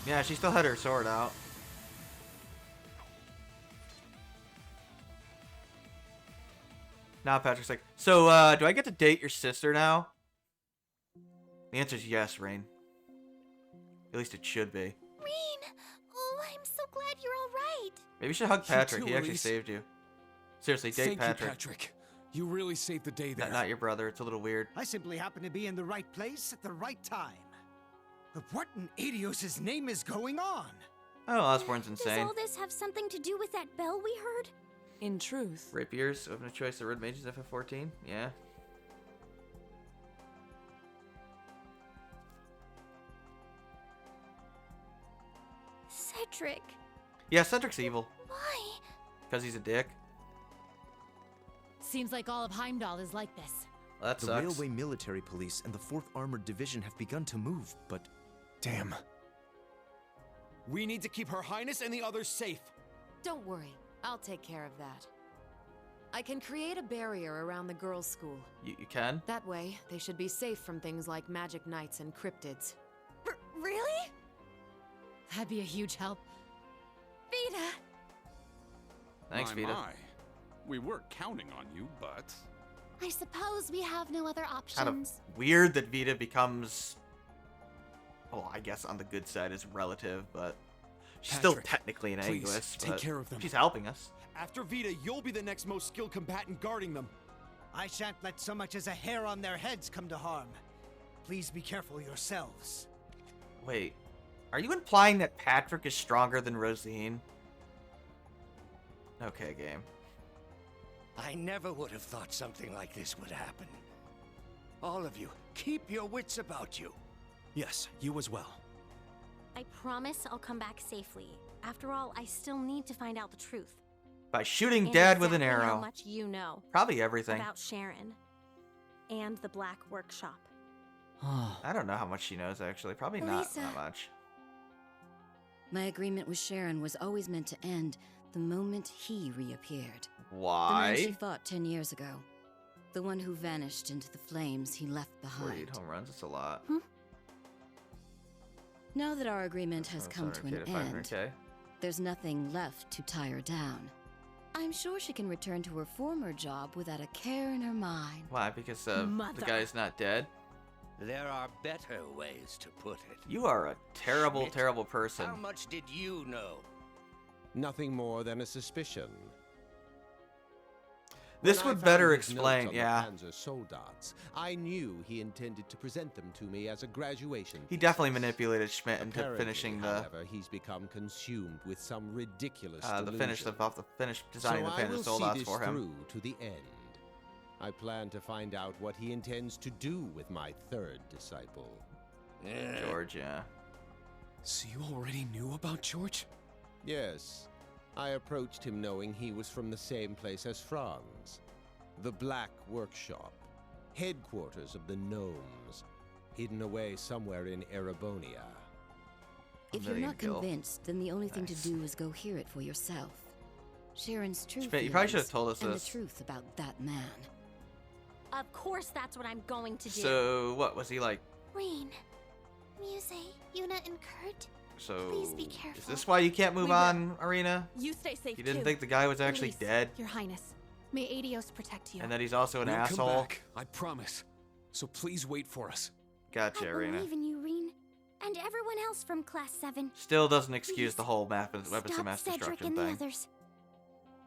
Yeah, she still had her sword out. Now Patrick's like, so, do I get to date your sister now? The answer is yes, Rain. At least it should be. Reen! Oh, I'm so glad you're alright! Maybe you should hug You Patrick. too, He actually Elise. saved you. Seriously, date Thank Patrick. you, Patrick. You really saved the day there. Not your brother. It's a little weird. I simply happen to be in the right place at the right time. But what in Adios' name is going on? Oh, Osborne's Does insane. all this have something to do with that bell we heard? In truth, Rapiers, open a choice of red mages FF14. Yeah. Cedric. Yeah, Cedric's evil. Why? Because he's a dick. Seems like all of Heimdall is like this. Well, that the sucks. Railway Military Police and the 4th Armored Division have begun to move, but... Damn. We need to keep Her Highness and the others safe. Don't worry, I'll take care of that. I can create a barrier around the girls' school. You can? That way, they should be safe from things like magic knights and cryptids. Really? That'd be a huge help. Vita! Thanks, Vita. My. We were counting on you, but... I suppose we have no other options. Kind of weird that Vita becomes... Well, I guess on the good side is relative, but... She's still Patrick, technically an please, Anguist, take but care of them. she's helping us. After Vita, you'll be the next most skilled combatant guarding them. I shan't let so much as a hair on their heads come to harm. Please be careful yourselves. Wait, are you implying that Patrick is stronger than Rosine? Okay, game. I never would have thought something like this would happen. All of you, keep your wits about you. Yes, you as well. I promise I'll come back safely. After all, I still need to find out the truth. By shooting And Dad with an exactly arrow. How much you know. Probably everything. About Sharon. And the Black Workshop. I don't know how much she knows, actually. Probably not Lisa. that much. My agreement with Sharon was always meant to end the moment he reappeared. Why? The man she fought 10 years ago. The one who vanished into the flames he left behind. 48 home runs, it's a lot. Now that our agreement has Oh, come to sorry, an okay, to end, 500K. there's nothing left to tie her down. I'm sure she can return to her former job without a care in her mind. Why? Because the Mother. guy's not dead? There are better ways to put it. You are a terrible, Schmidt, terrible person. How much did you know? Nothing more than a suspicion. This When I would found better his notes explain, on yeah. The Panzer Soldats, I knew he intended to present them to me as a graduation. He definitely manipulated Schmidt into Apparently, finishing the however, he's become consumed with some ridiculous delusion. designing the So I Panzer will see Soldats this for him. through to the end. I plan to find out what he intends to do with my third disciple. George, yeah. So you already knew about George? Yes. I approached him knowing he was from the same place as Franz. The Black Workshop. Headquarters of the Gnomes. Hidden away somewhere in Erebonia. If you're not convinced, then the only thing to do is go hear it for yourself. Sharon's true Schmidt, you probably should have feelings told us and this. the truth about that man. Of course that's what I'm going to do. So, what, was he like? Rain, Muse, Yuna, and Kurt. So, Please be careful. is this why you can't move We will. on, Arena? You stay safe You didn't too. think the guy was actually Release, dead? Your Highness. May Adios protect you. And that he's also an We'll asshole? come back, I promise. So please wait for us. Gotcha, Oh, I Arena. believe in you, Reen. And everyone else from Class 7. Still doesn't excuse the whole weapons of Stop mass Cedric destruction and the thing. others.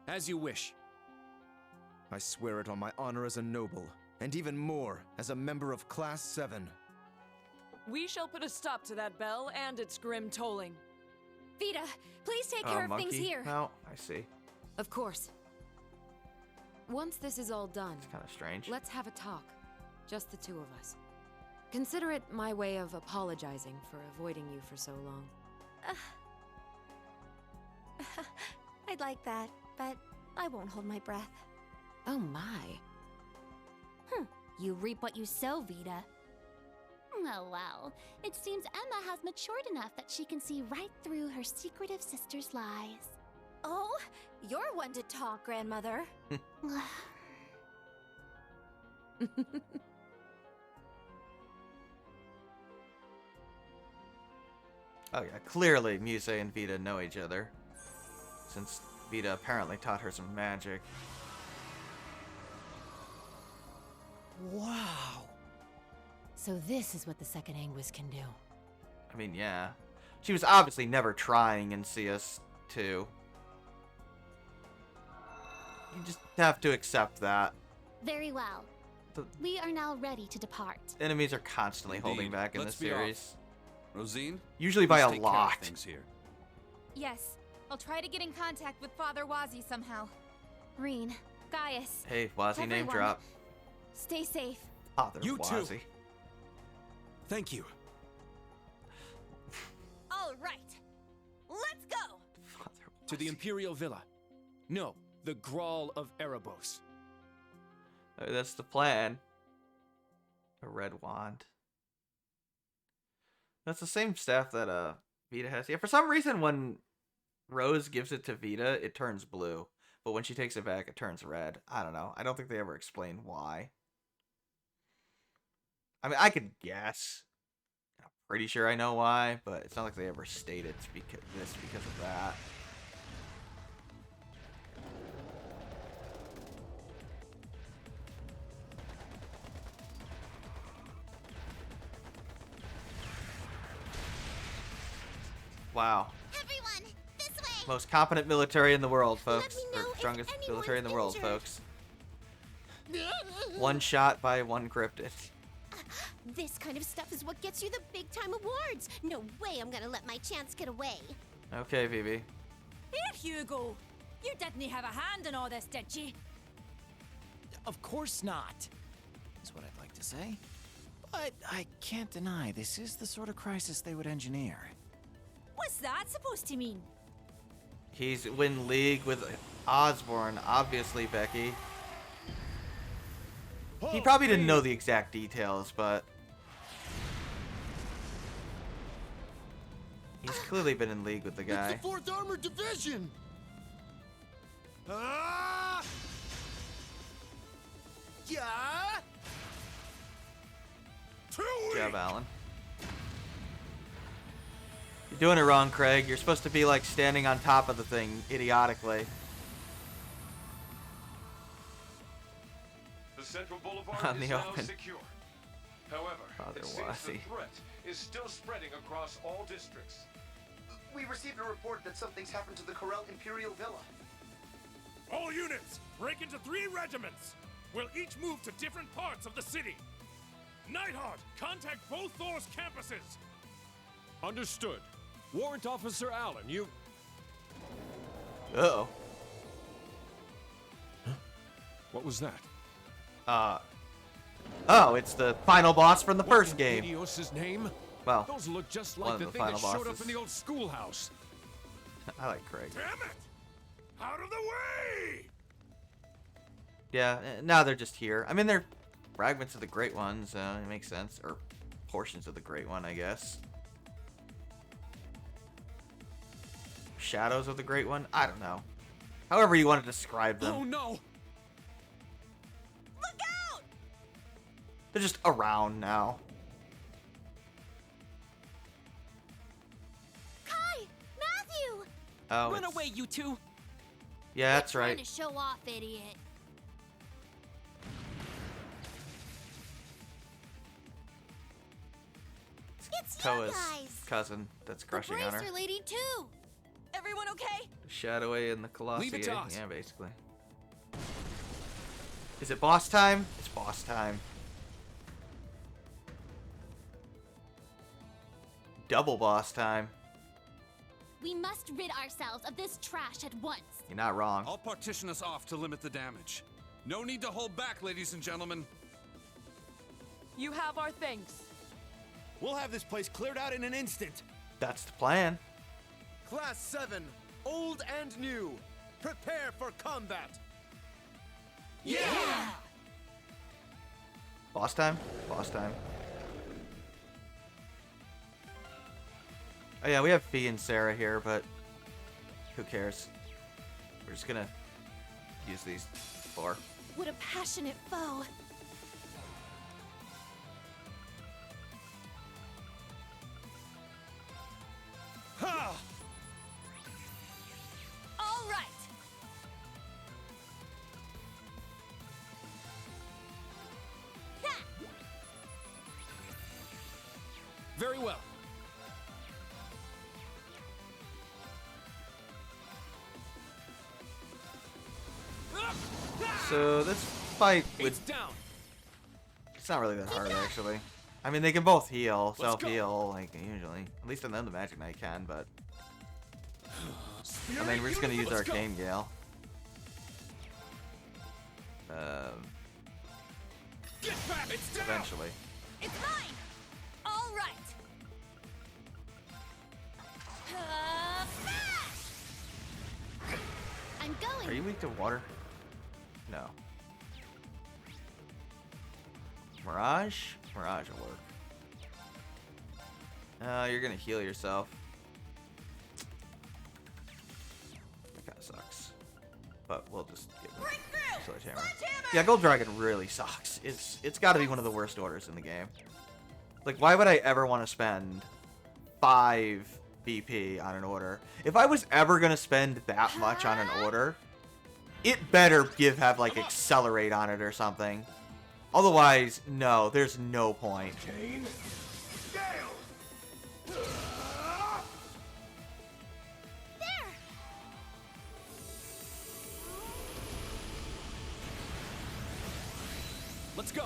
As you wish. I swear it on my honor as a noble, and even more as a member of Class 7. We shall put a stop to that bell and its grim tolling. Vita, please take care of things here. No, I see. Of course. Once this is all done, Kind of strange. let's have a talk. Just the two of us. Consider it my way of apologizing for avoiding you for so long. I'd like that, but I won't hold my breath. Oh my. You reap what you sow, Vita. Oh well, it seems Emma has matured enough that she can see right through her secretive sister's lies. Oh, you're one to talk, grandmother. Oh yeah, clearly Muse and Vita know each other. Since Vita apparently taught her some magic. Wow. So this is what the second Anguist can do. I mean, yeah. She was obviously never trying in CS2. You just have to accept that. Very well. The We are now ready to depart. enemies are constantly holding Indeed. back in Let's this be off. series. Rosine? Usually by please a take care of lot. things here. Yes, I'll try to get in contact with Father Wazi somehow. Reen, Gaius, Hey, Wazzy name Everyone. drop. stay safe. Father You too. Wazzy. Thank you. All right, let's go. To the Imperial Villa. No, the Grawl of Erebos. That's the plan. A red wand. That's the same staff that Vita has. Yeah, for some reason when Rose gives it to Vita, it turns blue. But when she takes it back, it turns red. I don't know. I don't think they ever explain why. I mean, I could guess. I'm pretty sure I know why, but it's not like they ever state it's because of that. Wow. Everyone, this way. Most competent military in the world, folks. Or strongest military in the world, folks. One shot by one cryptid. This kind of stuff is what gets you the big time awards. No way I'm gonna let my chance get away. Okay, Vivi. Here, Hugo. You didn't have a hand in all this, did you? Of course not, is what I'd like to say. But I can't deny this is the sort of crisis they would engineer. What's that supposed to mean? He's in league with Osborn, obviously, Becky. He probably didn't know the exact details, but he's clearly been in league with the guy. It's the 4th Armored Division! Yeah! Good job, Alan. You're doing it wrong, Craig. You're supposed to be like standing on top of the thing idiotically. The Central Boulevard On is the now open. secure. However, Father it seems the Wasi. threat is still spreading across all districts. We received a report that something's happened to the Corel Imperial Villa. All units, break into 3 regiments. We'll each move to different parts of the city. Nightheart, contact both Thor's campuses. Understood. Warrant Officer Allen, you... Uh-oh. What was that? Oh, it's the final boss from the first What in game. Helios's name? Well, Those look just one like of the the thing final that showed up bosses. in the old schoolhouse. I like Craig. Damn it! Out of the way! Yeah, now they're just here. I mean, they're fragments of the Great One, so it makes sense. Or portions of the Great One, I guess. Shadows of the Great One? I don't know. However you want to describe them. Oh no! They're just around now. Kai! Matthew! Oh, Run it's- away, you two! Yeah, that's Trying right. to show off, idiot. It's you Toa's guys. cousin that's crushing the on her. bracer lady too. Everyone okay? Shadowy and the Colossi. Leave it to us. Yeah, basically. Is it boss time? It's boss time. Double boss time. We must rid ourselves of this trash at once. You're not wrong. I'll partition us off to limit the damage. No need to hold back, ladies and gentlemen. You have our thanks. We'll have this place cleared out in an instant. That's the plan. Class 7, old and new. Prepare for combat. Yeah! Boss time? Boss time. Oh yeah, we have Fee and Sarah here, but who cares? We're just gonna use these 4. What a passionate foe. Ha! All right. Very well. So this fight would... It's down. It's not really that hard, actually. I mean, they can both heal, Let's go. self-heal, like, usually. At least on the Magic Knight can, but... I mean, we're just gonna use Let's go. Arcane Gale. Get back! It's down. Eventually. It's mine. All right. I'm going. Are you weak to water? No. Mirage? Mirage will work. You're gonna heal yourself. but we'll just get rid of Sledgehammer. Yeah, Gold Dragon really sucks. It's got to be one of the worst orders in the game. Like, why would I ever want to spend 5 BP on an order? If I was ever gonna spend that much on an order, it better have like Accelerate on it or something. Otherwise, no, there's no point. Let's go.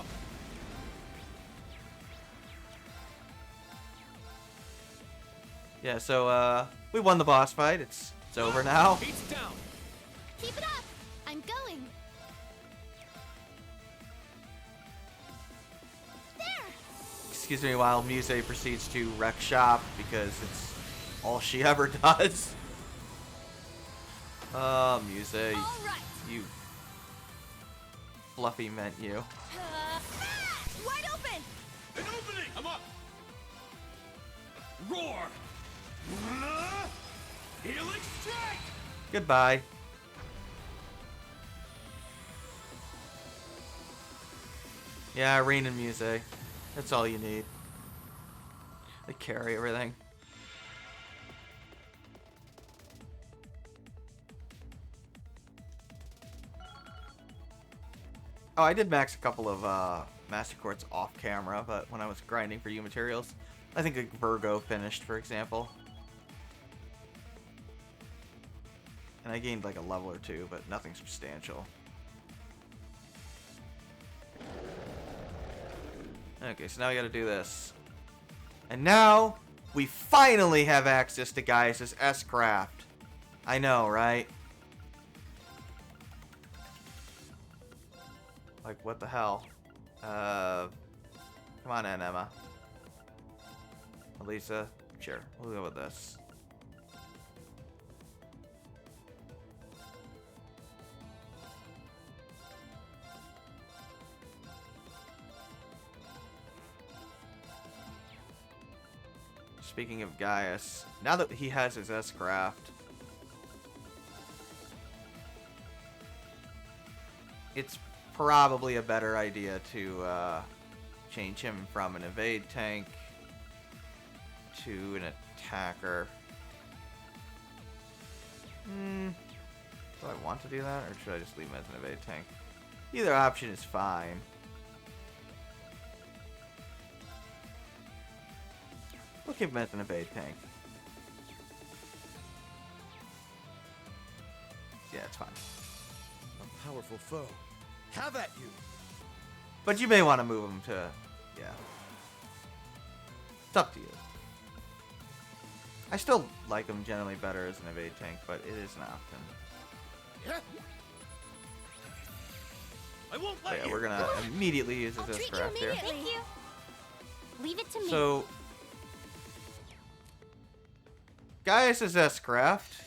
Yeah, so we won the boss fight. It's over now. Beats down. Keep it up! I'm going! There! Excuse me while Muse proceeds to wreck shop because it's all she ever does. Muse, you fluffy meant you. Wide open! An opening! I'm up. Roar! Healing strike! Goodbye. Yeah, Irene and Muse. That's all you need. They carry everything. Oh, I did max a couple of Master Quartz off camera, but when I was grinding for U materials, I think like Virgo finished, for example. And I gained like a level or two, but nothing substantial. Okay, so now we gotta do this. And now, we finally have access to Gaius' S-Craft. I know, right? Like, what the hell? Come on in, Emma. Elisa? Sure, we'll go with this. Speaking of Gaius, now that he has his S-Craft, it's probably a better idea to change him from an evade tank to an attacker. Do I want to do that, or should I just leave him as an evade tank? Either option is fine. We'll keep him as an evade tank. Yeah, it's fine. A powerful foe. Have at you. But you may want to move him to, yeah. It's up to you. I still like him generally better as an evade tank, but it is an option. Yeah. I won't let Yeah, we're gonna immediately use his S-Craft here. Thank you. Leave it to me. So, Gaius' S-Craft,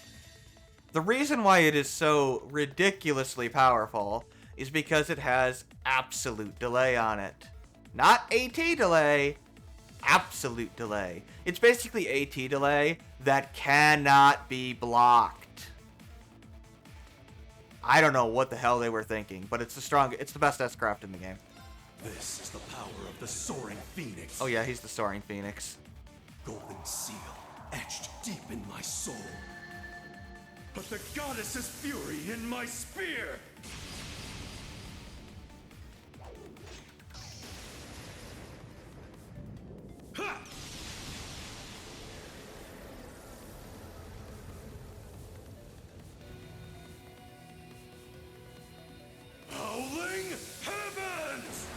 the reason why it is so ridiculously powerful is because it has absolute delay on it. Not AT delay, absolute delay. It's basically AT delay that cannot be blocked. I don't know what the hell they were thinking, but it's the best S-Craft in the game. This is the power of the Soaring Phoenix. Oh yeah, he's the Soaring Phoenix. Golden seal etched deep in my soul. But the goddess's fury in my spear. Ha! Howling heavens!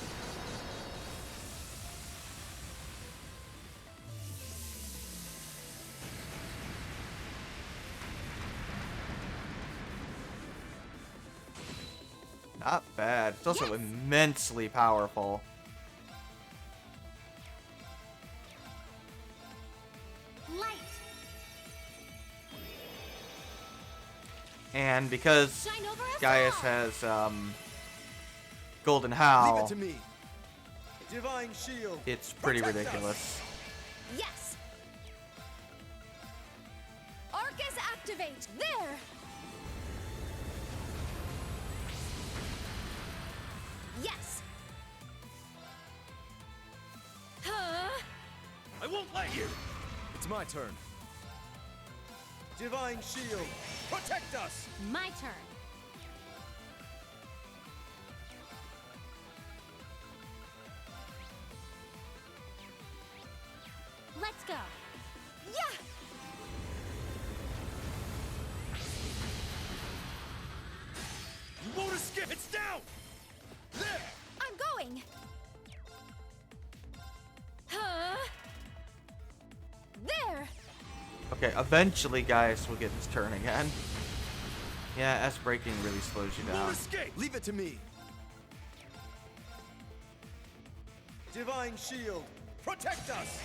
Not bad. It's also immensely powerful. Light. And because Gaius has Golden Leave Howl, it to me. Divine shield. it's pretty Protect us. ridiculous. Yes! Arcus activate! There! play you! It's my turn. Divine Shield, protect us! My turn. Let's go. Yeah! You won't escape! It's down! There! I'm going! Huh? There! Okay, eventually, guys, we'll get his turn again. Yeah, S breaking really slows you You down. won't escape! Leave it to me. Divine Shield, protect us!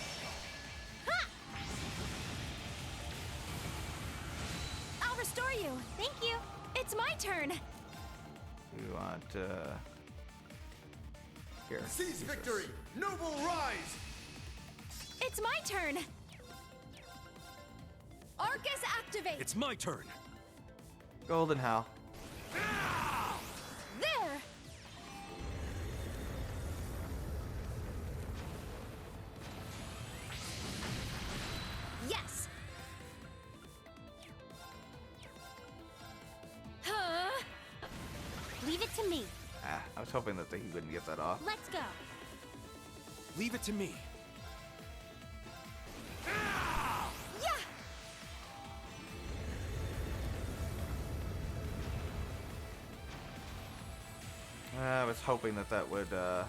I'll restore you. Thank you. It's my turn. We want, here. Seize use victory! this. Noble rise! It's my turn. Arcus activate. It's my turn. Golden Howl. There. Yes. Huh? Leave it to me. Ah, I was hoping that he wouldn't get that off. Let's go. Leave it to me. Yeah. I was hoping that would, I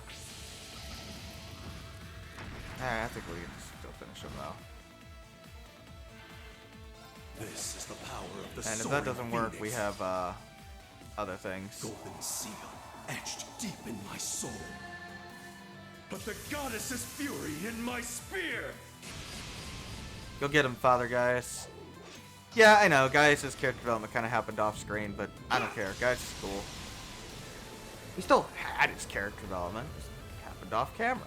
think we can still finish him though. This is the power of the And if soaring that doesn't work, we phoenix. have, other things. Golden seal etched deep in my soul. But the goddess's fury in my spear! Go get him, Father Gaius. Yeah, I know, Gaius' character development kind of happened off screen, but I don't care. Gaius is cool. He still had his character development, just happened off camera.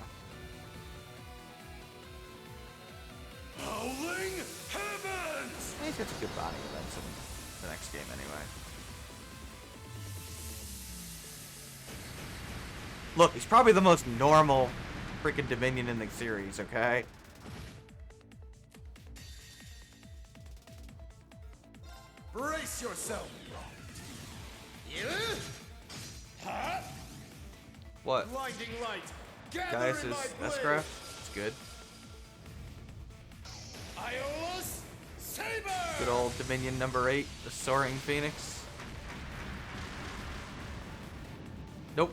Howling heavens! He's got some good body events in the next game anyway. Look, he's probably the most normal freaking Dominion in the series, okay? Brace yourself! What? Blinding light! Gather Gaius' in my blade! S-Craft? It's good. Iola's Saber! Good old Dominion number 8, the Soaring Phoenix. Nope.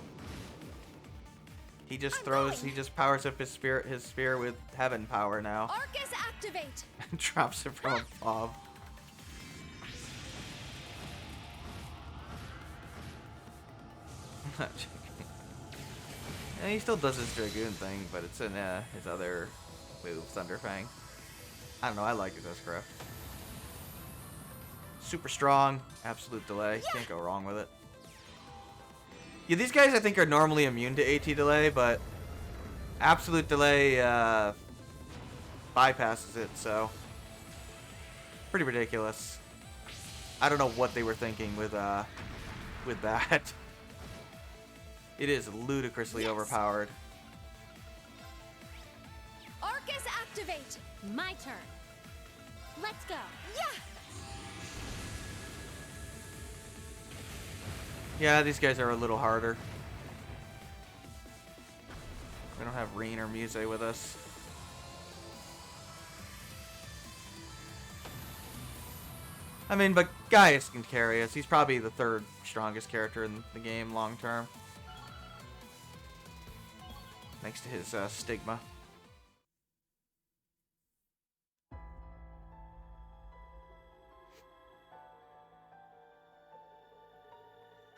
He just he just powers up his sphere with heaven power now. Arcus activate. And drops it from above. I'm not joking. And he still does his Dragoon thing, but it's in his other move, Thunderfang. I don't know, I like his S-Craft. Super strong, absolute delay, can't go wrong with it. Yeah, these guys I think are normally immune to AT delay, but absolute delay bypasses it, so pretty ridiculous. I don't know what they were thinking with that. It is ludicrously overpowered. Arcus activate. My turn. Let's go. Yeah. Yeah, these guys are a little harder. We don't have Reen or Muse with us. I mean, but Gaius can carry us. He's probably the third strongest character in the game long term. Thanks to his stigma.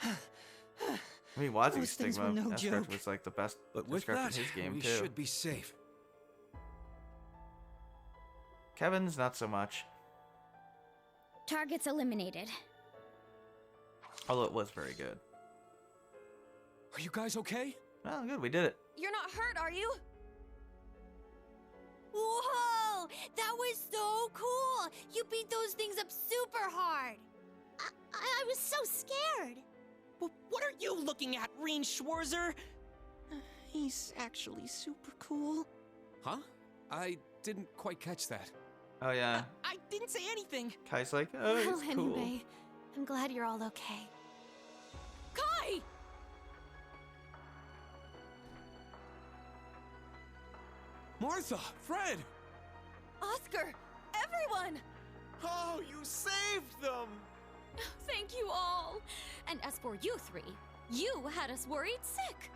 I mean, Wazi's Those things stigma were no S-Craft joke. was like the best But with S-Craft that, in his game we too. should be safe. Kevin's not so much. Targets eliminated. Although it was very good. Are you guys okay? Oh, good, we did it. You're not hurt, are you? Whoa! That was so cool! You beat those things up super hard! I was so scared. What are you looking at, Reen Schwarzer? He's actually super cool. Huh? I didn't quite catch that. Oh yeah. I didn't say anything. Kai's like, oh, Well, it's cool. anyway, I'm glad you're all okay. Kai! Martha! Fred! Oscar! Everyone! Oh, you saved them! Thank you all! And as for you three, you had us worried sick.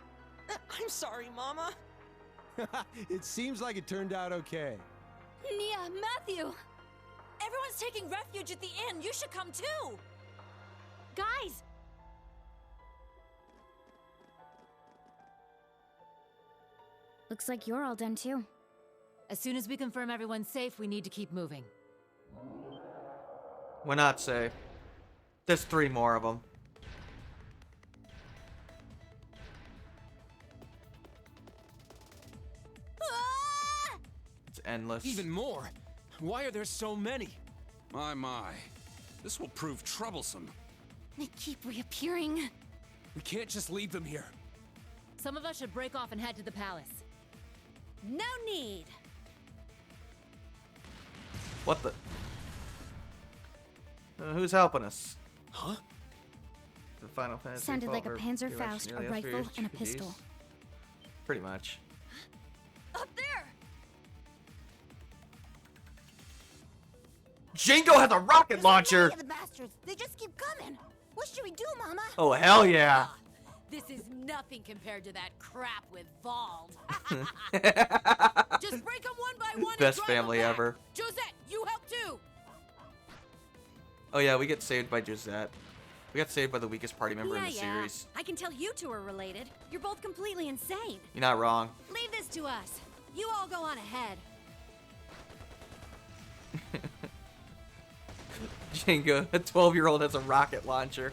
I'm sorry, Mama. It seems like it turned out okay. Nia, Matthew! Everyone's taking refuge at the inn. You should come too! Guys! Looks like you're all done too. As soon as we confirm everyone's safe, we need to keep moving. We're not safe. There's 3 more of them. It's endless. Even more? Why are there so many? My. This will prove troublesome. They keep reappearing. We can't just leave them here. Some of us should break off and head to the palace. No need! What the? Who's helping us? Huh? The Final Fantasy. Sounded like a Revolver, Panzerfaust, a Direction, rifle, Alias, and a These. pistol. Pretty much. Up there! Jingo has a rocket launcher! The bastards, they just keep coming. What should we do, Mama? Oh, hell yeah! This is nothing compared to that crap with Vald. Just break them one by one. Best and drive family them back. ever. Josette, you help too. Oh yeah, we get saved by Josette. We got saved by the weakest party member in the series. I can tell you two are related. You're both completely insane. You're not wrong. Leave this to us. You all go on ahead. Jingo, a 12-year-old has a rocket launcher.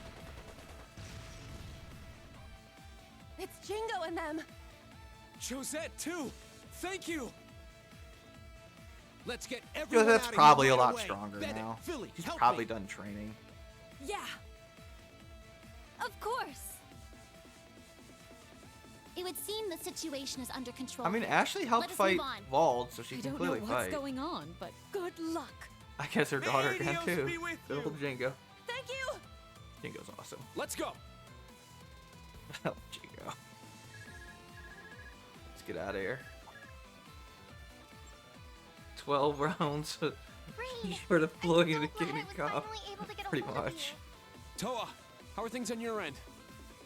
It's Jingo and them. Josette, too! Thank you! Let's get everyone Josette's out of probably here a right lot away. stronger Bennett, now. Philly, She's help probably me. done training. Yeah. Of course. It would seem the situation is under control. I mean, here. Ashley helped Let us fight move on. Vald, so she I can don't know clearly what's fight. going on, but good luck. I guess her daughter can Adios too. be with Good you. old Jingo. Thank you. Jingo's awesome. Let's go! Oh, Jingo. Let's get out of here. 12 rounds. Short of blowing the King Cop. Pretty much. Toa, how are things on your end?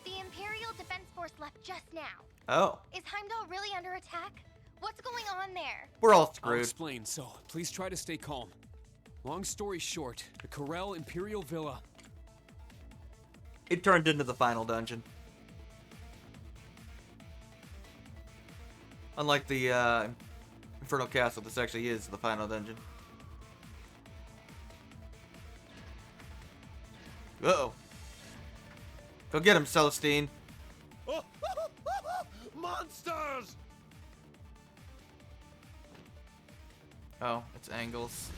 The Imperial Defense Force left just now. Oh, Is Heimdall really under attack? What's going on there? we're all I'll screwed. explain, so please try to stay calm. Long story short, the Corel Imperial Villa. It turned into the final dungeon. Unlike the Infernal Castle, this actually is the final dungeon. Uh-oh. Go get him, Celestine. Monsters! Oh, it's angles.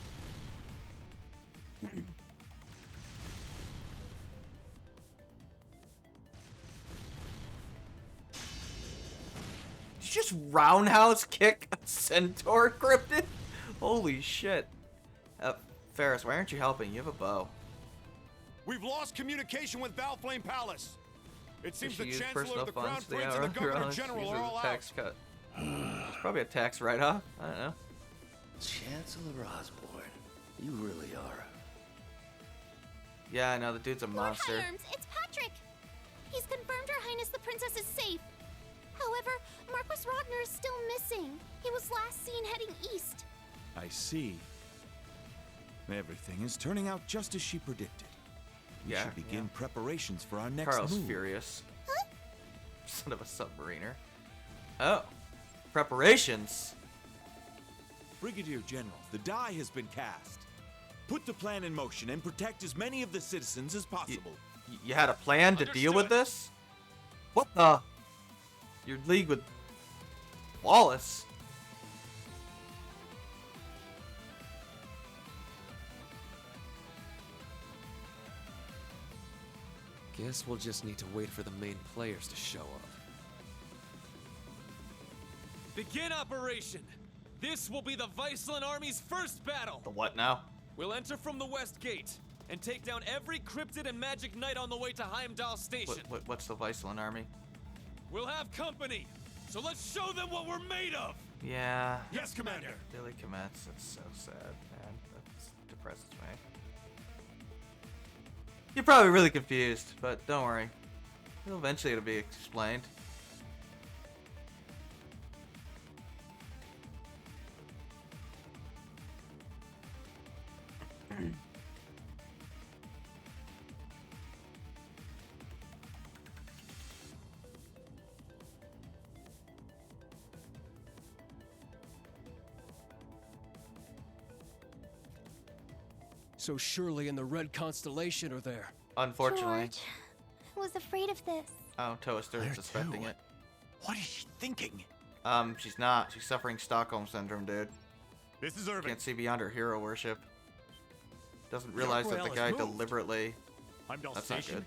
Did you just roundhouse kick a centaur cryptid? Holy shit. Ferris, why aren't you helping? You have a bow. We've lost communication with Valflame Palace. It seems the Issue use Chancellor, personal the Crown funds, Prince, and the Governor General are all out. tax cut. It's probably a tax write-off. I don't know. Chancellor Osborne, you really are. Yeah, I know, the dude's a Lord monster. Hyerms, it's Patrick. He's confirmed Her Highness the Princess is safe. However, Marquis Ragnar is still missing. He was last seen heading east. I see. Everything is turning out just as she predicted. We Yeah, should begin yeah. preparations for our next Carl's move. furious. Son of a submariner. Oh. Preparations. Brigadier General, the die has been cast. Put the plan in motion and protect as many of the citizens as possible. You had a plan to deal with this? What the? You're in league with Wallace. Guess we'll just need to wait for the main players to show up. Begin operation! This will be the Viceland Army's first battle! The what now? We'll enter from the West Gate and take down every cryptid and magic knight on the way to Heimdall Station. What's the Viceland Army? We'll have company, so let's show them what we're made of! Yeah. Yes, Commander. Billy Kometz, that's so sad, man. That depresses me. You're probably really confused, but don't worry. Eventually it'll be explained. So Shirley and the Red Constellation are there. Unfortunately. George, I was afraid of this. Oh, Toaster is suspecting it. What is she thinking? She's not. She's suffering Stockholm Syndrome, dude. This is Irving. Can't see beyond her hero worship. Doesn't realize that the guy deliberately... Heimdall That's Station? not good.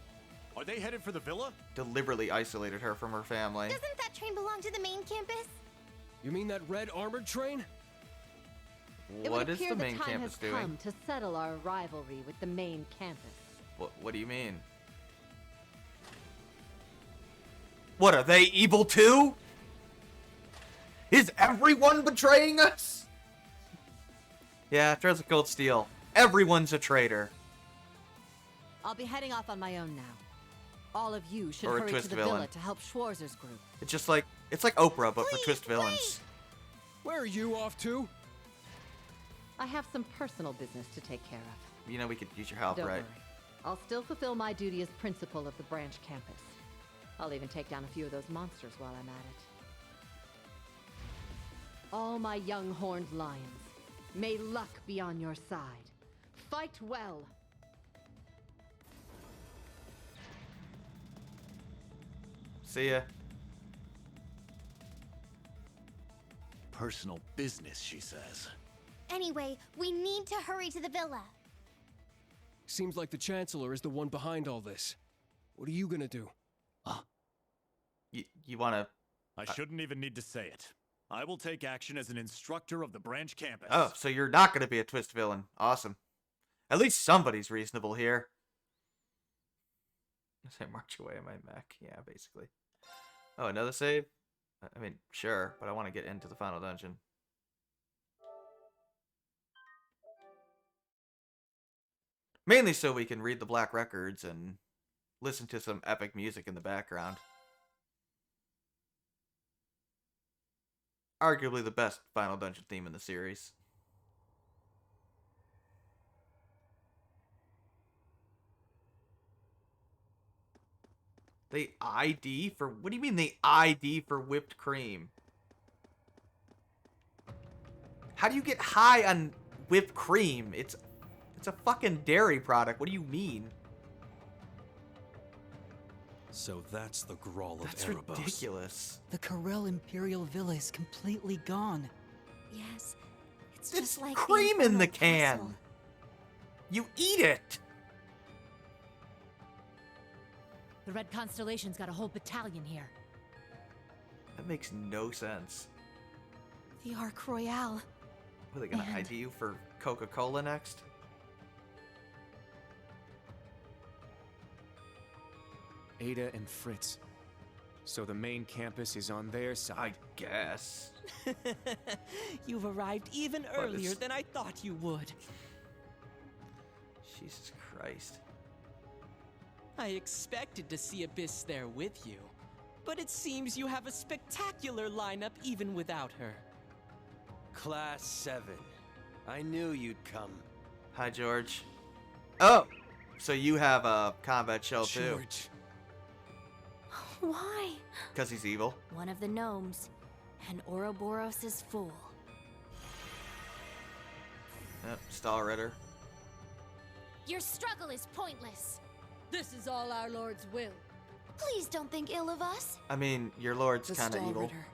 Are they headed for the villa? Deliberately isolated her from her family. Doesn't that train belong to the main campus? You mean that red armored train? What is the main campus doing? Come to settle our rivalry with the main campus. What do you mean? What, are they evil too? Is everyone betraying us? Yeah, Trails of Cold Steel. Everyone's a traitor. I'll be heading off on my own now. All of you should Or a hurry twist to the villain. villa to help Schwarzer's group. It's just like, it's like Oprah, but for twist villains. Where are you off to? I have some personal business to take care of. You know we could use your help, Don't right? worry. I'll still fulfill my duty as principal of the branch campus. I'll even take down a few of those monsters while I'm at it. All my young horned lions, may luck be on your side. Fight well. See ya. Personal business, she says. Anyway, we need to hurry to the villa. Seems like the Chancellor is the one behind all this. What are you gonna do? You wanna... I shouldn't even need to say it. I will take action as an instructor of the branch campus. Oh, so you're not gonna be a twist villain. Awesome. At least somebody's reasonable here. As I march away in my mech. Yeah, basically. Oh, another save? I mean, sure, but I want to get into the final dungeon. Mainly so we can read the Black Records and listen to some epic music in the background. Arguably the best final dungeon theme in the series. They ID for... What do you mean they ID for whipped cream? How do you get high on whipped cream? It's a fucking dairy product. What do you mean? So that's the Grawl of That's Erebos. ridiculous. The Corel Imperial Villa is completely gone. Yes. It's It's just like cream in the Infernal can. Castle. You eat it. The Red Constellation's got a whole battalion here. That makes no sense. The Arc Royale. What, are they gonna And- ID you for Coca-Cola next? Ada and Fritz. So the main campus is on their side. I guess. You've arrived even But earlier it's- than I thought you would. Jesus Christ. I expected to see Abyss there with you, but it seems you have a spectacular lineup even without her. Class 7. I knew you'd come. Hi, George. Oh! So you have a combat shell too. George. Why? Because he's evil. One of the gnomes, and Ouroboros is full. Yep, Stahlritter. Your struggle is pointless. This is all our Lord's will. Please don't think ill of us. I mean, your lord's The kind of evil. Stahlritter.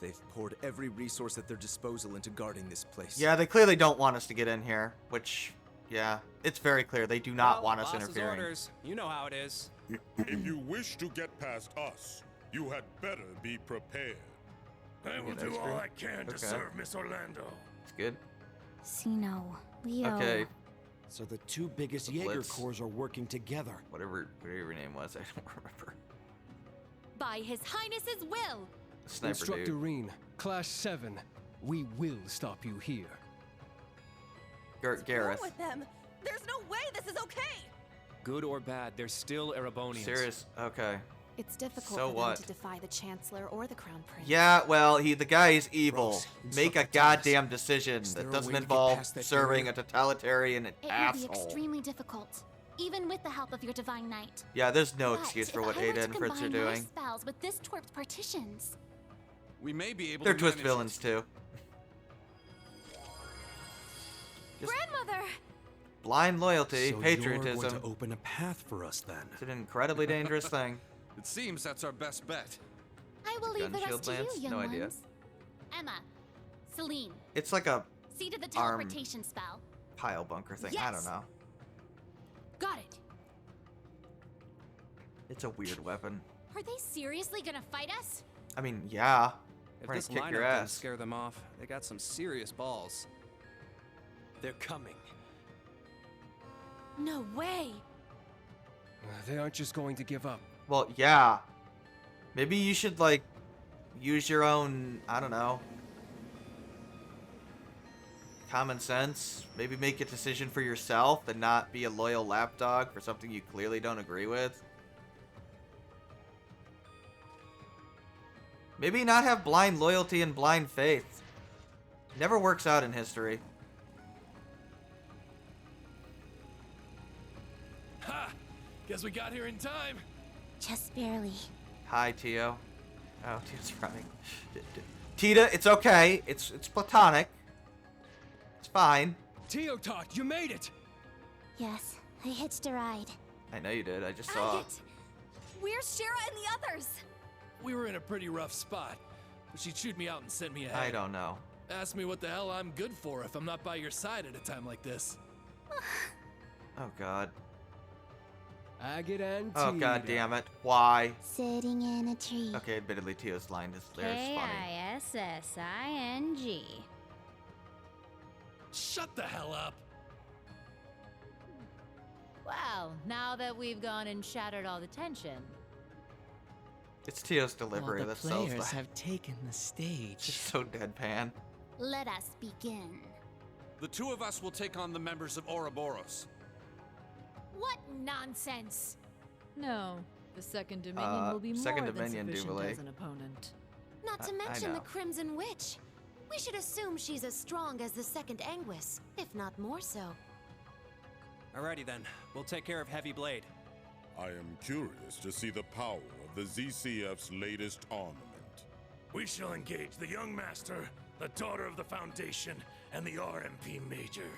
They've poured every resource at their disposal into guarding this place. Yeah, they clearly don't want us to get in here, which, yeah, it's very clear they do not Well, want us boss's interfering. orders. You know how it is. If you wish to get past us, you had better be prepared. I will Get do ice all cream? I can to Okay. serve Miss Orlando. It's good. Sino, Leo. Okay. So the two biggest The Jaeger Blitz. Corps are working together. Whatever your name was, I don't remember. By His Highness's will. Sniper Instructor dude. Reen, Class 7. We will stop you here. Gareth. with them? There's no way this is okay! Good or bad, they're still Erebonians. Serious? Okay. It's difficult So for what? them to defy the Chancellor or the Crown Prince. Yeah, well, the guy is evil. Rose, Make a instruct Thomas. goddamn decision Is there that a doesn't way to get involve past that serving barrier? a totalitarian It will be asshole. extremely difficult, even with the help of your Divine Knight. Yeah, there's no But excuse for if what I were Ada to and Fritz are combine my doing. spells with this twerp's partitions. We may be able They're to twist manage villains too. Just Grandmother! blind loyalty, So you're patriotism. going to open a path for us then. It's an incredibly dangerous thing. It seems that's our best bet. I will leave the Gun rest shield to lance? you, young No ones. idea. Emma, Celine, It's like a see to the Arm. teleportation spell. pile bunker thing. I don't Yes. know. Got it. It's a weird weapon. Are they seriously gonna fight us? I mean, yeah. If We're this gonna kick lineup your didn't ass. scare them off, they got some serious balls. They're coming. No way. They aren't just going to give up. Well, yeah. Maybe you should, like, use your own, I don't know, common sense. Maybe make a decision for yourself and not be a loyal lapdog for something you clearly don't agree with. Maybe not have blind loyalty and blind faith. Never works out in history. Ha! Guess we got here in time. Just barely. Hi, Tio. Oh, Tio's running. Tita, it's okay. It's platonic. It's fine. Teotot, you made it! Yes, I hitched a ride. I know you did. I just saw. Agate! Where's Shara and the others? We were in a pretty rough spot, but she chewed me out and sent me ahead. I don't know. Ask me what the hell I'm good for if I'm not by your side at a time like this. Oh, God. Agate and Oh, Tita. God damn it. Why? Sitting in a tree. Okay, admittedly, Tio's line is funny. K-I-S-S-I-N-G. Shut the hell up! Well, now that we've gone and shattered all the tension. It's Tio's delivery All the that sells players that. have taken the stage. Just so deadpan. Let us begin. The two of us will take on the members of Ouroboros. What nonsense! No, the Second Dominion will be Second more than Dominion, sufficient Jubilee. as an opponent. Not to I mention the know. Crimson Witch. We should assume she's as strong as the Second Anguis, if not more so. Alrighty then, we'll take care of Heavy Blade. I am curious to see the power of the ZCF's latest armament. We shall engage the young master, the daughter of the Foundation, and the RMP Major.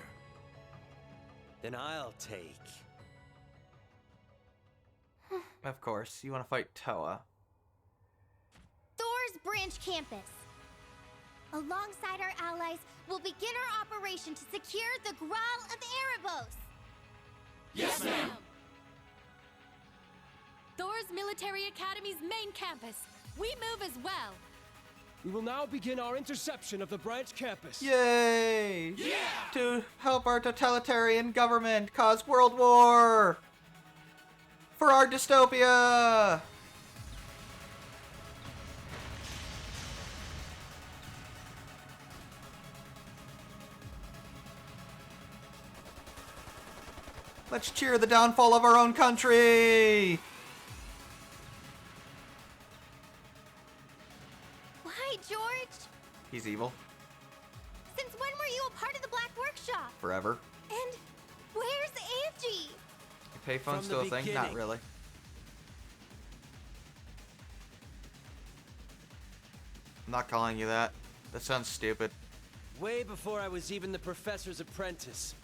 Then I'll take. Of course, you want to fight Toa. Thor's Branch Campus. Alongside our allies, we'll begin our operation to secure the Graal of Erebos. Yes, ma'am! Thor's Military Academy's main campus. We move as well. We will now begin our interception of the branch campus. Yay! Yeah! To help our totalitarian government cause world war! For our dystopia! Let's cheer the downfall of our own country! Why, George? He's evil. Since when were you a part of the Black Workshop? Forever. And where's Angie? Payphone From still the a thing? Not beginning. really. I'm not calling you that. That sounds stupid. Way before I was even the professor's apprentice,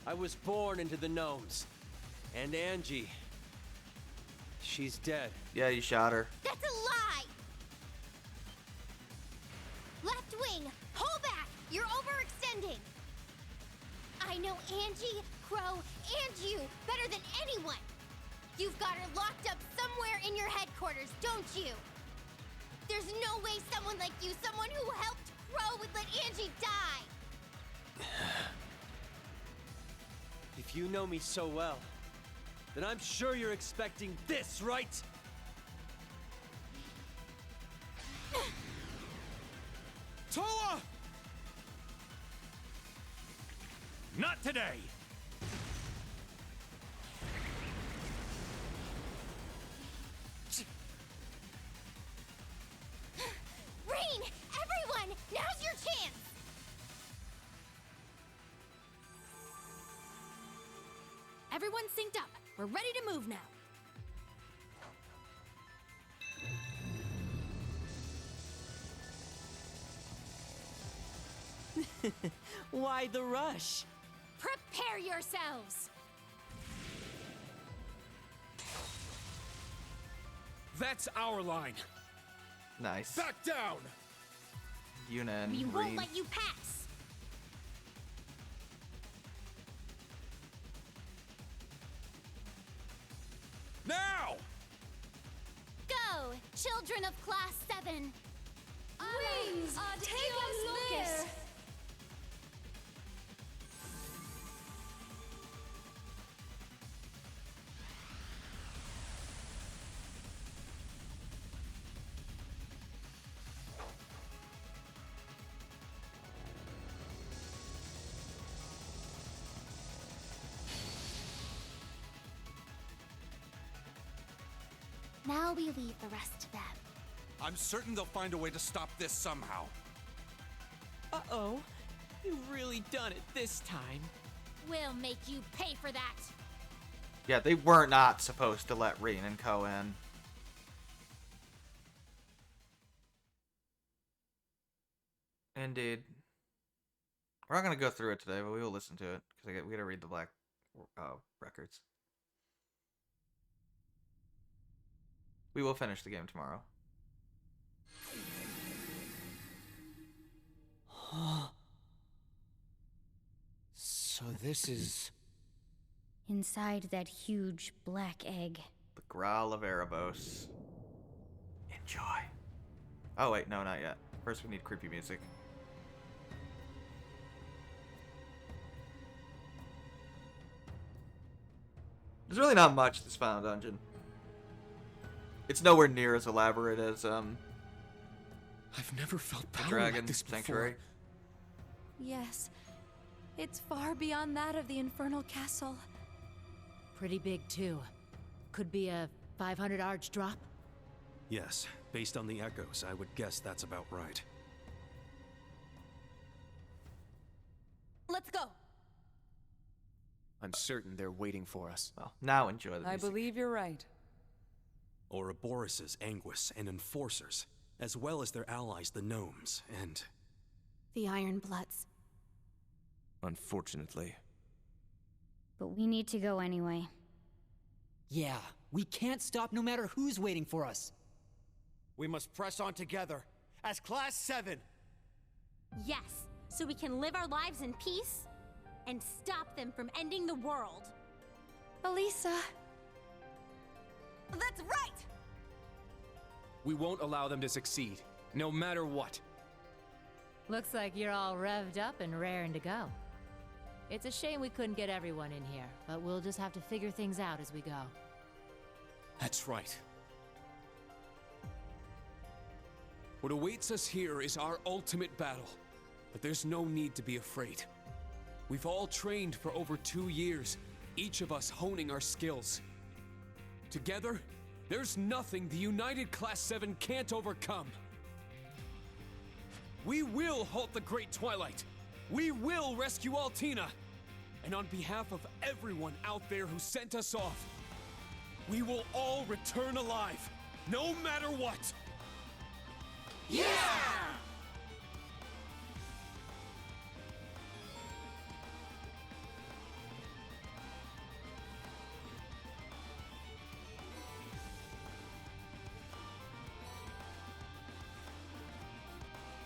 I was born into the gnomes. And Angie, she's dead. Yeah, you shot her. That's a lie! Left wing, hold back! You're overextending! I know Angie, Crow, and you better than anyone! You've got her locked up somewhere in your headquarters, don't you? There's no way someone like you, someone who helped Crow, would let Angie die! If you know me so well, then I'm sure you're expecting this, right? Toa! Not today! Rain! Everyone! Now's your chance! Everyone synced up. We're ready to move now. Why the rush? Prepare yourselves! That's our line. Nice. Back down! Yuna and We won't Reed. let you pass! Now! Go, children of Class 7! Wings, take us there! Now we leave the rest to them. I'm certain they'll find a way to stop this somehow. Uh-oh. You've really done it this time. We'll make you pay for that! Yeah, they were not supposed to let Rean and Co in. Indeed. We're not gonna go through it today, but we will listen to it because we gotta read the Black records. We will finish the game tomorrow. So this is... Inside that huge black egg. The Growl of Erebos. Enjoy. Oh wait, no, not yet. First we need creepy music. There's really not much this final dungeon. It's nowhere near as elaborate as I've never felt the power Dragon like this Sanctuary. Yes. It's far beyond that of the Infernal Castle. Pretty big, too. Could be a 500 arch drop. Yes, based on the echoes, I would guess that's about right. Let's go! I'm certain they're waiting for us. Well, now enjoy the I music. believe you're right. Ouroboros' Anguis and Enforcers, as well as their allies, the Gnomes, and... The Iron Bloods. Unfortunately. But we need to go anyway. Yeah, we can't stop no matter who's waiting for us. We must press on together, as Class 7! Yes, so we can live our lives in peace and stop them from ending the world. Elisa. That's right! We won't allow them to succeed, no matter what. Looks like you're all revved up and raring to go. It's a shame we couldn't get everyone in here, but we'll just have to figure things out as we go. That's right. What awaits us here is our ultimate battle, but there's no need to be afraid. We've all trained for over 2 years, each of us honing our skills. Together, there's nothing the United Class 7 can't overcome. We will halt the Great Twilight. We will rescue Altina. And on behalf of everyone out there who sent us off, we will all return alive, no matter what. Yeah!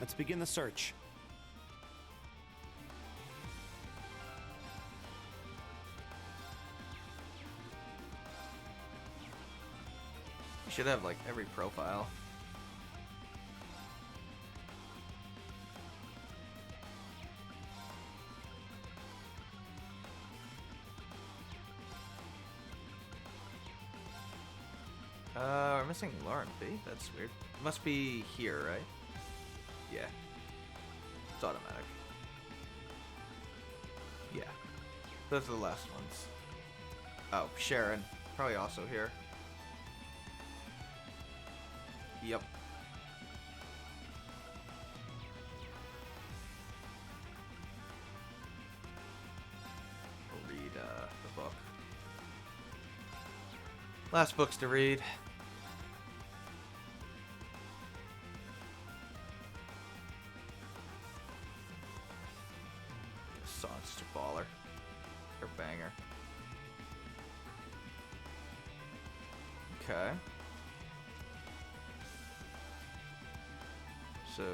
Let's begin the search. You should have like every profile. we're missing Lauren B? That's weird. It must be here, right? Yeah. It's automatic. Yeah. Those are the last ones. Oh, Sharon. Probably also here. Yep. We'll read the book. Last books to read. This song's just a baller. Or banger. Okay. So,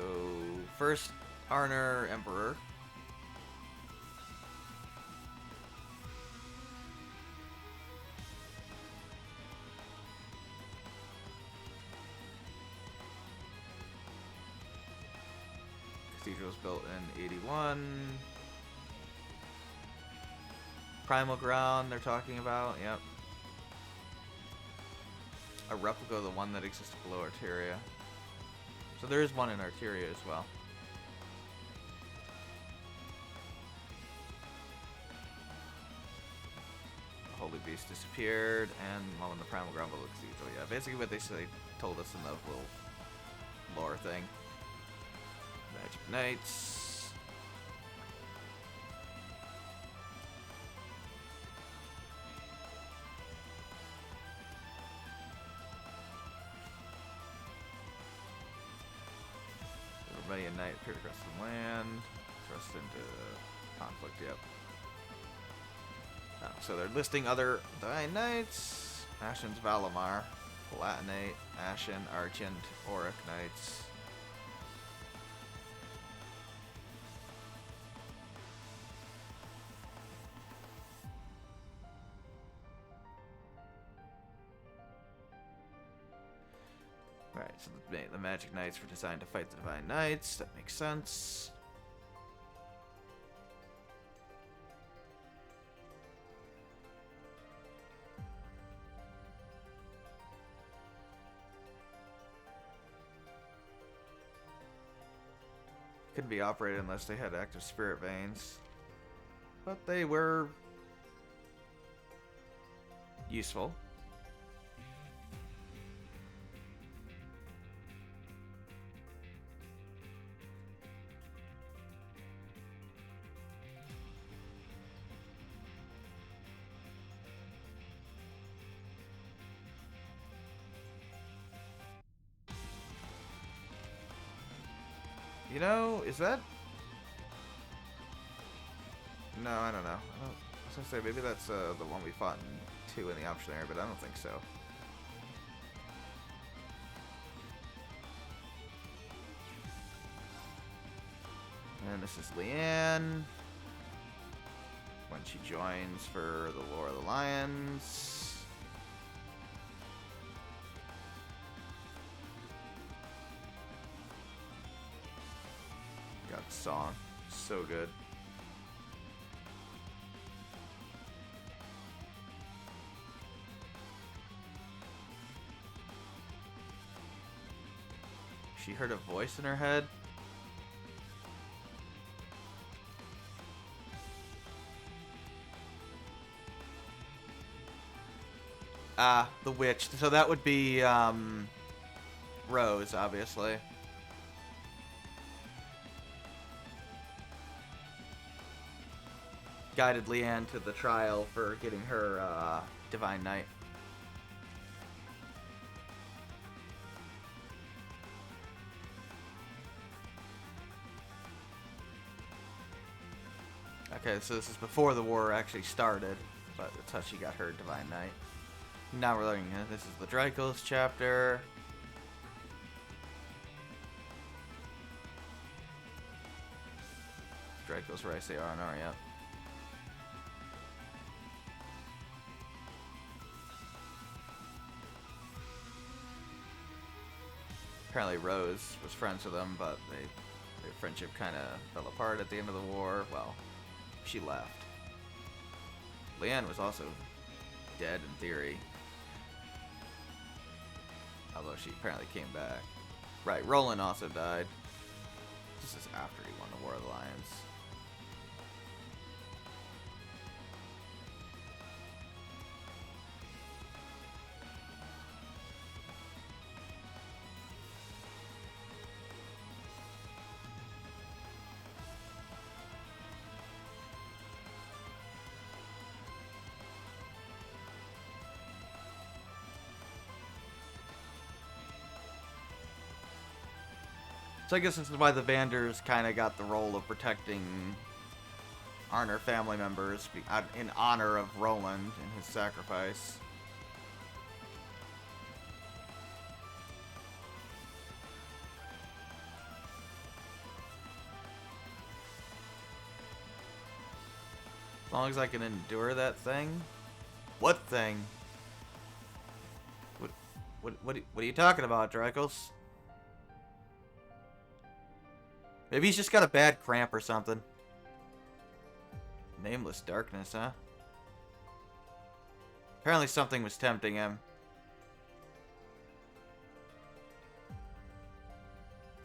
first, Arner Emperor. Cathedral was built in 81. Primal Ground they're talking about, yep. A replica of the one that existed below Arteria. So there is one in Arteria as well. The Holy Beast disappeared, and one in the Primal Ground below the Cathedral. Yeah, basically what they told us in the little lore thing. Magic Knights. Rebellion Knight appeared across the land. Thrust into conflict, yep. Oh, so they're listing other Divine Knights. Ashen's Valamar. Palatinate, Ashen, Argent, Auric Knights. Right, so the Magic Knights were designed to fight the Divine Knights. That makes sense. Couldn't be operated unless they had active spirit veins. But they were useful. You know, is that... No, I don't know. I was gonna say, maybe that's the one we fought in 2 in the option area, but I don't think so. And this is Leanne. When she joins for the Lore of the Lions. God, the song. So good. She heard a voice in her head. Ah, the witch. So that would be Rose, obviously. Guided Leanne to the trial for getting her Divine Knight. Okay, so this is before the war actually started, but that's how she got her Divine Knight. Now we're looking at this is the Dracos chapter. Dracos where I say R&R, yep. Apparently Rose was friends with them, but their friendship kind of fell apart at the end of the war. Well, she left. Leanne was also dead in theory. Although she apparently came back. Right, Roland also died. This is after he won the War of the Lions. So I guess this is why the Vanders kind of got the role of protecting Arnor family members in honor of Roland and his sacrifice. As long as I can endure that thing. What thing? What are you talking about, Dracos? Maybe he's just got a bad cramp or something. Nameless darkness, huh? Apparently something was tempting him.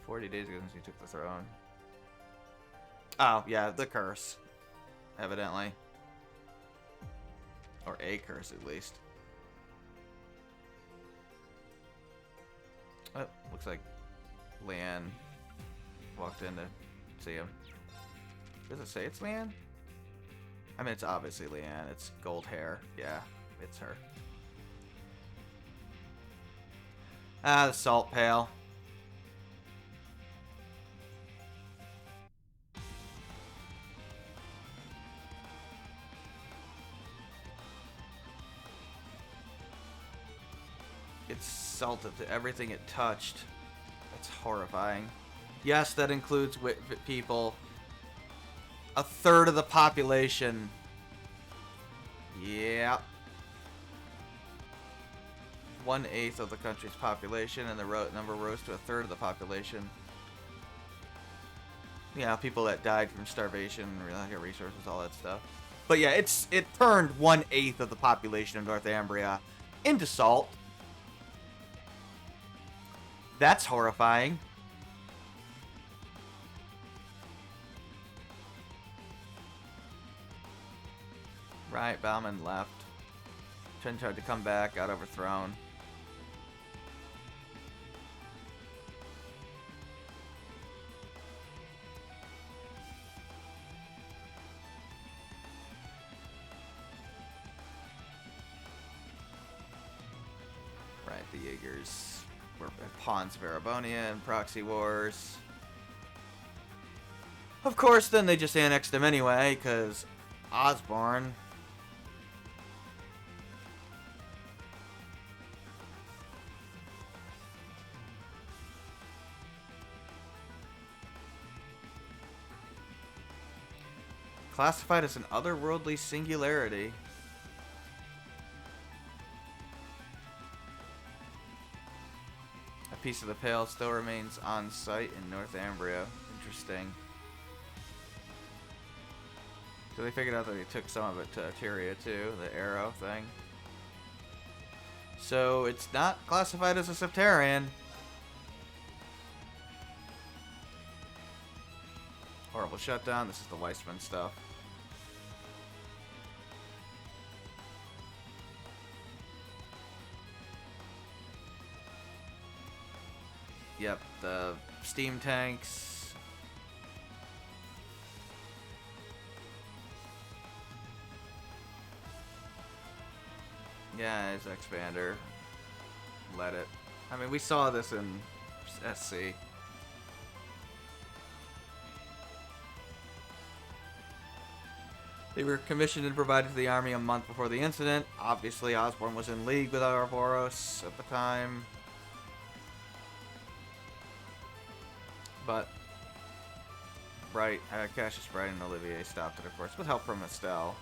40 days ago since he took the throne. Oh, yeah, the curse. Evidently. Or a curse, at least. Oh, looks like Leanne walked in to see him. Does it say it's Leanne? I mean, it's obviously Leanne. It's gold hair. Yeah, it's her. Ah, the salt pail. It's salted to everything it touched. That's horrifying. Yes, that includes people. A third of the population. Yeah. 1/8 of the country's population, and the number rose to a third of the population. Yeah, people that died from starvation, lack of resources, all that stuff. But yeah, it turned 1/8 of the population of Northumbria into salt. That's horrifying. Right, Bauman left. Chen tried to come back, got overthrown. Right, the Jaegers were pawns of Erebonia and proxy wars. Of course, then they just annexed them anyway, because Osborne. Classified as an otherworldly singularity. A piece of the Pale still remains on site in Northumbria. Interesting. So they figured out that they took some of it to Tyria too, the arrow thing. So it's not classified as a Septarian. Horrible shutdown. This is the Weissman stuff. Yep, the steam tanks. Yeah, his expander. Let it. I mean, we saw this in SC. They were commissioned and provided to the army a month before the incident. Obviously, Osborne was in league with Ouroboros at the time. But, Bright, Cassius Bright and Olivier stopped it, of course, with help from Estelle.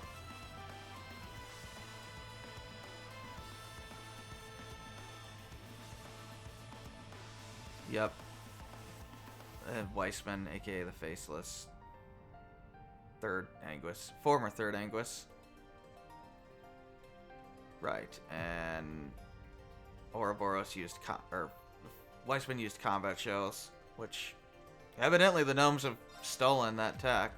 Yep. Weissman, aka the Faceless. Third Anguis. Former Third Anguis. Right, and Ouroboros used Weissman used combat shells, which evidently the gnomes have stolen that tech.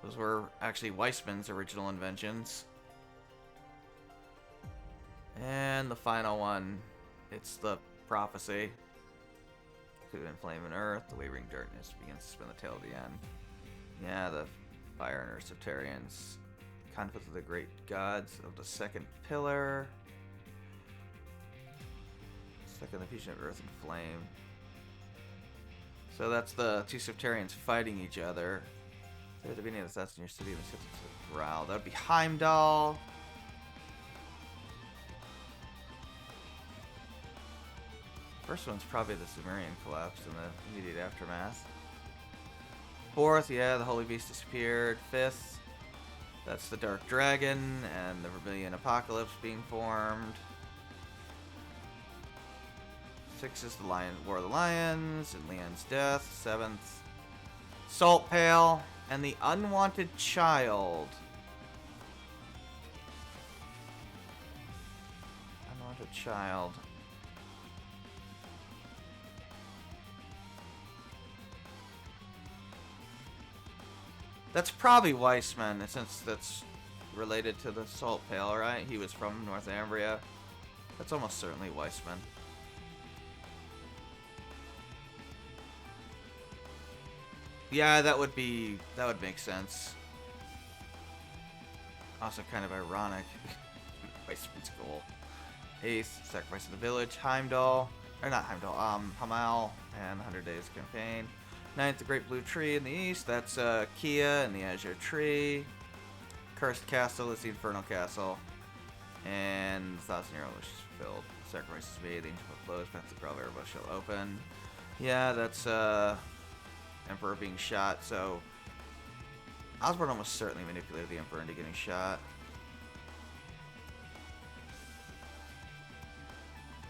Those were actually Weissman's original inventions. And the final one, it's the prophecy. Food and flame and earth, the wavering darkness begins to spin the tail of the end. Yeah, the fire and earth Septarians. Conflict of the great gods of the second pillar. Second, the fusion of earth and flame. So that's the two Septarians fighting each other. So at the beginning of the stats in your city, and the city to growl. That would be Heimdall. First one's probably the Sumerian collapse in the immediate aftermath. Fourth, yeah, the Holy Beast disappeared. Fifth, that's the Dark Dragon and the Vermilion Apocalypse being formed. Sixth is the War of the Lions and Leon's death. Seventh, Salt Pail and the Unwanted Child. Unwanted Child. That's probably Weissman, since that's related to the Salt Pail, right? He was from Northumbria. That's almost certainly Weissman. Yeah, that would make sense. Also kind of ironic. Weissman's goal. Eighth, sacrifice of the village. Heimdall, or not Heimdall, Hamal, and 100 Days campaign. Ninth, the Great Blue Tree in the east. That's Kia and the Azure Tree. Cursed Castle is the Infernal Castle. And the 1,000-year wish is fulfilled. Sacrifice is made. The ancient book closed. Path to Graal Erebus shall open. Yeah, that's Emperor being shot. So Osborne almost certainly manipulated the Emperor into getting shot.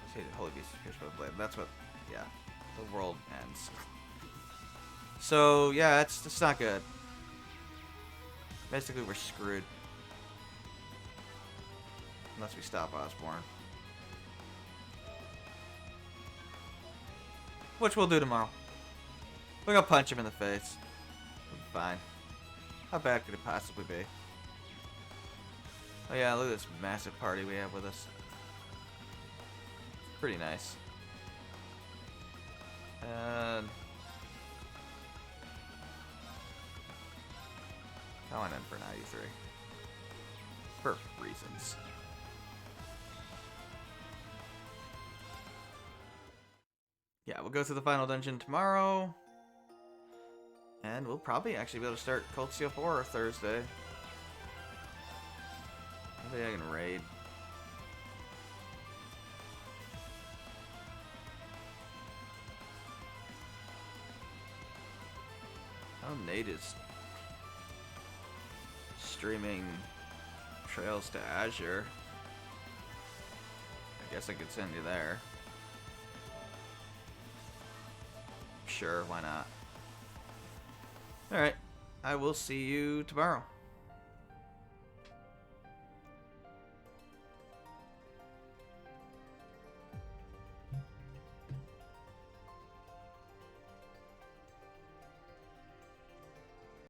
I hated Holy Beast pierced by the blade. That's what. Yeah, the world ends. So yeah, it's not good. Basically, we're screwed unless we stop Osborne, which we'll do tomorrow. We're gonna punch him in the face. We'll be fine. How bad could it possibly be? Oh yeah, look at this massive party we have with us. Pretty nice. And I went in for 93. For reasons. Yeah, we'll go through the final dungeon tomorrow. And we'll probably actually be able to start Cold Steel 4 Thursday. Maybe I can raid. Oh, Nate is streaming Trails to Azure. I guess I could send you there. Sure, why not? Alright, I will see you tomorrow.